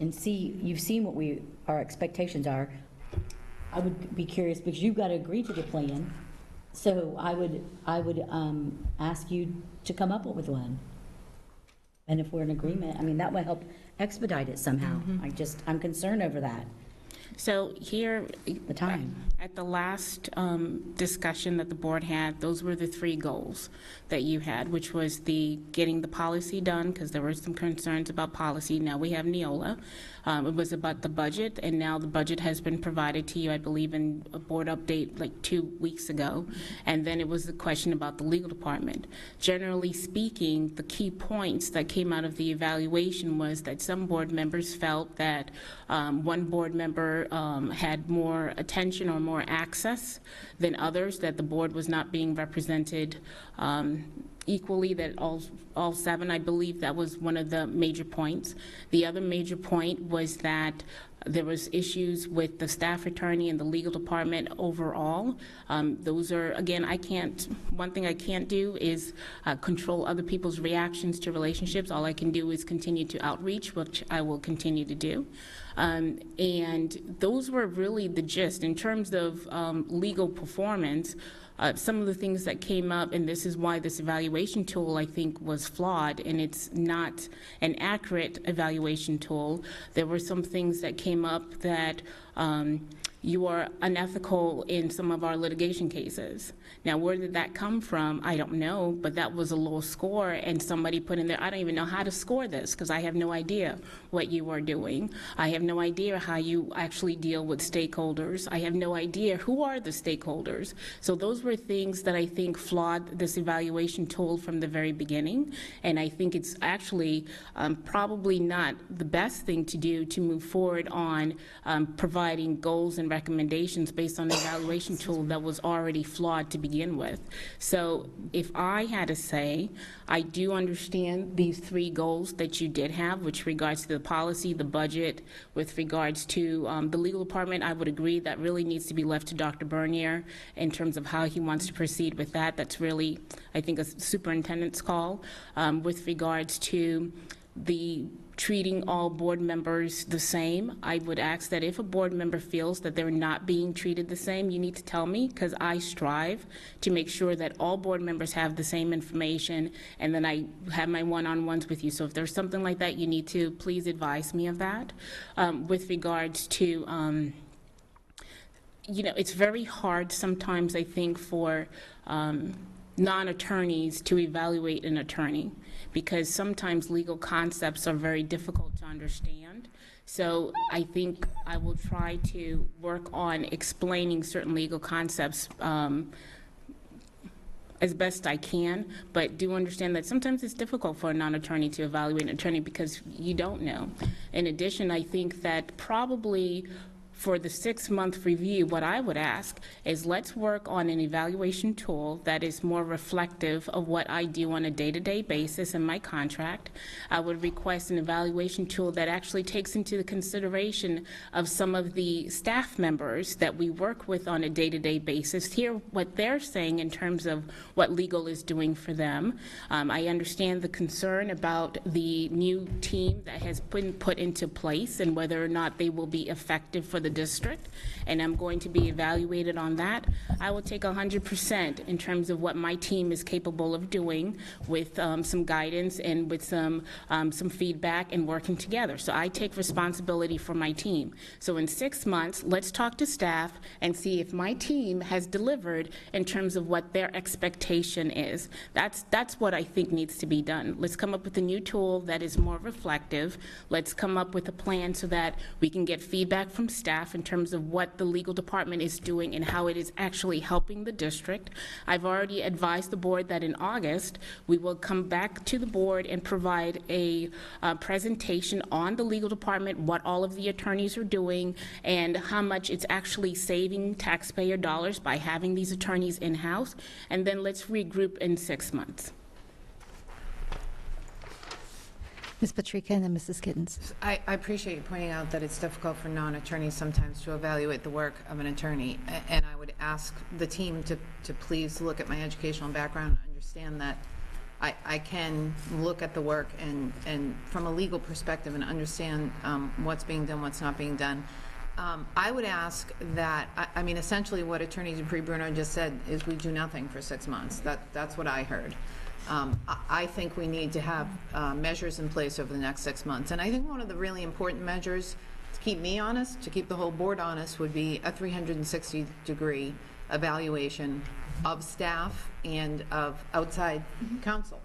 and see, you've seen what our expectations are. I would be curious, because you've got to agree to the plan. So I would ask you to come up with one. And if we're in agreement, I mean, that would help expedite it somehow. I'm concerned over that. So here, The time. at the last discussion that the board had, those were the 3 goals that you had, which was getting the policy done, because there were some concerns about policy. Now we have Neola. It was about the budget, and now the budget has been provided to you, I believe, in a board update like 2 weeks ago. And then it was the question about the legal department. Generally speaking, the key points that came out of the evaluation was that some board members felt that one board member had more attention or more access than others, that the board was not being represented equally, that all 7, I believe that was one of the major points. The other major point was that there was issues with the staff attorney and the legal department overall. Those are, again, one thing I can't do is control other people's reactions to relationships. All I can do is continue to outreach, which I will continue to do. And those were really the gist. In terms of legal performance, some of the things that came up, and this is why this evaluation tool, I think, was flawed, and it's not an accurate evaluation tool. There were some things that came up that you are unethical in some of our litigation cases. Now, where did that come from? I don't know, but that was a low score, and somebody put in there, I don't even know how to score this, because I have no idea what you are doing. I have no idea how you actually deal with stakeholders. I have no idea who are the stakeholders. So those were things that I think flawed this evaluation tool from the very beginning, and I think it's actually probably not the best thing to do to move forward on providing goals and recommendations based on an evaluation tool that was already flawed to begin with. So if I had to say, I do understand these 3 goals that you did have, which regards to the policy, the budget, with regards to the legal department. I would agree that really needs to be left to Dr. Bernier in terms of how he wants to proceed with that. That's really, I think, a superintendent's call. With regards to the treating all board members the same, I would ask that if a board member feels that they're not being treated the same, you need to tell me, because I strive to make sure that all board members have the same information, and then I have my one-on-ones with you. So if there's something like that, you need to please advise me of that. With regards to, it's very hard sometimes, I think, for non-attorneys to evaluate an attorney, because sometimes legal concepts are very difficult to understand. So I think I will try to work on explaining certain legal concepts as best I can, but do understand that sometimes it's difficult for a non-attorney to evaluate an attorney because you don't know. In addition, I think that probably for the 6-month review, what I would ask is let's work on an evaluation tool that is more reflective of what I do on a day-to-day basis in my contract. I would request an evaluation tool that actually takes into the consideration of some of the staff members that we work with on a day-to-day basis, hear what they're saying in terms of what legal is doing for them. I understand the concern about the new team that has been put into place and whether or not they will be effective for the district, and I'm going to be evaluated on that. I will take 100% in terms of what my team is capable of doing with some guidance and with some feedback and working together. So I take responsibility for my team. So in 6 months, let's talk to staff and see if my team has delivered in terms of what their expectation is. That's what I think needs to be done. Let's come up with a new tool that is more reflective. Let's come up with a plan so that we can get feedback from staff in terms of what the legal department is doing and how it is actually helping the district. I've already advised the board that in August, we will come back to the board and provide a presentation on the legal department, what all of the attorneys are doing, and how much it's actually saving taxpayer dollars by having these attorneys in-house. And then let's regroup in 6 months. Ms. Patrica and then Mrs. Gittens. I appreciate you pointing out that it's difficult for non-attorneys sometimes to evaluate the work of an attorney, and I would ask the team to please look at my educational background and understand that I can look at the work and from a legal perspective and understand what's being done, what's not being done. I would ask that, I mean, essentially what Attorney Dupree-Bruno just said is we do nothing for 6 months. That's what I heard. I think we need to have measures in place over the next 6 months. And I think one of the really important measures to keep me honest, to keep the whole board honest, would be a 360-degree evaluation of staff and of outside counsel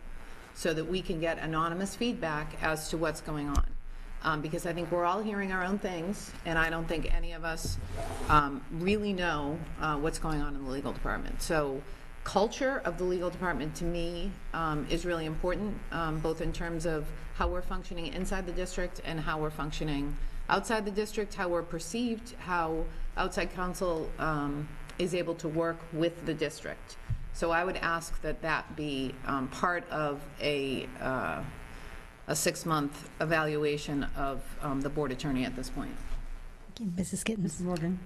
so that we can get anonymous feedback as to what's going on. Because I think we're all hearing our own things, and I don't think any of us really know what's going on in the legal department. So culture of the legal department, to me, is really important, both in terms of how we're functioning inside the district and how we're functioning outside the district, how we're perceived, how outside counsel is able to work with the district. So I would ask that that be part of a 6-month evaluation of the board attorney at this point. Mrs. Gittens. Morgan.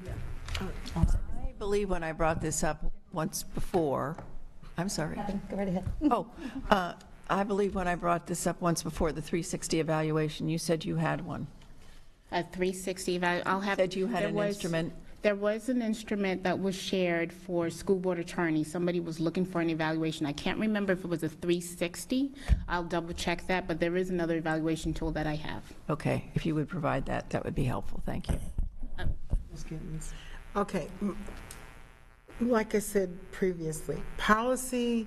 I believe when I brought this up once before, I'm sorry. Go right ahead. I believe when I brought this up once before, the 360 evaluation, you said you had one. A 360 evaluation. I'll have. Said you had an instrument. There was an instrument that was shared for school board attorneys. Somebody was looking for an evaluation. I can't remember if it was a 360. I'll double check that, but there is another evaluation tool that I have. Okay, if you would provide that, that would be helpful. Thank you. Ms. Gittens. Okay, like I said previously, policy,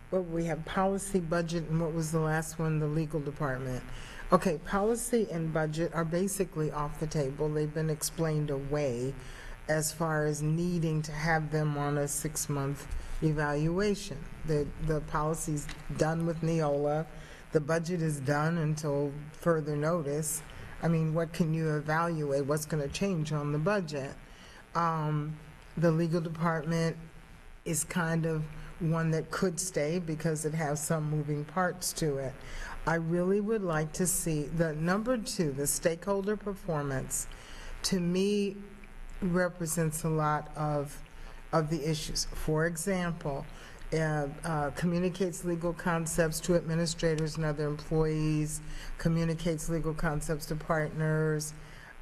we have policy, budget, and what was the last one? The legal department. Okay, policy and budget are basically off the table. They've been explained away as far as needing to have them on a 6-month evaluation. The policy's done with Neola. The budget is done until further notice. I mean, what can you evaluate? What's going to change on the budget? The legal department is kind of one that could stay because it has some moving parts to it. I really would like to see the number 2, the stakeholder performance, to me represents a lot of the issues. For example, communicates legal concepts to administrators and other employees, communicates legal concepts to partners,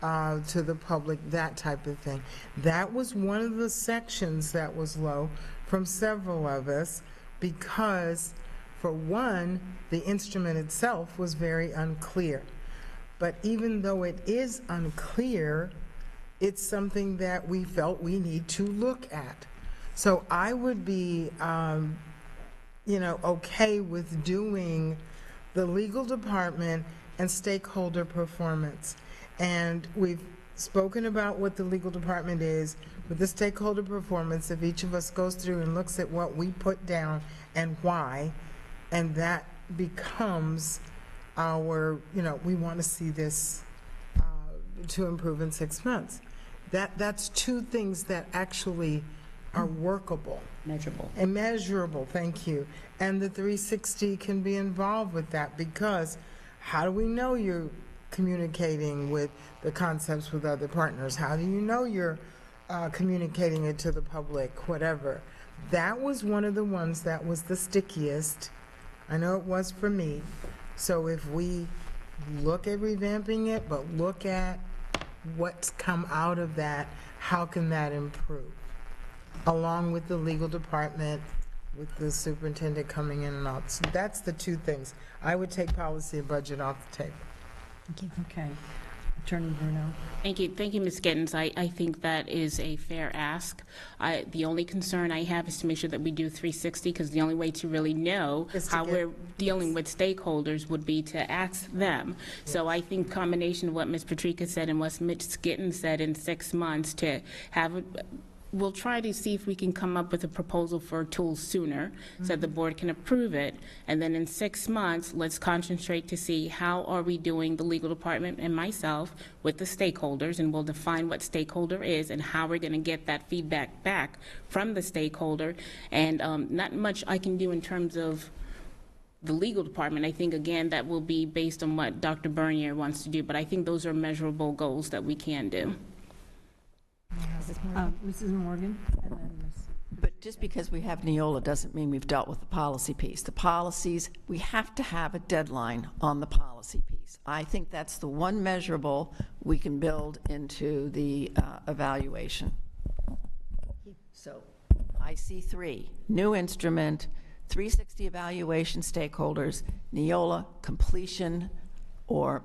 to the public, that type of thing. That was one of the sections that was low from several of us because, for one, the instrument itself was very unclear. But even though it is unclear, it's something that we felt we need to look at. So I would be, okay with doing the legal department and stakeholder performance. And we've spoken about what the legal department is. With the stakeholder performance, if each of us goes through and looks at what we put down and why, and that becomes our, we want to see this to improve in 6 months. That's 2 things that actually are workable. Measurable. And measurable, thank you. And the 360 can be involved with that because how do we know you're communicating with the concepts with other partners? How do you know you're communicating it to the public, whatever? That was one of the ones that was the stickiest. I know it was for me. So if we look at revamping it, but look at what's come out of that, how can that improve? Along with the legal department, with the superintendent coming in and out. So that's the 2 things. I would take policy and budget off the table. Thank you. Okay. Attorney Bruno. Thank you, Ms. Gittens. I think that is a fair ask. The only concern I have is to make sure that we do 360, because the only way to really know how we're dealing with stakeholders would be to ask them. So I think combination of what Ms. Patrica said and what Ms. Gittens said in 6 months to have we'll try to see if we can come up with a proposal for a tool sooner so that the board can approve it. And then in 6 months, let's concentrate to see how are we doing, the legal department and myself, with the stakeholders, and we'll define what stakeholder is and how we're going to get that feedback back from the stakeholder. And not much I can do in terms of the legal department. I think, again, that will be based on what Dr. Bernier wants to do, but I think those are measurable goals that we can do. Mrs. Morgan, and then Ms. But just because we have Neola doesn't mean we've dealt with the policy piece. The policies, we have to have a deadline on the policy piece. I think that's the one measurable we can build into the evaluation. So I see 3. New instrument, 360 evaluation stakeholders, Neola, completion or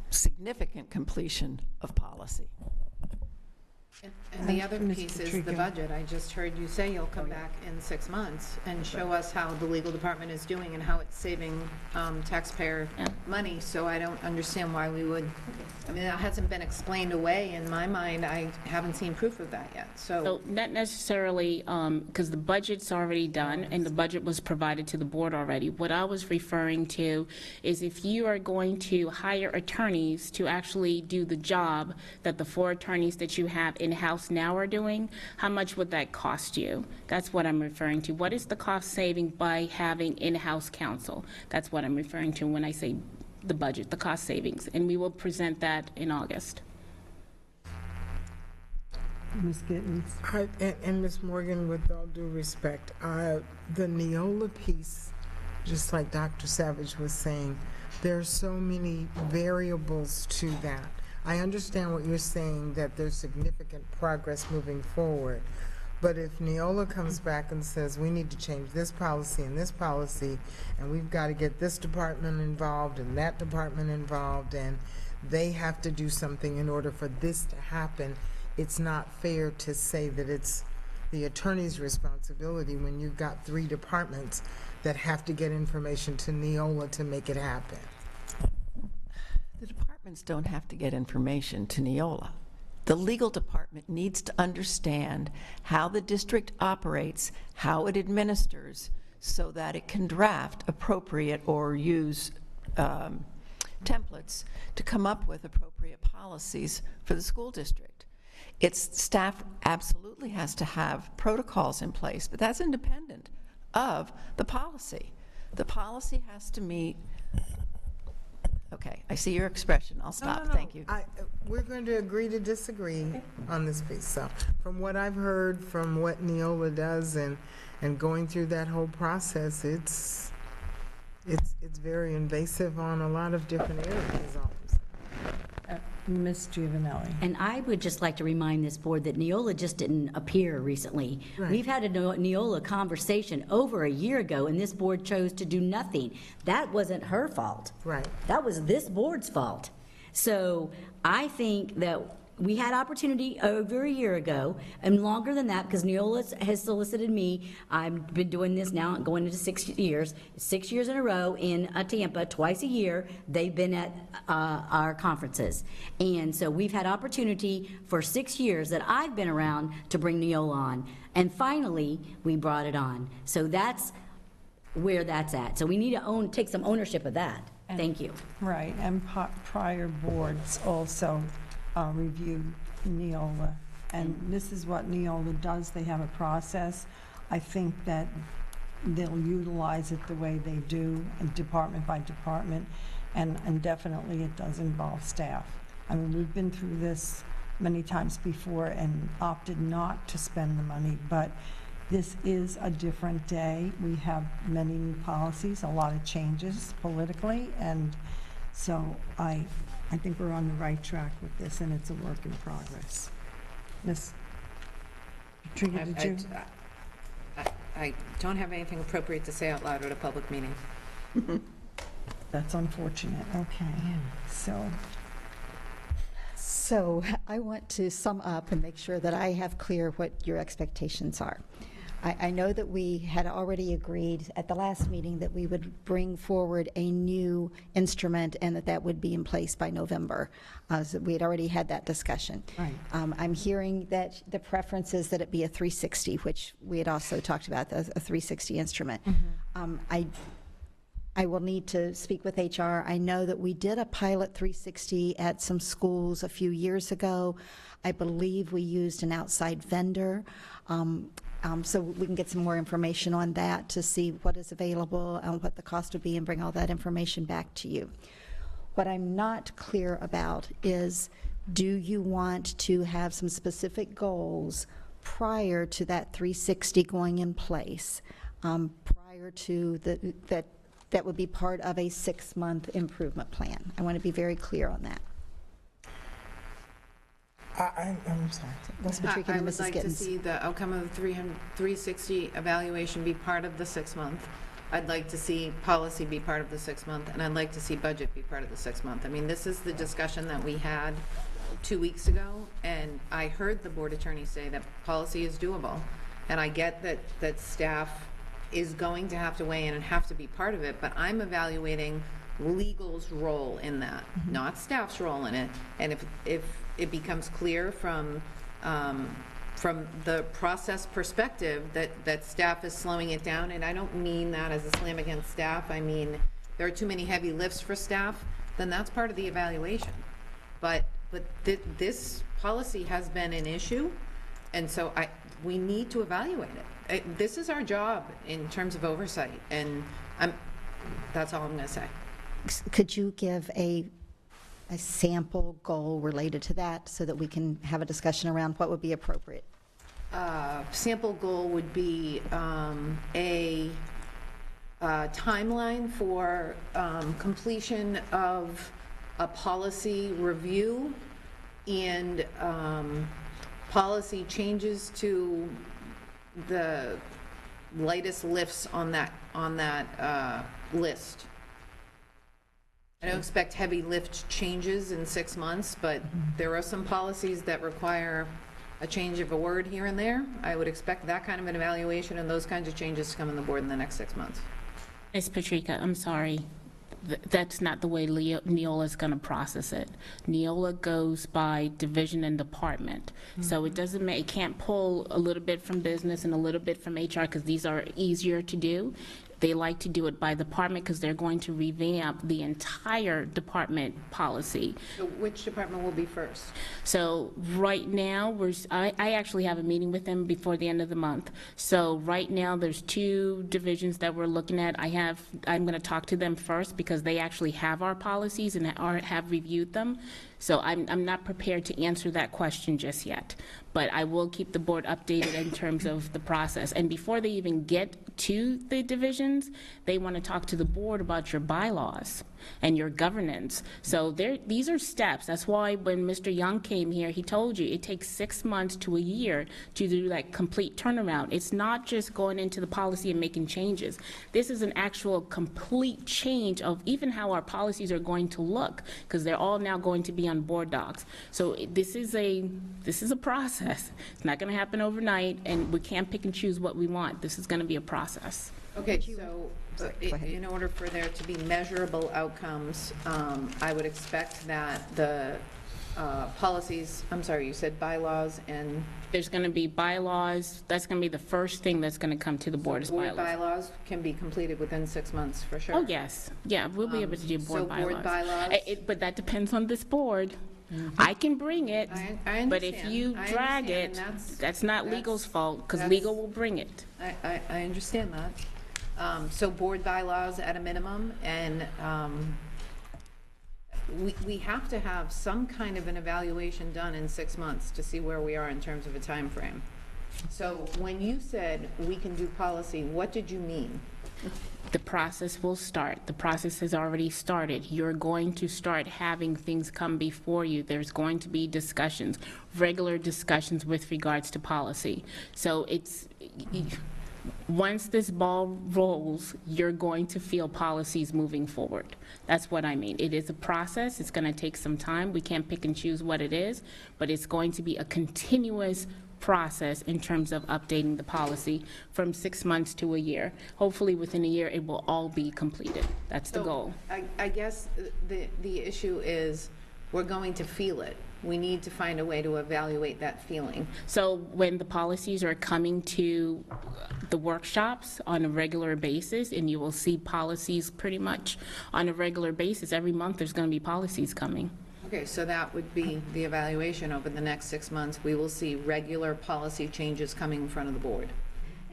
significant completion of policy. And the other piece is the budget. I just heard you say you'll come back in 6 months and show us how the legal department is doing and how it's saving taxpayer money, so I don't understand why we would, I mean, that hasn't been explained away in my mind. I haven't seen proof of that yet, So not necessarily, because the budget's already done and the budget was provided to the board already. What I was referring to is if you are going to hire attorneys to actually do the job that the 4 attorneys that you have in-house now are doing, how much would that cost you? That's what I'm referring to. What is the cost saving by having in-house counsel? That's what I'm referring to when I say the budget, the cost savings, and we will present that in August. Ms. Gittens. And Ms. Morgan, with all due respect, the Neola piece, just like Dr. Savage was saying, there are so many variables to that. I understand what you're saying, that there's significant progress moving forward. But if Neola comes back and says, we need to change this policy, and we've got to get this department involved and that department involved, and they have to do something in order for this to happen, it's not fair to say that it's the attorney's responsibility when you've got 3 departments that have to get information to Neola to make it happen. The departments don't have to get information to Neola. The legal department needs to understand how the district operates, how it administers, so that it can draft appropriate or use templates to come up with appropriate policies for the school district. Its staff absolutely has to have protocols in place, but that's independent of the policy. The policy has to meet. Okay, I see your expression. I'll stop. No. Thank you. We're going to agree to disagree on this piece. So from what I've heard, from what Neola does and going through that whole process, it's very invasive on a lot of different areas. Ms. Giovanelli. And I would just like to remind this board that Neola just didn't appear recently. Right. We've had a Neola conversation over a year ago, and this board chose to do nothing. That wasn't her fault. Right. That was this board's fault. So I think that we had opportunity over a year ago, and longer than that, because Neola has solicited me. I've been doing this now, going into 6 years, 6 years in a row in Tampa, twice a year. They've been at our conferences. And so we've had opportunity for 6 years that I've been around to bring Neola on. And finally, we brought it on. So that's where that's at. So we need to take some ownership of that. Thank you. Right, and prior boards also reviewed Neola, and this is what Neola does. They have a process. I think that they'll utilize it the way they do, department by department, and definitely it does involve staff. I mean, we've been through this many times before and opted not to spend the money, but this is a different day. We have many new policies, a lot of changes politically, and so I think we're on the right track with this, and it's a work in progress. Ms. Patricia, did you? I don't have anything appropriate to say out loud at a public meeting. That's unfortunate. Okay. So I want to sum up and make sure that I have clear what your expectations are. I know that we had already agreed at the last meeting that we would bring forward a new instrument and that would be in place by November. So we had already had that discussion. Right. I'm hearing that the preference is that it be a 360, which we had also talked about, a 360 instrument. Mm-hmm. I will need to speak with HR. I know that we did a pilot 360 at some schools a few years ago. I believe we used an outside vendor. So we can get some more information on that to see what is available and what the cost would be and bring all that information back to you. What I'm not clear about is, do you want to have some specific goals prior to that 360 going in place, prior to that would be part of a 6-month improvement plan? I want to be very clear on that. I'm sorry. I would like to see the outcome of the 360 evaluation be part of the 6-month. I'd like to see policy be part of the 6-month, and I'd like to see budget be part of the 6-month. I mean, this is the discussion that we had 2 weeks ago, and I heard the board attorney say that policy is doable. And I get that staff is going to have to weigh in and have to be part of it, but I'm evaluating legal's role in that, not staff's role in it. And if it becomes clear from the process perspective that staff is slowing it down, and I don't mean that as a slam against staff, I mean there are too many heavy lifts for staff, then that's part of the evaluation. But this policy has been an issue, and so we need to evaluate it. This is our job in terms of oversight, and that's all I'm going to say. Could you give a sample goal related to that so that we can have a discussion around what would be appropriate? Sample goal would be a timeline for completion of a policy review and policy changes to the latest lifts on that list. I don't expect heavy lift changes in 6 months, but there are some policies that require a change of a word here and there. I would expect that kind of an evaluation and those kinds of changes to come on the board in the next 6 months. Ms. Patrica, I'm sorry. That's not the way Neola is going to process it. Neola goes by division and department. So it doesn't it can't pull a little bit from business and a little bit from HR because these are easier to do. They like to do it by department because they're going to revamp the entire department policy. So which department will be first? So right now, I actually have a meeting with them before the end of the month. So right now, there's 2 divisions that we're looking at. I'm going to talk to them first because they actually have our policies and have reviewed them. So I'm not prepared to answer that question just yet, but I will keep the board updated in terms of the process. And before they even get to the divisions, they want to talk to the board about your bylaws and your governance. So these are steps. That's why when Mr. Young came here, he told you it takes 6 months to a year to do that complete turnaround. It's not just going into the policy and making changes. This is an actual complete change of even how our policies are going to look, because they're all now going to be on board docs. So this is a process. It's not going to happen overnight, and we can't pick and choose what we want. This is going to be a process. Okay, so in order for there to be measurable outcomes, I would expect that the policies, I'm sorry, you said bylaws and? There's going to be bylaws. That's going to be the first thing that's going to come to the board, is bylaws. Board bylaws can be completed within 6 months, for sure? Oh, yes. Yeah, we'll be able to do board bylaws. So board bylaws? But that depends on this board. I can bring it, I but if you drag it, that's not legal's fault, because legal will bring it. I understand that. So board bylaws at a minimum, and we have to have some kind of an evaluation done in 6 months to see where we are in terms of a time frame. So when you said we can do policy, what did you mean? The process will start. The process has already started. You're going to start having things come before you. There's going to be discussions, regular discussions with regards to policy. So once this ball rolls, you're going to feel policies moving forward. That's what I mean. It is a process. It's going to take some time. We can't pick and choose what it is, but it's going to be a continuous process in terms of updating the policy from 6 months to a year. Hopefully within a year it will all be completed. That's the goal. I guess the issue is we're going to feel it. We need to find a way to evaluate that feeling. So when the policies are coming to the workshops on a regular basis, and you will see policies pretty much on a regular basis, every month there's going to be policies coming. Okay, so that would be the evaluation over the next 6 months. We will see regular policy changes coming in front of the board.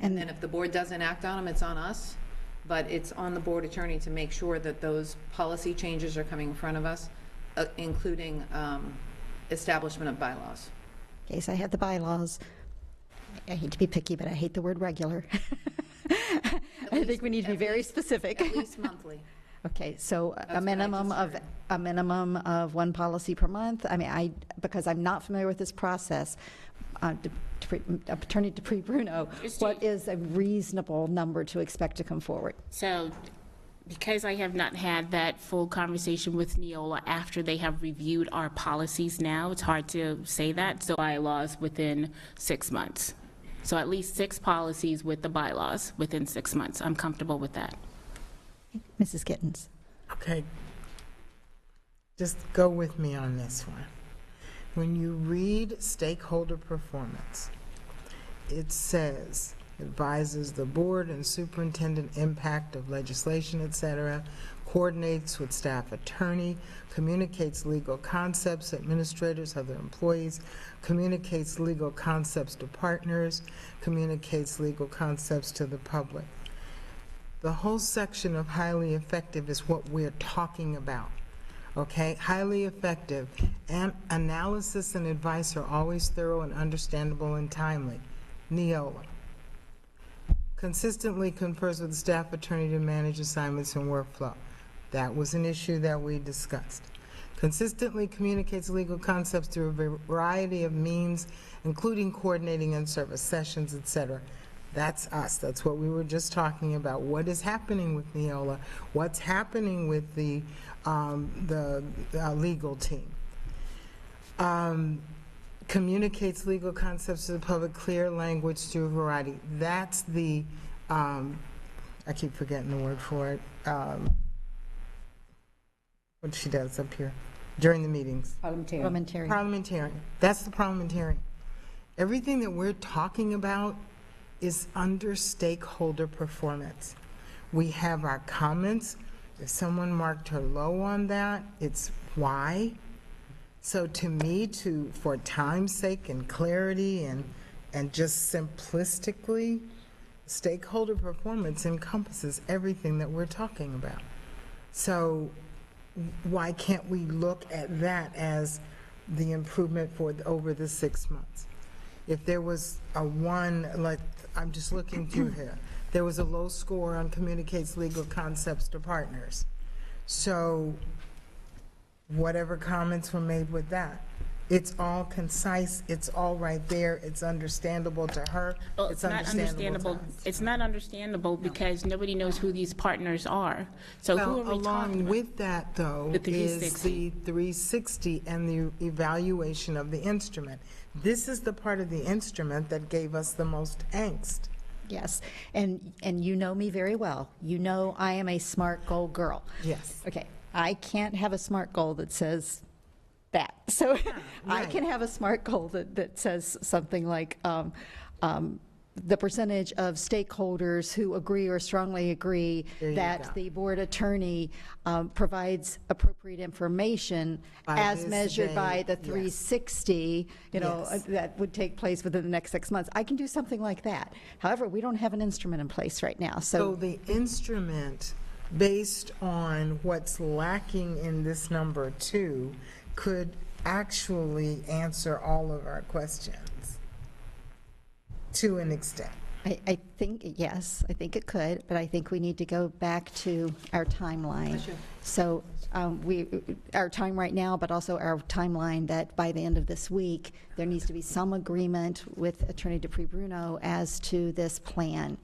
And then if the board doesn't act on them, it's on us, but it's on the board attorney to make sure that those policy changes are coming in front of us, including establishment of bylaws. Okay, so I have the bylaws. I hate to be picky, but I hate the word regular. I think we need to be very specific. At least monthly. Okay, so a minimum of one policy per month. I mean, because I'm not familiar with this process, Attorney Dupree-Bruno, what is a reasonable number to expect to come forward? So, because I have not had that full conversation with Neola after they have reviewed our policies now, it's hard to say that. So bylaws within 6 months. So at least 6 policies with the bylaws within 6 months. I'm comfortable with that. Mrs. Gittens. Okay. Just go with me on this one. When you read stakeholder performance, it says, advises the board and superintendent impact of legislation, etc., coordinates with staff attorney, communicates legal concepts, administrators, other employees, communicates legal concepts to partners, communicates legal concepts to the public. The whole section of highly effective is what we're talking about, okay? Highly effective, and analysis and advice are always thorough and understandable and timely. Neola. Consistently confers with the staff attorney to manage assignments and workflow. That was an issue that we discussed. Consistently communicates legal concepts through a variety of means, including coordinating in-service sessions, etc. That's us. That's what we were just talking about. What is happening with Neola? What's happening with the legal team? Communicates legal concepts to the public, clear language through a variety. That's the, I keep forgetting the word for it. What she does up here during the meetings. Parliamentarian. Parliamentarian. That's the parliamentarian. Everything that we're talking about is under stakeholder performance. We have our comments. If someone marked her low on that, it's why. So to me, for time's sake and clarity and just simplistically, stakeholder performance encompasses everything that we're talking about. So why can't we look at that as the improvement for over the 6 months? If there was a one, like, I'm just looking through here, there was a low score on communicates legal concepts to partners. So whatever comments were made with that, it's all concise, it's all right there, it's understandable to her, Well, it's understandable to us. It's not understandable because nobody knows who these partners are. So who Well, are we talking along about? with that, though, The is 360. the 360 and the evaluation of the instrument. This is the part of the instrument that gave us the most angst. Yes, and you know me very well. You know I am a SMART goal girl. Yes. Okay, I can't have a SMART goal that says that. So I right. can have a SMART goal that says something like the percentage of stakeholders who agree or strongly agree There you that go. the board attorney provides appropriate information By as this measured by date, the yes. 360, you know, Yes. that would take place within the next 6 months. I can do something like that. However, we don't have an instrument in place right now. So the instrument, based on what's lacking in this number 2, could actually answer all of our questions to an extent. I think, yes, I think it could, but I think we need to go back to our timeline. So our time right now, but also our timeline that by the end of this week, there needs to be some agreement with Attorney Dupree-Bruno as to this plan.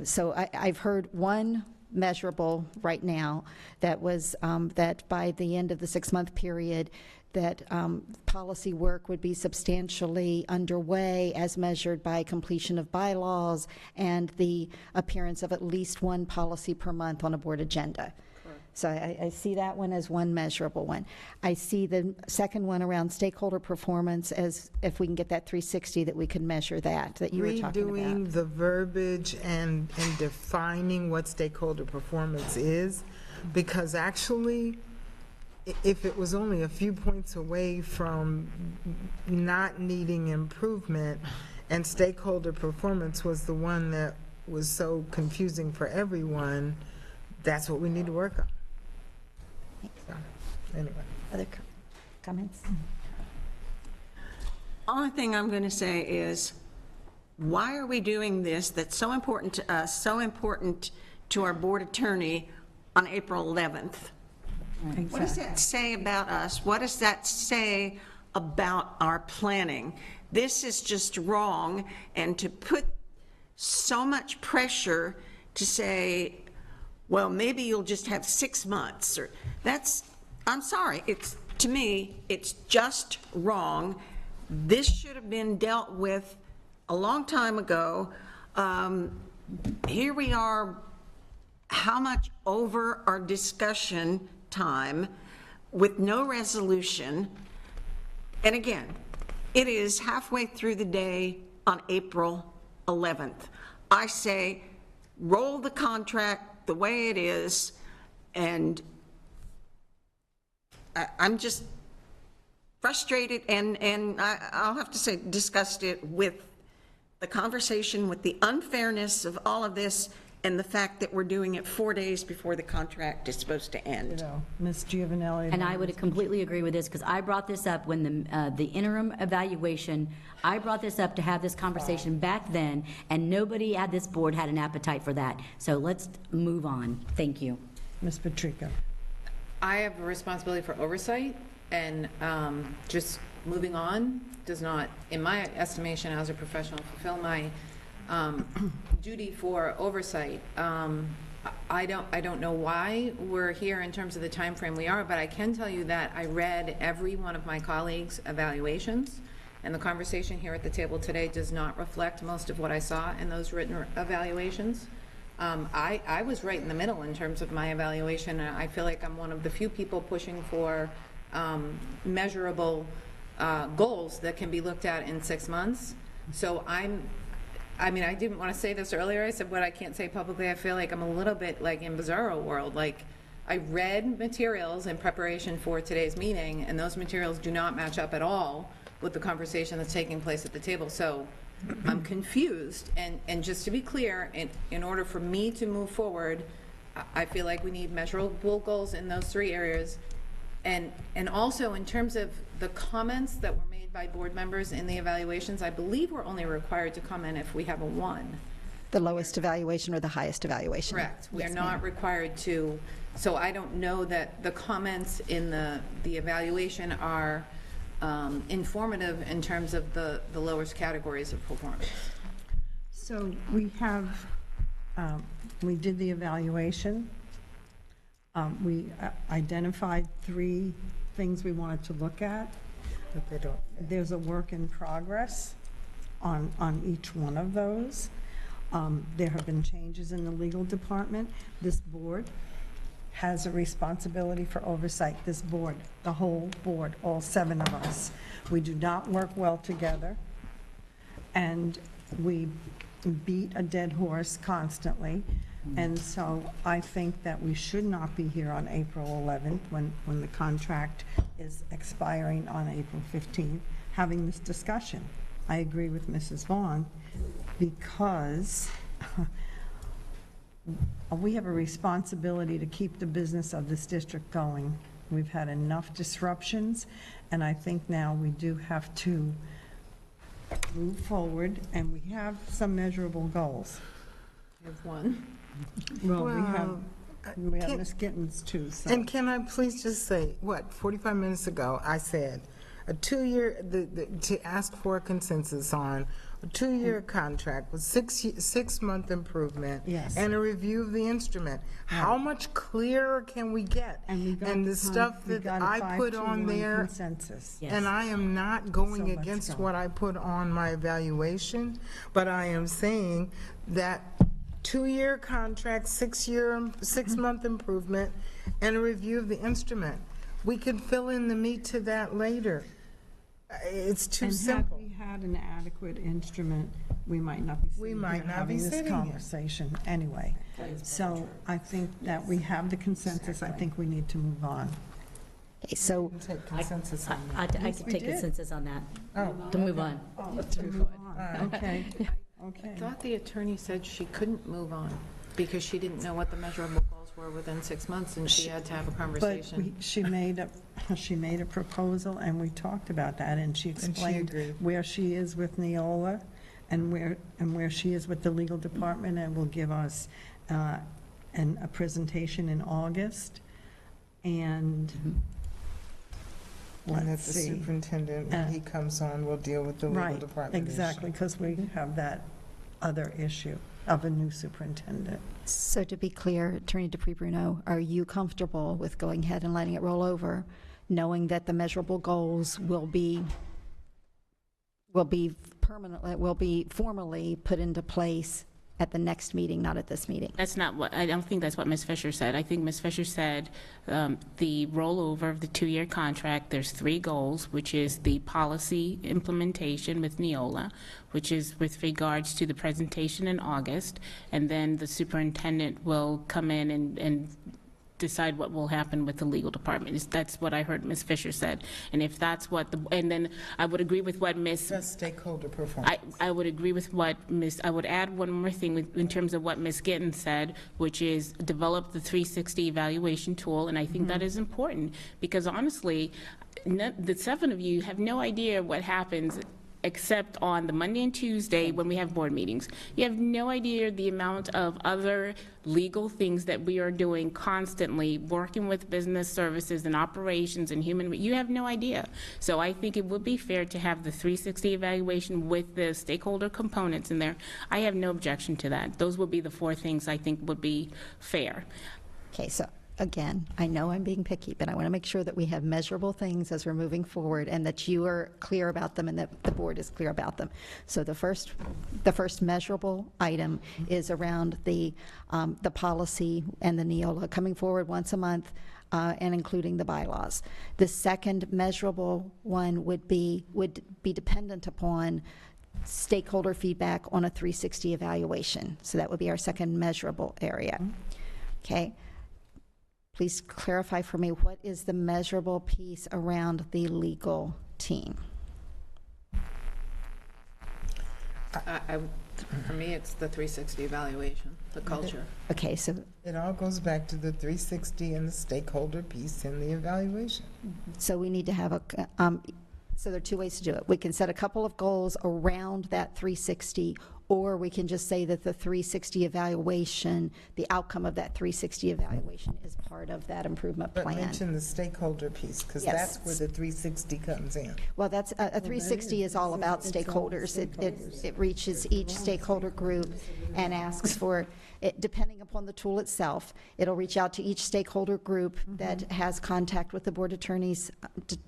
So I've heard one measurable right now that was that by the end of the 6-month period, that policy work would be substantially underway as measured by completion of bylaws and the appearance of at least one policy per month on a board agenda. So I see that one as one measurable one. I see the second one around stakeholder performance as if we can get that 360 that we can measure that you were talking about. Redoing the verbiage and defining what stakeholder performance is, because actually, if it was only a few points away from not needing improvement, and stakeholder performance was the one that was so confusing for everyone, that's what we need to work on. So, anyway. Other comments? Only thing I'm going to say is, why are we doing this that's so important to us, so important to our board attorney on April 11th? What does that say about us? What does that say about our planning? This is just wrong, and to put so much pressure to say, well, maybe you'll just have 6 months, or I'm sorry, to me, it's just wrong. This should have been dealt with a long time ago. Here we are, how much over our discussion time with no resolution. And again, it is halfway through the day on April 11th. I say, roll the contract the way it is, and I'm just frustrated, and I'll have to say disgusted with the conversation, with the unfairness of all of this, and the fact that we're doing it 4 days before the contract is supposed to end. Ms. Giovanelli. And I would completely agree with this, because I brought this up when the interim evaluation, I brought this up to have this conversation back then, and nobody at this board had an appetite for that. So let's move on. Thank you. Ms. Patrica. I have a responsibility for oversight, and just moving on does not, in my estimation as a professional, fulfill my duty for oversight. I don't know why we're here in terms of the time frame we are, but I can tell you that I read every one of my colleagues' evaluations, and the conversation here at the table today does not reflect most of what I saw in those written evaluations. I was right in the middle in terms of my evaluation, and I feel like I'm one of the few people pushing for measurable goals that can be looked at in 6 months. So I mean, I didn't want to say this earlier. I said what I can't say publicly. I feel like I'm a little bit like in bizarro world. Like, I read materials in preparation for today's meeting, and those materials do not match up at all with the conversation that's taking place at the table. So I'm confused. And just to be clear, in order for me to move forward, I feel like we need measurable goals in those 3 areas. And also in terms of the comments that were made by board members in the evaluations, I believe we're only required to comment if we have a 1. The lowest evaluation or the highest evaluation? Correct. We Yes, are not ma'am. required to, so I don't know that the comments in the evaluation are informative in terms of the lowest categories of performance. So we have, we did the evaluation. We identified 3 things we wanted to look at. But they don't. There's a work in progress on each one of those. There have been changes in the legal department. This board has a responsibility for oversight. This board, the whole board, all 7 of us. We do not work well together, and we beat a dead horse constantly. And so I think that we should not be here on April 11th, when the contract is expiring on April 15th, having this discussion. I agree with Mrs. Vaughn, because we have a responsibility to keep the business of this district going. We've had enough disruptions, and I think now we do have to move forward, and we have some measurable goals. I have 1. Well, we have can- Ms. Gittens too, so. And can I please just say, 45 minutes ago, I said, a 2-year, to ask for a consensus on a 2-year contract with 6-month improvement. Yes. And a review of the instrument. How much clearer can we get? And the stuff that I put on there, Consensus. and I am not going So let's against go. what I put on my evaluation, but I am saying that 2-year contract, 6-month improvement, and a review of the instrument. We could fill in the meat to that later. It's too simple. And had we had an adequate instrument, we might not be We sitting might here not having be this sitting here. conversation anyway. So I think that we have the consensus. I think we need to move on. Okay, so Take consensus on I that. I could take did. consensus on that, Oh, to move on. To move on. Okay, okay. I thought the attorney said she couldn't move on because she didn't know what the measurable goals were within 6 months, and she had to have a But conversation. she made a proposal, and we talked about that, and she explained agreed. where she is with Neola and where she is with the legal department, and will give us a presentation in August. And And that the let's see. superintendent, when he comes on, will deal with the legal Right, department issue. exactly, because we have that other issue of a new superintendent. So to be clear, Attorney Dupree-Bruno, are you comfortable with going ahead and letting it roll over, knowing that the measurable goals will be formally put into place at the next meeting, not at this meeting? That's not what, I don't think that's what Ms. Fisher said. I think Ms. Fisher said the rollover of the 2-year contract, there's 3 goals, which is the policy implementation with Neola, which is with regards to the presentation in August, and then the superintendent will come in and decide what will happen with the legal department. That's what I heard Ms. Fisher said. And if that's what and then I would agree with what Ms. Just stakeholder performance. I would agree with what I would add one more thing in terms of what Ms. Gittens said, which is develop the 360 evaluation tool, and I think that is important, because honestly, the 7 of you have no idea what happens except on the Monday and Tuesday when we have board meetings. You have no idea the amount of other legal things that we are doing constantly, working with business services and operations and you have no idea. So I think it would be fair to have the 360 evaluation with the stakeholder components in there. I have no objection to that. Those would be the 4 things I think would be fair. Okay, so again, I know I'm being picky, but I want to make sure that we have measurable things as we're moving forward and that you are clear about them and that the board is clear about them. So the first measurable item is around the policy and the Neola coming forward once a month and including the bylaws. The second measurable one would be dependent upon stakeholder feedback on a 360 evaluation. So that would be our second measurable area. Okay. Please clarify for me, what is the measurable piece around the legal team? For me, it's the 360 evaluation, the culture. Okay, so It all goes back to the 360 and the stakeholder piece and the evaluation. so we need to have so there are 2 ways to do it. We can set a couple of goals around that 360, or we can just say that the 360 evaluation, the outcome of that 360 evaluation is part of that improvement But plan. mention the stakeholder piece, because Yes. that's where the 360 comes in. Well, that's, a 360 is all about stakeholders. It reaches each stakeholder group and asks for, depending upon the tool itself, it'll reach out to each stakeholder group that has contact with the board attorney's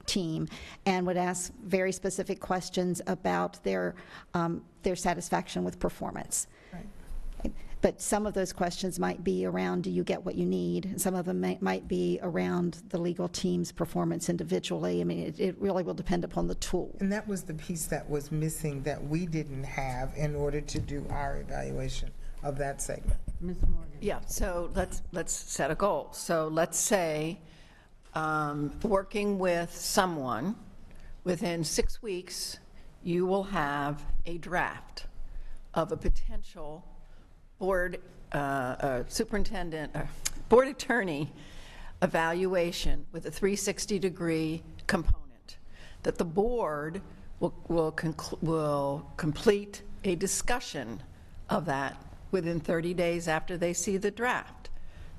team and would ask very specific questions about their satisfaction with performance. Right. But some of those questions might be around, do you get what you need? Some of them might be around the legal team's performance individually. I mean, it really will depend upon the tool. And that was the piece that was missing that we didn't have in order to do our evaluation of that segment. Ms. Morgan? Yeah, so let's set a goal. So let's say, working with someone, within 6 weeks, you will have a draft of a potential board superintendent, board attorney evaluation with a 360-degree component, that the board will complete a discussion of that within 30 days after they see the draft.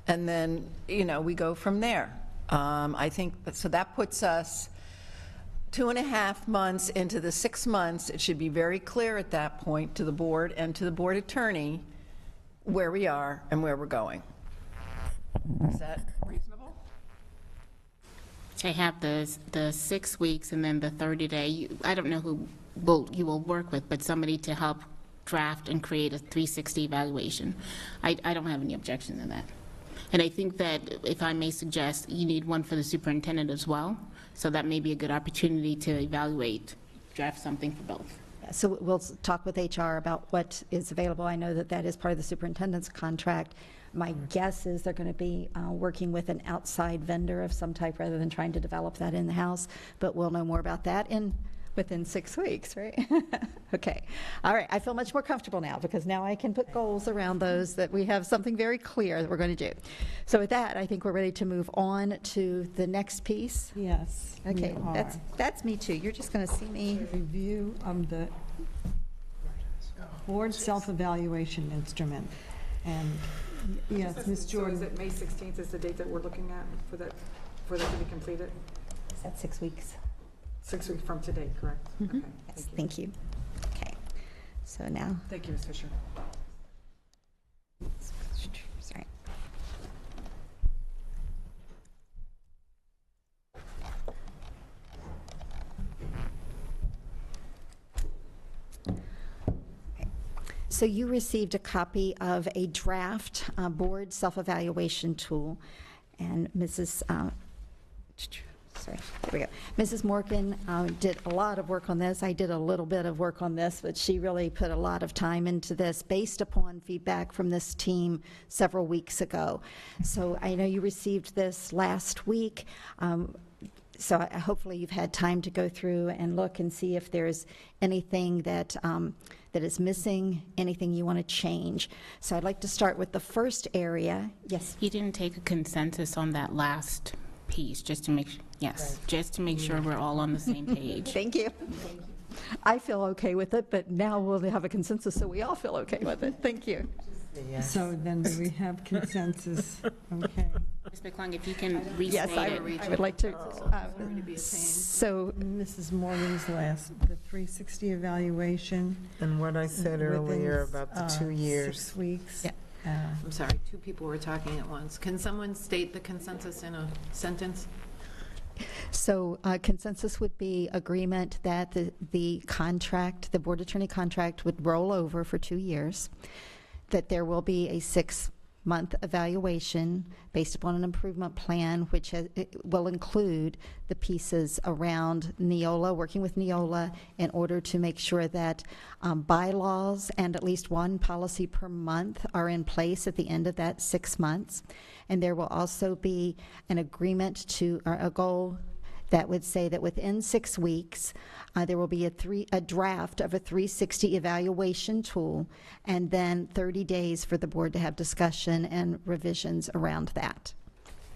And then, we go from there. I think, so that puts us 2.5 months into the 6 months. It should be very clear at that point to the board and to the board attorney where we are and where we're going. Is that reasonable? To have the 6 weeks and then the 30-day, I don't know who you will work with, but somebody to help draft and create a 360 evaluation. I don't have any objection to that. And I think that, if I may suggest, you need one for the superintendent as well. So that may be a good opportunity to draft something for both. Yeah, so we'll talk with HR about what is available. I know that is part of the superintendent's contract. My guess is they're going to be working with an outside vendor of some type rather than trying to develop that in-house, but we'll know more about that within 6 weeks, right? Okay. All right. I feel much more comfortable now because now I can put goals around those, that we have something very clear that we're going to do. So with that, I think we're ready to move on to the next piece. Yes. Okay. we are. That's me too. You're just going to see me. Review of the board self-evaluation instrument. And yes, Ms. So Jordan. is it May 16th is the date that we're looking at for that to be completed? Is that 6 weeks? 6 weeks from today, correct? Mhm. Okay, Yes, thank you. thank you. Okay. So now. Thank you, Ms. Fisher. Sorry. So you received a copy of a draft board self-evaluation tool, and Mrs. Sorry, there we go. Mrs. Morgan did a lot of work on this. I did a little bit of work on this, but she really put a lot of time into this based upon feedback from this team several weeks ago. So I know you received this last week. So hopefully you've had time to go through and look and see if there's anything that is missing, anything you want to change. So I'd like to start with the first area. Yes? You didn't take a consensus on that last piece, just to make, yes, just to make sure we're all on the same page. Thank you. I feel okay with it, but now we'll have a consensus, so we all feel okay with it. Thank you. So then do we have consensus? Okay. Ms. McClung, if you can restate Yes, I it. would like to. So, Mrs. Morgan's last, the 360 evaluation. And what I said earlier about the 2 years. 6 weeks. Yeah. I'm sorry, two people were talking at once. Can someone state the consensus in a sentence? So consensus would be agreement that the contract, the board attorney contract would roll over for 2 years, that there will be a 6-month evaluation based upon an improvement plan, which it will include the pieces around Neola, working with Neola in order to make sure that bylaws and at least one policy per month are in place at the end of that 6 months. And there will also be an agreement to, or a goal that would say that within 6 weeks, there will be a draft of a 360 evaluation tool, and then 30 days for the board to have discussion and revisions around that.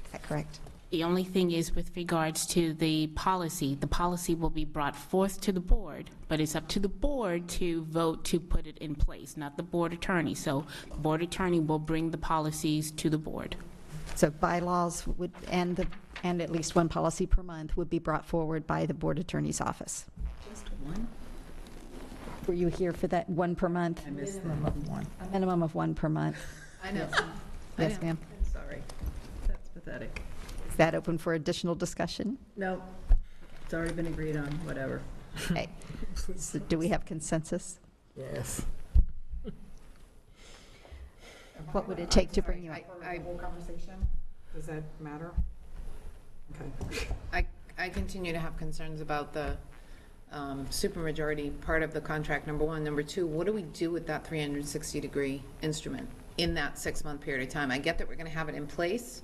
Is that correct? The only thing is with regards to the policy will be brought forth to the board, but it's up to the board to vote to put it in place, not the board attorney. So the board attorney will bring the policies to the board. So bylaws would, and at least one policy per month would be brought forward by the board attorney's office. Just one? Were you here for that one per month? I missed minimum of one. A minimum of one per month. I know. Yes, ma'am. Sorry, that's pathetic. Is that open for additional discussion? No, it's already been agreed on, whatever. Okay. So do we have consensus? Yes. What would it take to bring you up? Whole conversation, does that matter? Okay. I continue to have concerns about the supermajority part of the contract, number one. Number two, what do we do with that 360-degree instrument in that 6-month period of time? I get that we're going to have it in place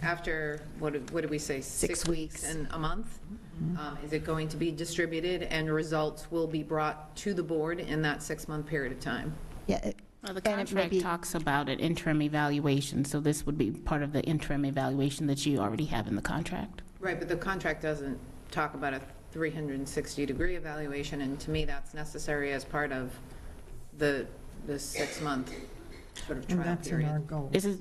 after, what did we say, 6 weeks and a month? Is it going to be distributed and results will be brought to the board in that 6-month period of time? Yeah. Well, the contract talks about an interim evaluation, so this would be part of the interim evaluation that you already have in the contract. Right, but the contract doesn't talk about a 360-degree evaluation, and to me, that's necessary as part of the 6-month sort of And trial that's in our period. goal. This is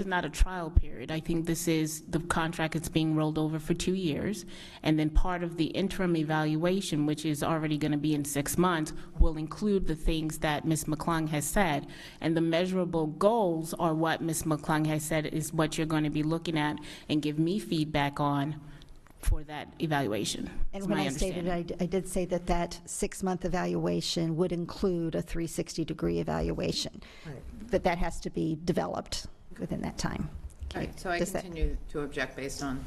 not a trial period. I think this is the contract that's being rolled over for 2 years, and then part of the interim evaluation, which is already going to be in 6 months, will include the things that Ms. McClung has said, and the measurable goals are what Ms. McClung has said is what you're going to be looking at and give me feedback on for that evaluation. And when I stated, I did say that that 6-month evaluation would include a 360-degree evaluation. Right. But that has to be developed within that time. All right, so I Does that- continue to object based on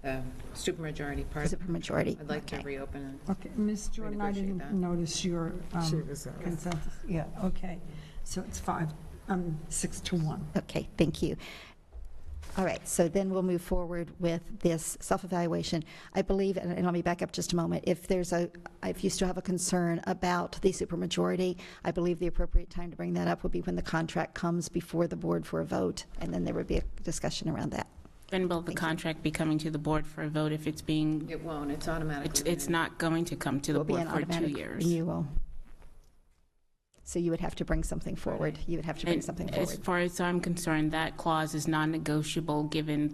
the supermajority part. Supermajority. I'd like to Okay. reopen it. Okay, Ms. Jordan, I Renegotiate that. didn't notice your She was out. consensus. Yeah, okay. So it's 6-1. Okay, thank you. All right, so then we'll move forward with this self-evaluation. I believe, and let me back up just a moment, if you still have a concern about the supermajority, I believe the appropriate time to bring that up would be when the contract comes before the board for a vote, and then there would be a discussion around that. When will the contract be coming to the board for a vote if it's being, It won't, it's automatic. it's not going to come to the Will be board an for 2 automatic years? renewal. So you would have to bring something forward. You would have to bring And something as forward. far as I'm concerned, that clause is non-negotiable given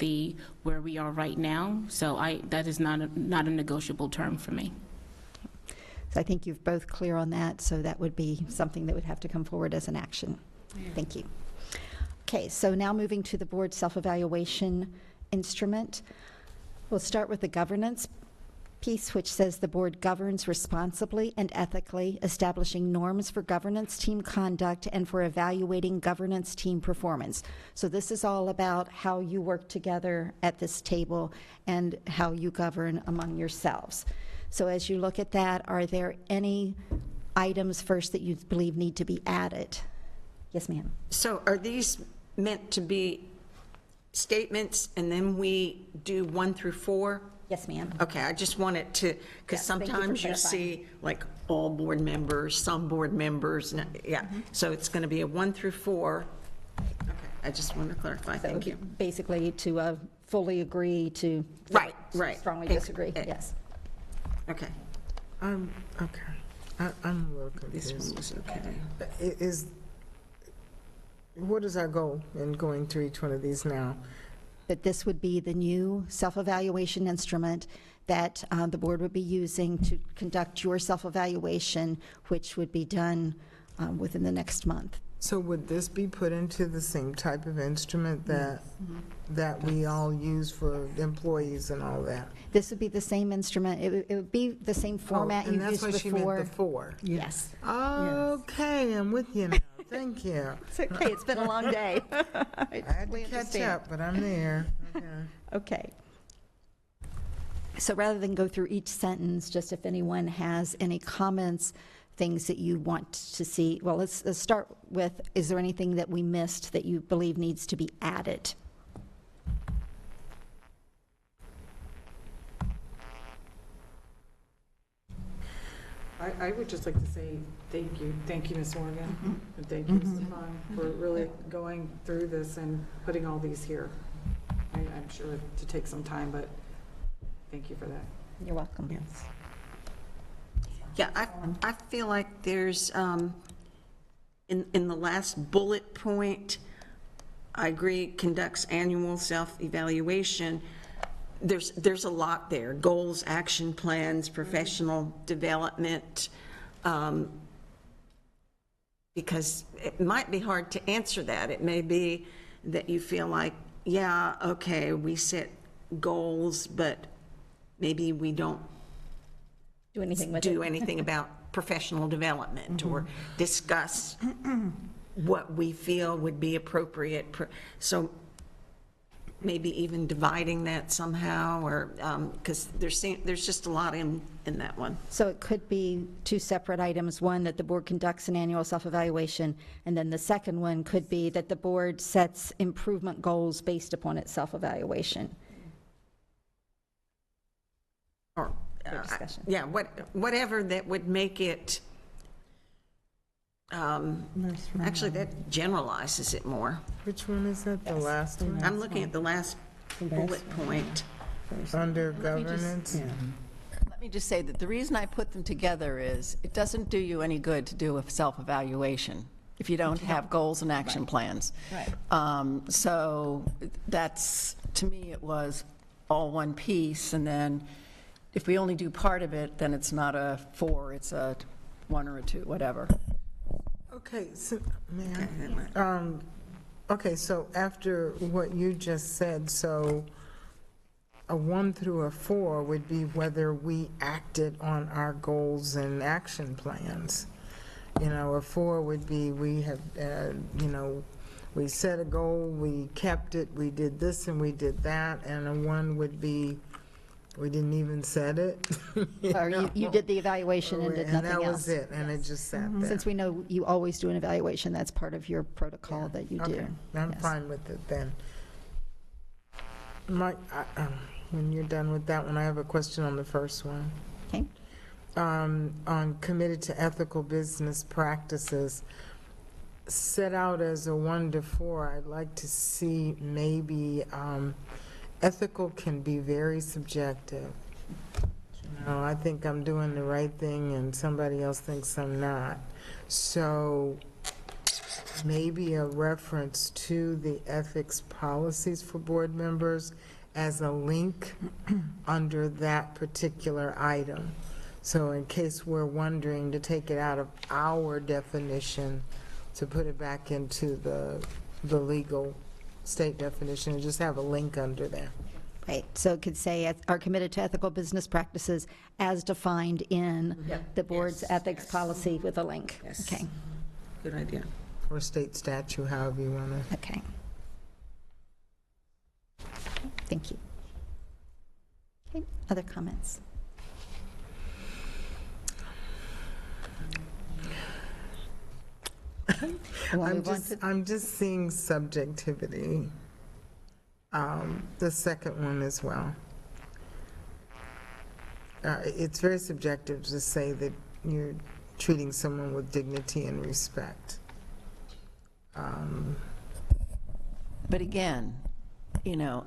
where we are right now. So that is not a negotiable term for me. So I think you're both clear on that, so that would be something that would have to come forward as an action. Thank you. Okay, so now moving to the board self-evaluation instrument. We'll start with the governance piece, which says the board governs responsibly and ethically, establishing norms for governance team conduct and for evaluating governance team performance. So this is all about how you work together at this table and how you govern among yourselves. So as you look at that, are there any items first that you believe need to be added? Yes, ma'am. So are these meant to be statements and then we do 1 through 4? Yes, ma'am. Okay, I just wanted to, because Yes, thank you for sometimes you clarifying. see like all board members, some board members, yeah. So it's going to be a 1 through 4. Okay, I just want to clarify, thank you. Basically, to fully agree to. Right. Strongly disagree, yes. Okay. Okay. I'm a little confused. This one was okay. What is our goal in going through each one of these now? That this would be the new self-evaluation instrument that the board would be using to conduct your self-evaluation, which would be done within the next month. So would this be put into the same type of instrument that we all use for employees and all that? This would be the same instrument. It would be the same format you used before. And that's what she meant, the four? Yes. Okay, I'm with you now. Thank you. It's okay, it's been a long day. I had to catch up, but I'm there. Okay. So rather than go through each sentence, just if anyone has any comments, things that you want to see, well, let's start with, is there anything that we missed that you believe needs to be added? I would just like to say thank you. Thank you, Ms. Morgan. And thank you, Mrs. Vaughn, for really going through this and putting all these here. I'm sure to take some time, but thank you for that. You're welcome. Yes. Yeah, I feel like there's, in the last bullet point, I agree, conducts annual self-evaluation. There's a lot there, goals, action plans, professional development, because it might be hard to answer that. It may be that you feel like, yeah, okay, we set goals, but maybe we don't do anything about professional development or discuss what we feel would be appropriate. So maybe even dividing that somehow, or because there's just a lot in that one. So it could be two separate items, one that the board conducts an annual self-evaluation, and then the second one could be that the board sets improvement goals based upon its self-evaluation. Or yeah, whatever that would make it, actually that generalizes it more. Which one is that, the last one? I'm looking at the last bullet point. Under governance? Let me just say that the reason I put them together is it doesn't do you any good to do a self-evaluation if you don't have goals and action plans. Right. So that's, to me, it was all one piece, and then if we only do part of it, then it's not a 4, it's a 1 or a 2, whatever. Okay, so, okay, so after what you just said, so a 1 through a 4 would be whether we acted on our goals and action plans. You know, a 4 would be we have, you know, we set a goal, we kept it, we did this and we did that, and a 1 would be we didn't even set it. Or you did the evaluation and did nothing else. And that was it, and it just sat there. Since we know you always do an evaluation, that's part of your protocol that you do. Okay, I'm fine with it then. Mike, when you're done with that one, I have a question on the first one. Okay. On committed to ethical business practices, set out as a 1 to 4, I'd like to see maybe ethical can be very subjective. You know, I think I'm doing the right thing and somebody else thinks I'm not. So maybe a reference to the ethics policies for board members as a link under that particular item. So in case we're wondering to take it out of our definition, to put it back into the legal state definition and just have a link under there. Right, so it could say are committed to ethical business practices as defined in the board's ethics policy with a link. Yes. Okay. Good idea. Or state statute, however you want to. Okay. Thank you. Okay, other comments? I'm just seeing subjectivity. The second one as well. It's very subjective to say that you're treating someone with dignity and respect. But again, you know,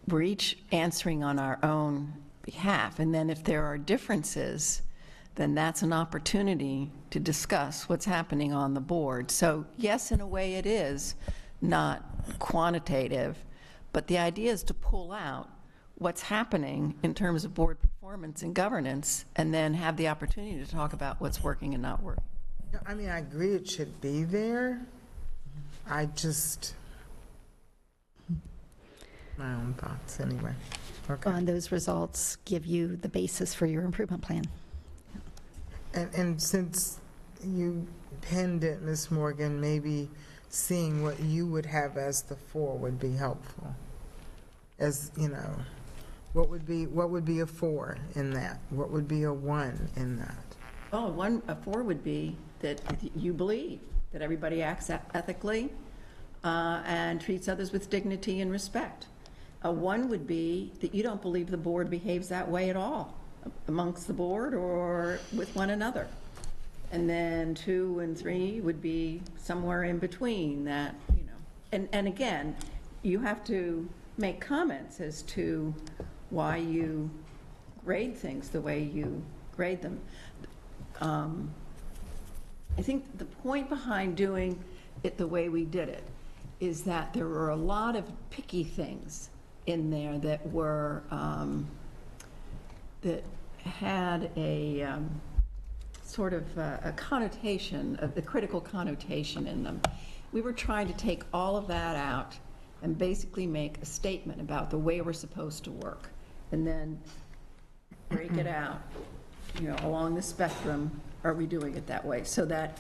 we're each answering on our own behalf, and then if there are differences, then that's an opportunity to discuss what's happening on the board. So yes, in a way it is not quantitative, but the idea is to pull out what's happening in terms of board performance and governance, and then have the opportunity to talk about what's working and not working. I mean, I agree it should be there. I just, my own thoughts anyway. Okay. And those results give you the basis for your improvement plan. And since you penned it, Ms. Morgan, maybe seeing what you would have as the 4 would be helpful. As, you know, what would be a 4 in that? What would be a 1 in that? Oh, a 4 would be that you believe that everybody acts ethically and treats others with dignity and respect. A 1 would be that you don't believe the board behaves that way at all, amongst the board or with one another. And then 2 and 3 would be somewhere in between that, you know. And again, you have to make comments as to why you grade things the way you grade them. I think the point behind doing it the way we did it is that there were a lot of picky things in there that were, that had a sort of a connotation, the critical connotation in them. We were trying to take all of that out and basically make a statement about the way we're supposed to work, and then break it out, you know, along the spectrum. Are we doing it that way? So that,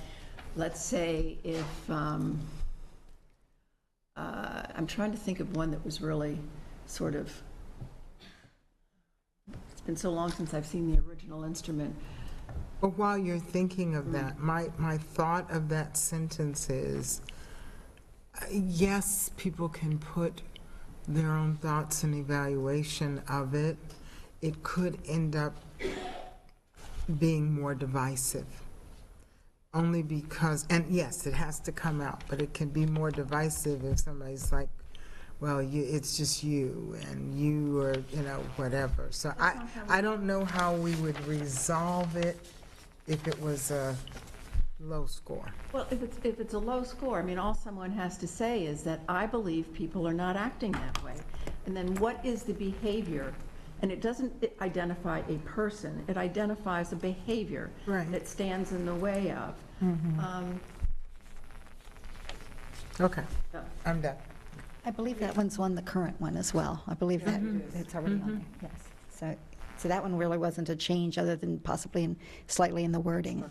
let's say if, I'm trying to think of one that was really sort of, it's been so long since I've seen the original instrument. But while you're thinking of that, my thought of that sentence is, yes, people can put their own thoughts and evaluation of it. It could end up being more divisive. Only because, and yes, it has to come out, but it can be more divisive if somebody's like, well, it's just you, and you are, you know, whatever. So I don't know how we would resolve it if it was a low score. Well, if it's a low score, I mean, all someone has to say is that I believe people are not acting that way. And then what is the behavior? And it doesn't identify a person, it identifies a behavior that stands in the way of. Okay, I'm done. I believe that one's on the current one as well. I believe that it's already on there, yes. So that one really wasn't a change other than possibly slightly in the wording.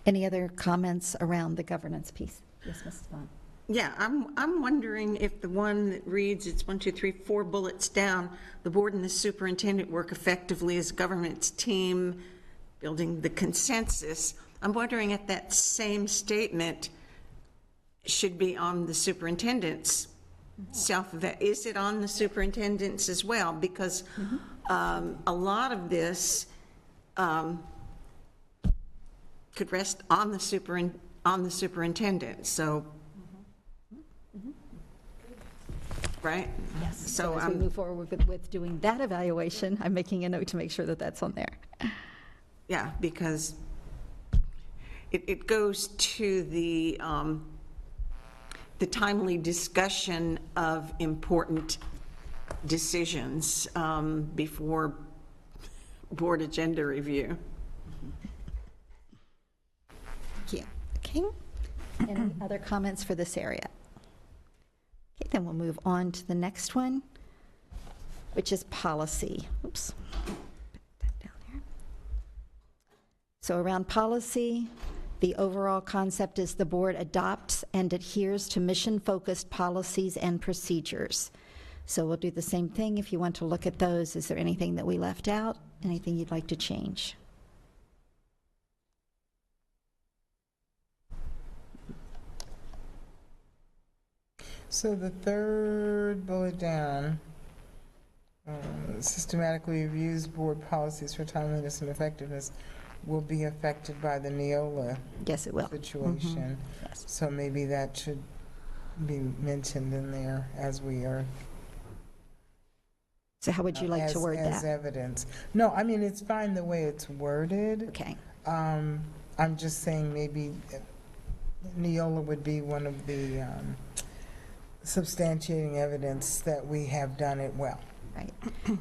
Any other comments around the governance piece? Yes, Mrs. Vaughn. Yeah, I'm wondering if the one that reads, it's 1, 2, 3, 4 bullets down, the board and the superintendent work effectively as a governance team, building the consensus. I'm wondering if that same statement should be on the superintendent's is it on the superintendent's as well? Because a lot of this could rest on the superintendent. So, right? Yes. So as we move forward with doing that evaluation, I'm making a note to make sure that that's on there. Yeah, because it goes to the timely discussion of important decisions before board agenda review. Thank you. Okay. Any other comments for this area? Okay, then we'll move on to the next one, which is policy. Oops. Put that down there. So around policy, the overall concept is the board adopts and adheres to mission-focused policies and procedures. So we'll do the same thing. If you want to look at those, is there anything that we left out? Anything you'd like to change? So the third bullet down, systematically reviews board policies for timeliness and effectiveness will be affected by the Neola yes, it will. situation. Yes. So maybe that should be mentioned in there as we are. So how would you like to word as that? evidence. No, I mean, it's fine the way it's worded. Okay. I'm just saying maybe Neola would be one of the substantiating evidence that we have done it well. Right.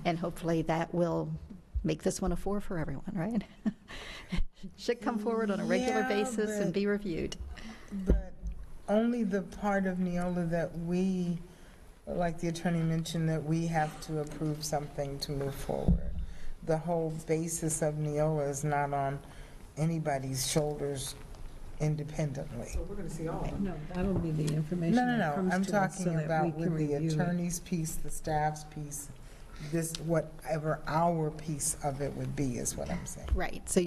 And hopefully that will make this one a 4 for everyone, right? Should come forward on a regular Yeah, basis and but- be reviewed. But only the part of Neola that we, like the attorney mentioned, that we have to approve something to move forward. The whole basis of Neola is not on anybody's shoulders independently. So we're going to see all of them. No, that'll be the information No, that comes I'm to us so talking that we about can with the review it. attorney's piece, the staff's piece, this, whatever our piece of it would be, is what I'm saying. Right. So,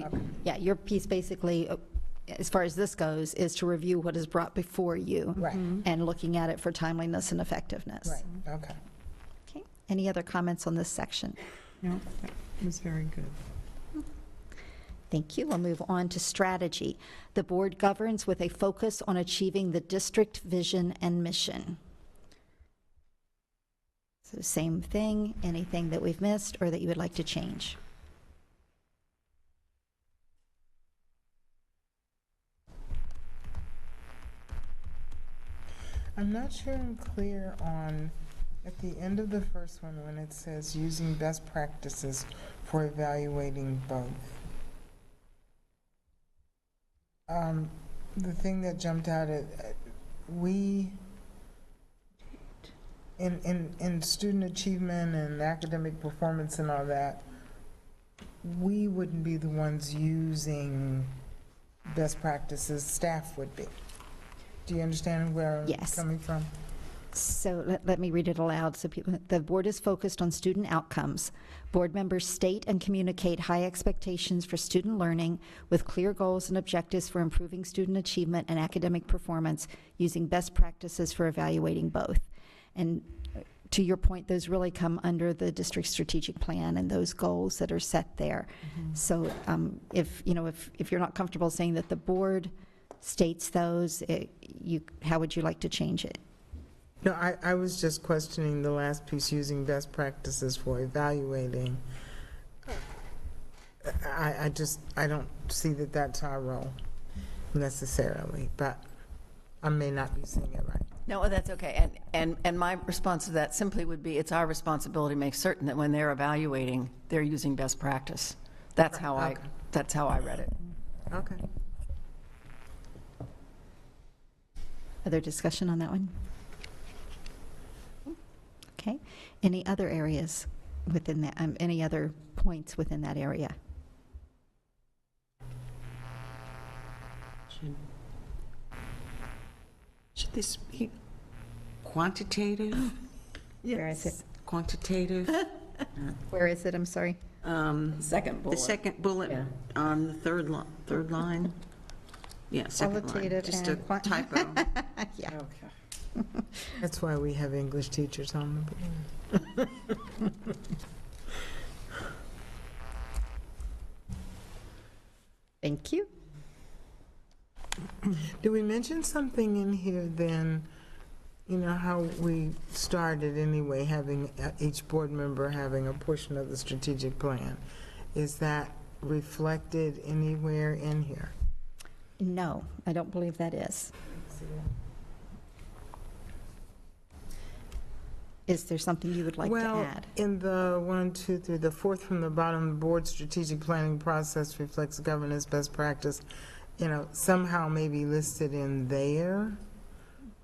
yeah, your piece basically, as far as this goes, is to review what is brought before you. Right. And looking at it for timeliness and effectiveness. Right, okay. Okay. Any other comments on this section? No, that was very good. Thank you. We'll move on to strategy. The board governs with a focus on achieving the district vision and mission. So same thing, anything that we've missed or that you would like to change? I'm not sure I'm clear on, at the end of the first one, when it says using best practices for evaluating both. The thing that jumped out at, we, in student achievement and academic performance and all that, we wouldn't be the ones using best practices, staff would be. Do you understand where I'm Yes. coming from? So let me read it aloud. So people, the board is focused on student outcomes. Board members state and communicate high expectations for student learning with clear goals and objectives for improving student achievement and academic performance using best practices for evaluating both. And to your point, those really come under the district strategic plan and those goals that are set there. So if you're not comfortable saying that the board states those, how would you like to change it? No, I was just questioning the last piece, using best practices for evaluating. I don't see that that's our role necessarily, but I may not be saying it right. No, that's okay. And my response to that simply would be, it's our responsibility to make certain that when they're evaluating, they're using best practice. That's how I read it. Okay. Other discussion on that one? Okay. Any other areas within that, any other points within that area? Should this be quantitative? Where is it? Quantitative? Where is it? I'm sorry. Second bullet. The second bullet Yeah. on the third line? Yeah, second line. Qualitative Just a and typo. Yeah. That's why we have English teachers on the board. Thank you. Do we mention something in here then, how we started anyway, having each board member having a portion of the strategic plan? Is that reflected anywhere in here? No, I don't believe that is. Is there something you would like to Well, add? in the 1, 2, 3, the fourth from the bottom, the board strategic planning process reflects governance best practice. Somehow maybe listed in there,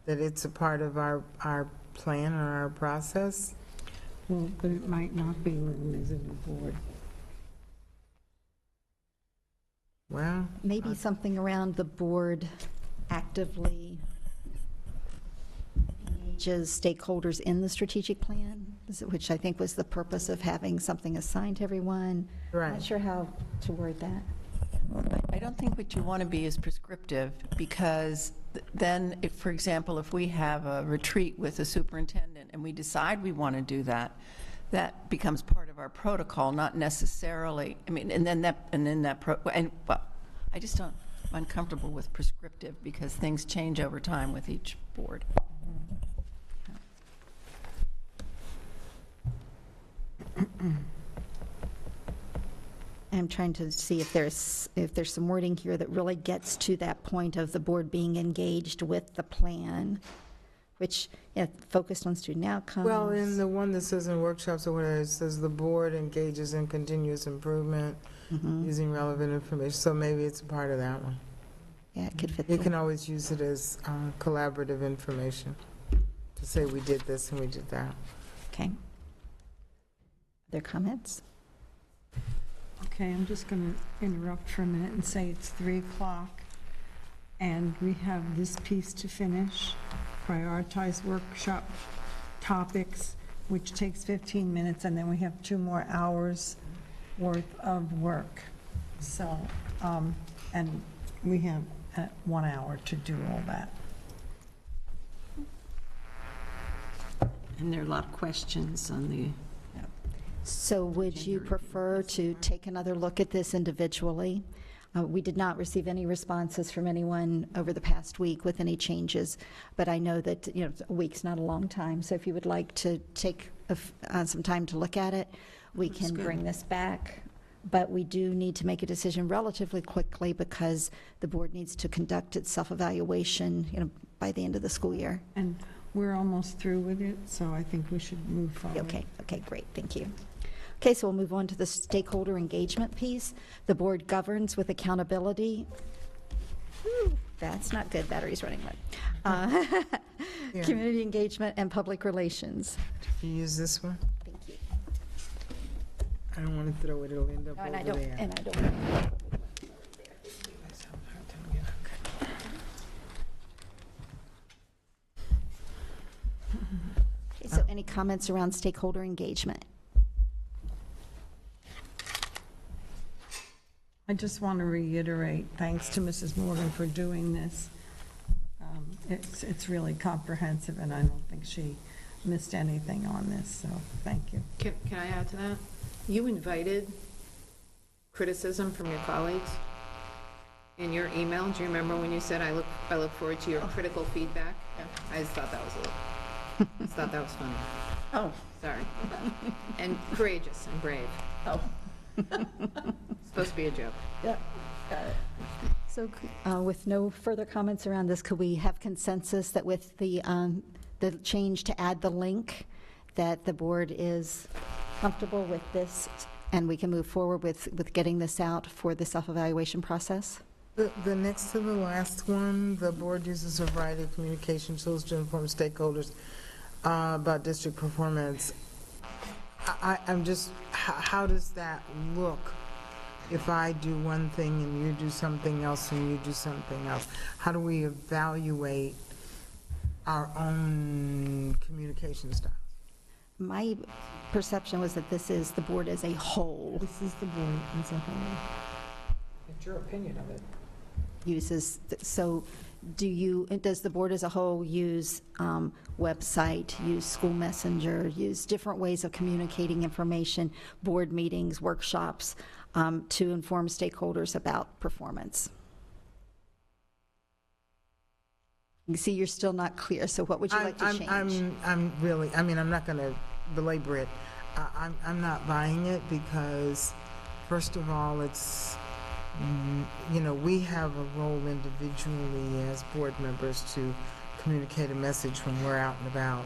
that it's a part of our plan or our process. Well, but it might not be written as in the board. Well, Maybe something around the board actively engages stakeholders in the strategic plan, which I think was the purpose of having something assigned to everyone. right. Not sure how to word that. I don't think what you want to be is prescriptive, because then, if, for example, if we have a retreat with the superintendent and we decide we want to do that, that becomes part of our protocol, not necessarily, I just don't, I'm uncomfortable with prescriptive, because things change over time with each board. I'm trying to see if there's some wording here that really gets to that point of the board being engaged with the plan, which, focused on student outcomes. Well, in the one that says in workshops or whatever, it says the board engages in continuous improvement using relevant information, so maybe it's a part of that one. Yeah, it could fit. You can always use it as collaborative information to say we did this and we did that. Okay. Other comments? Okay, I'm just going to interrupt for a minute and say it's 3 o'clock, and we have this piece to finish, prioritize workshop topics, which takes 15 minutes, and then we have 2 more hours worth of work. So, and we have 1 hour to do all that. And there are a lot of questions on the... So would you prefer to take another look at this individually? We did not receive any responses from anyone over the past week with any changes, but I know that, a week's not a long time, so if you would like to take some time to look at it, we can bring this back. But we do need to make a decision relatively quickly because the board needs to conduct its self-evaluation, by the end of the school year. And we're almost through with it, so I think we should move forward. Okay, great, thank you. Okay, so we'll move on to the stakeholder engagement piece. The board governs with accountability. Ooh, that's not good, battery's running low. Community engagement and public relations. You use this one? Thank you. I don't want to throw it, it'll end up over there. And I don't. Okay, so any comments around stakeholder engagement? I just want to reiterate, thanks to Mrs. Morgan for doing this. It's really comprehensive, and I don't think she missed anything on this, so thank you. Can I add to that? You invited criticism from your colleagues in your email. Do you remember when you said, I look forward to your critical feedback? Yeah. I just thought that was funny. Oh. Sorry. And courageous and brave. Oh. Supposed to be a joke. Yep, got it. So with no further comments around this, could we have consensus that with the change to add the link, that the board is comfortable with this and we can move forward with getting this out for the self-evaluation process? The next to the last one, the board uses a variety of communication tools to inform stakeholders about district performance. I'm just, how does that look if I do one thing and you do something else and you do something else? How do we evaluate our own communication styles? My perception was that this is the board as a whole. This is the board as a whole. It's your opinion of it. Uses, so does the board as a whole use website, use school messenger, use different ways of communicating information, board meetings, workshops, to inform stakeholders about performance? You see, you're still not clear, so what would you like to change? I'm really, I'm not going to belabor it. I'm not buying it because, first of all, it's, we have a role individually as board members to communicate a message when we're out and about.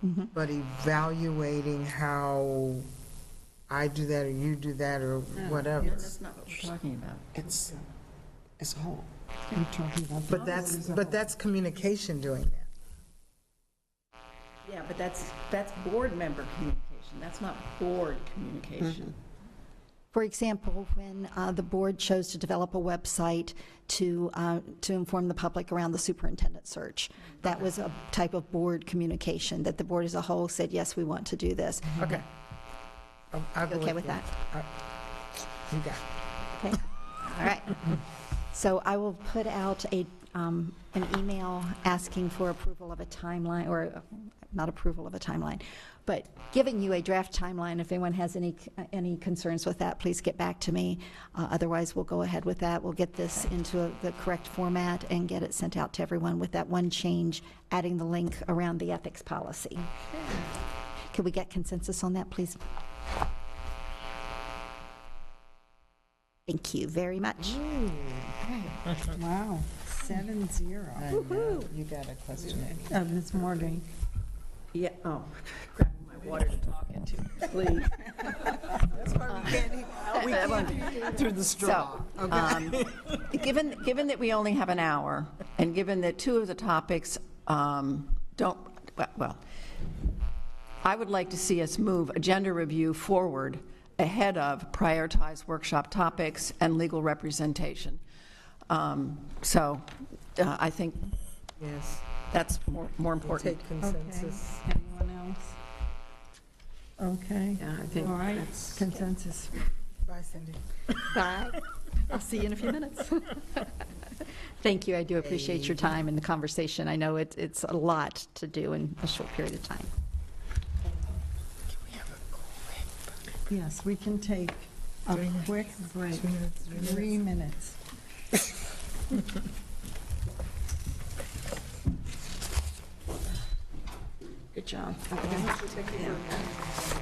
Mm-hmm. But evaluating how I do that or you do that or whatever. That's not what we're talking about. It's as a whole. I'm talking about But that's communication doing that. Yeah, but that's board member communication. That's not board communication. Mm-hmm. For example, when the board chose to develop a website to inform the public around the superintendent search, that was a type of board communication that the board as a whole said, yes, we want to do this. Okay. I'll go Okay with that? You got it. Okay. All right. So I will put out an email asking for approval of a timeline, or not approval of a timeline, but giving you a draft timeline. If anyone has any concerns with that, please get back to me. Otherwise, we'll go ahead with that. We'll get this into the correct format and get it sent out to everyone with that one change, adding the link around the ethics policy. Could we get consensus on that, please? Thank you very much. Wow, 7-0. Woo-hoo. You got a question. Ms. Morgan. Yeah, oh, grab my water to talk into, please. That's why we can't through the straw. Given that we only have an hour, and given that two of the topics don't, well, I would like to see us move agenda review forward ahead of prioritized workshop topics and legal representation. So I think Yes. that's more important. Take consensus. Okay. Anyone else? Okay. Yeah, I think All right, that's- consensus. Bye, Cindy. Bye. I'll see you in a few minutes. Thank you. I do appreciate your time and the conversation. I know it's a lot to do in a short period of time. Yes, we can take a quick break, 3 minutes. Good job. Thank you for